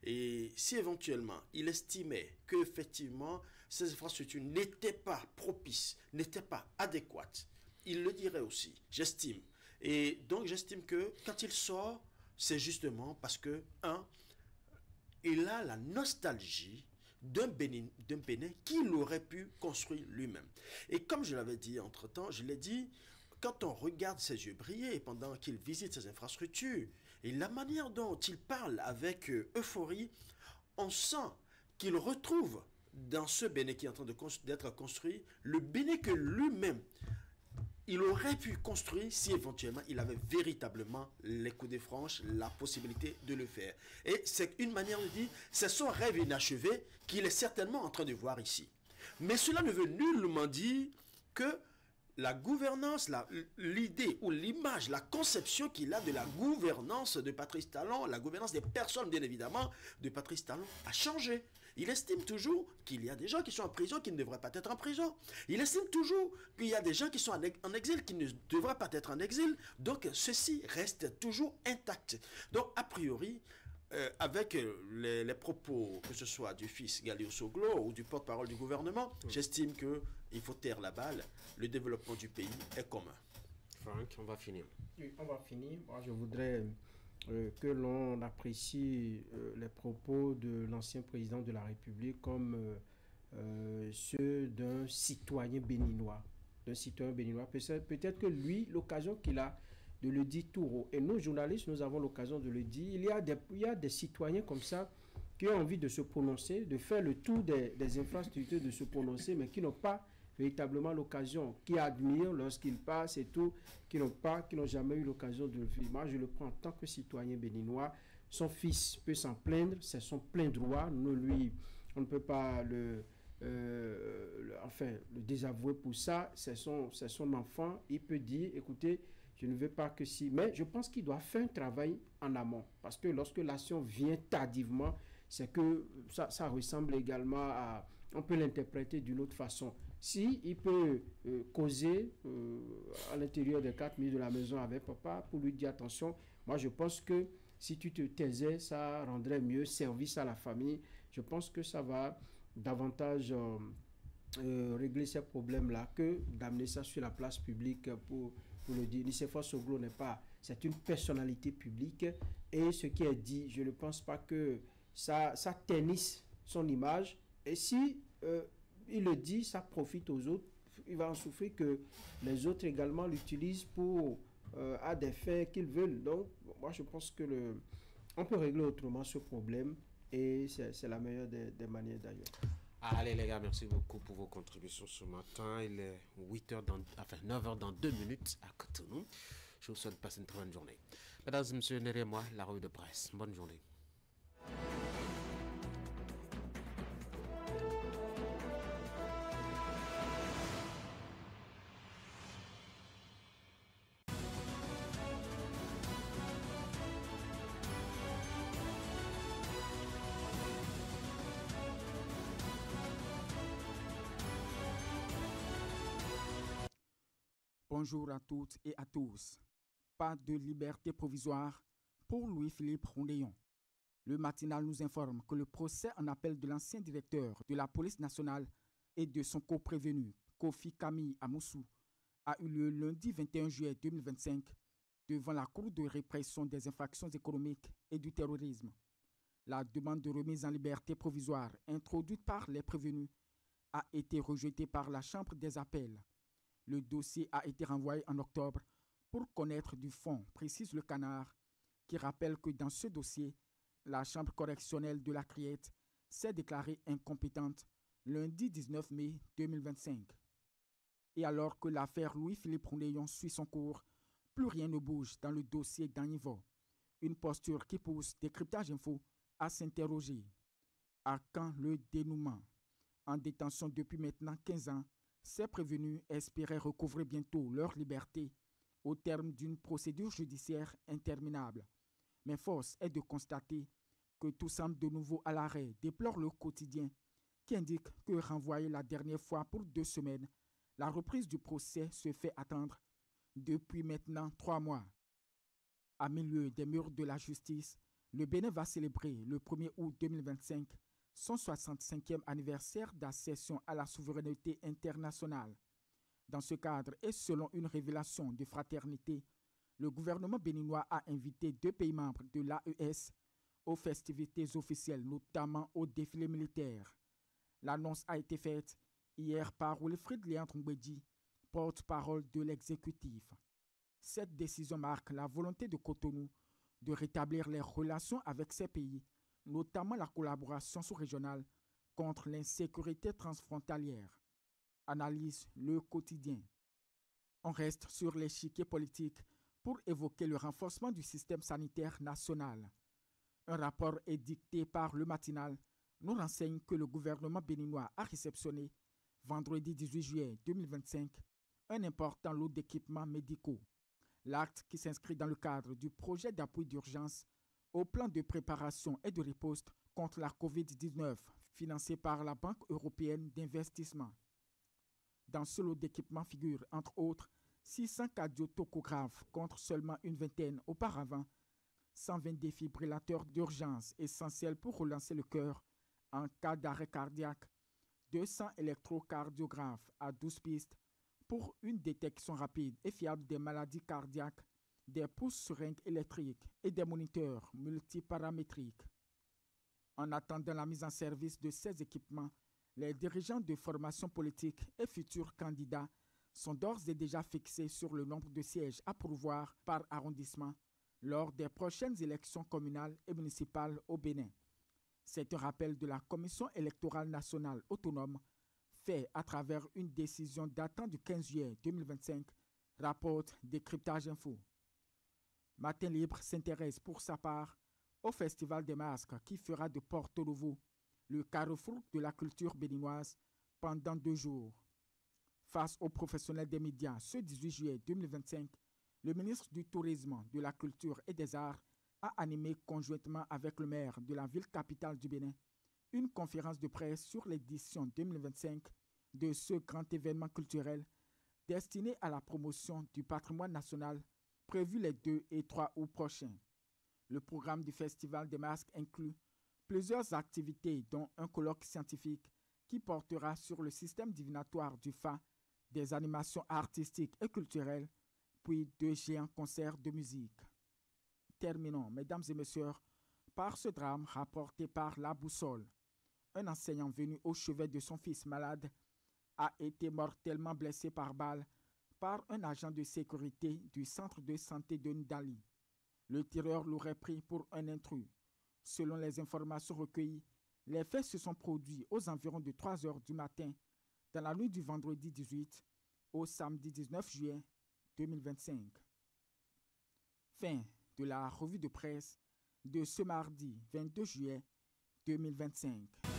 Et si éventuellement il estimait que effectivement ces infrastructures n'étaient pas propices, n'étaient pas adéquates, il le dirait aussi, j'estime. Et donc j'estime que quand il sort, c'est justement parce que, il a la nostalgie d'un Bénin qu'il aurait pu construire lui-même. Et comme je l'avais dit entre-temps, je l'ai dit, quand on regarde ses yeux briller pendant qu'il visite ses infrastructures, et la manière dont il parle avec euphorie, on sent qu'il retrouve dans ce Bénin qui est en train d'être construit, le Bénin que lui-même il aurait pu construire si éventuellement il avait véritablement les coups de franche, la possibilité de le faire. Et c'est une manière de dire, c'est son rêve inachevé qu'il est certainement en train de voir ici. Mais cela ne veut nullement dire que la gouvernance, l'idée ou l'image, la conception qu'il a de la gouvernance de Patrice Talon, la gouvernance des personnes bien évidemment de Patrice Talon a changé. Il estime toujours qu'il y a des gens qui sont en prison qui ne devraient pas être en prison. Il estime toujours qu'il y a des gens qui sont en exil qui ne devraient pas être en exil. Donc ceci reste toujours intact. Donc a priori, avec les propos, que ce soit du fils Ganiou Soglo ou du porte-parole du gouvernement, j'estime qu'il faut taire la balle. Le développement du pays est commun. Franck, on va finir. Oui, on va finir. Moi, je voudrais que l'on apprécie les propos de l'ancien président de la République comme ceux d'un citoyen béninois. Peut-être que lui, l'occasion qu'il a de le dire tout haut. Et nous, journalistes, nous avons l'occasion de le dire. Il y a des citoyens comme ça qui ont envie de se prononcer, de faire le tour des infrastructures, de se prononcer, mais qui n'ont pas véritablement l'occasion, qui admirent lorsqu'ils passent et tout, qui n'ont jamais eu l'occasion de le faire. Moi, je le prends en tant que citoyen béninois. Son fils peut s'en plaindre, c'est son plein droit. On ne peut pas le désavouer pour ça. C'est son enfant. Il peut dire, écoutez, je ne veux pas que si... Mais je pense qu'il doit faire un travail en amont. Parce que lorsque l'action vient tardivement, c'est que ça ressemble également à... On peut l'interpréter d'une autre façon. Si il peut causer à l'intérieur des 4 minutes de la maison avec papa pour lui dire attention, moi je pense que si tu te taisais, ça rendrait mieux service à la famille. Je pense que ça va davantage régler ces problèmes-là que d'amener ça sur la place publique pour le dire. Nicéphore Soglo n'est pas... C'est une personnalité publique et ce qui est dit, je ne pense pas que ça ternisse son image. Et si il le dit, ça profite aux autres. Il va en souffrir que les autres également l'utilisent pour à des fins qu'ils veulent. Donc, moi, je pense que on peut régler autrement ce problème et c'est la meilleure des manières d'ailleurs. Allez les gars, merci beaucoup pour vos contributions ce matin. Il est 9h dans 2 minutes à Cotonou. Je vous souhaite de passer une très bonne journée. Mesdames et messieurs, Néré et moi, la revue de presse. Bonne journée. Bonjour à toutes et à tous. Pas de liberté provisoire pour Louis-Philippe Rondeillon. Le matinal nous informe que le procès en appel de l'ancien directeur de la police nationale et de son coprévenu, Kofi Camille Amoussou, a eu lieu lundi 21 juillet 2025 devant la Cour de répression des infractions économiques et du terrorisme. La demande de remise en liberté provisoire introduite par les prévenus a été rejetée par la Chambre des appels. Le dossier a été renvoyé en octobre pour connaître du fond, précise le Canard, qui rappelle que dans ce dossier, la Chambre correctionnelle de la Criette s'est déclarée incompétente lundi 19 mai 2025. Et alors que l'affaire Louis-Philippe Rondeillon suit son cours, plus rien ne bouge dans le dossier d'Anivo. Une posture qui pousse Décryptage Info à s'interroger. À quand le dénouement? En détention depuis maintenant 15 ans, ces prévenus espéraient recouvrer bientôt leur liberté au terme d'une procédure judiciaire interminable. Mais force est de constater que tout semble de nouveau à l'arrêt, déplore le quotidien, qui indique que renvoyé la dernière fois pour 2 semaines, la reprise du procès se fait attendre depuis maintenant 3 mois. À milieu des murs de la justice, le Bénin va célébrer le 1er août 2025 son 65e anniversaire d'accession à la souveraineté internationale. Dans ce cadre et selon une révélation de fraternité, le gouvernement béninois a invité 2 pays membres de l'AES aux festivités officielles, notamment au défilé militaire. L'annonce a été faite hier par Wilfrid Léandre Mbedi, porte-parole de l'exécutif. Cette décision marque la volonté de Cotonou de rétablir les relations avec ces pays, notamment la collaboration sous-régionale contre l'insécurité transfrontalière. Analyse le quotidien. On reste sur l'échiquier politique pour évoquer le renforcement du système sanitaire national. Un rapport édicté par le matinal nous renseigne que le gouvernement béninois a réceptionné, vendredi 18 juillet 2025, un important lot d'équipements médicaux. L'acte qui s'inscrit dans le cadre du projet d'appui d'urgence au plan de préparation et de riposte contre la COVID-19, financé par la Banque européenne d'investissement. Dans ce lot d'équipements figurent, entre autres, 600 cardiotachographes contre seulement une vingtaine auparavant, 120 défibrillateurs d'urgence essentiels pour relancer le cœur en cas d'arrêt cardiaque, 200 électrocardiographes à 12 pistes pour une détection rapide et fiable des maladies cardiaques, des pouces-seringues électriques et des moniteurs multiparamétriques. En attendant la mise en service de ces équipements, les dirigeants de formation politique et futurs candidats sont d'ores et déjà fixés sur le nombre de sièges à pourvoir par arrondissement lors des prochaines élections communales et municipales au Bénin. C'est un rappel de la Commission électorale nationale autonome fait à travers une décision datant du 15 juillet 2025, rapporte Décryptage Info. Matin Libre s'intéresse pour sa part au Festival des masques qui fera de Porto Novo le carrefour de la culture béninoise pendant 2 jours. Face aux professionnels des médias ce 18 juillet 2025, le ministre du Tourisme, de la Culture et des Arts a animé conjointement avec le maire de la ville capitale du Bénin une conférence de presse sur l'édition 2025 de ce grand événement culturel destiné à la promotion du patrimoine national prévu les 2 et 3 août prochains. Le programme du Festival des masques inclut plusieurs activités dont un colloque scientifique qui portera sur le système divinatoire du Fa, des animations artistiques et culturelles, puis 2 géants concerts de musique. Terminons, mesdames et messieurs, par ce drame rapporté par La Boussole. Un enseignant venu au chevet de son fils malade a été mortellement blessé par balle par un agent de sécurité du centre de santé de Ndali. Le tireur l'aurait pris pour un intrus. Selon les informations recueillies, les faits se sont produits aux environs de 3 heures du matin dans la nuit du vendredi 18 au samedi 19 juillet 2025. Fin de la revue de presse de ce mardi 22 juillet 2025.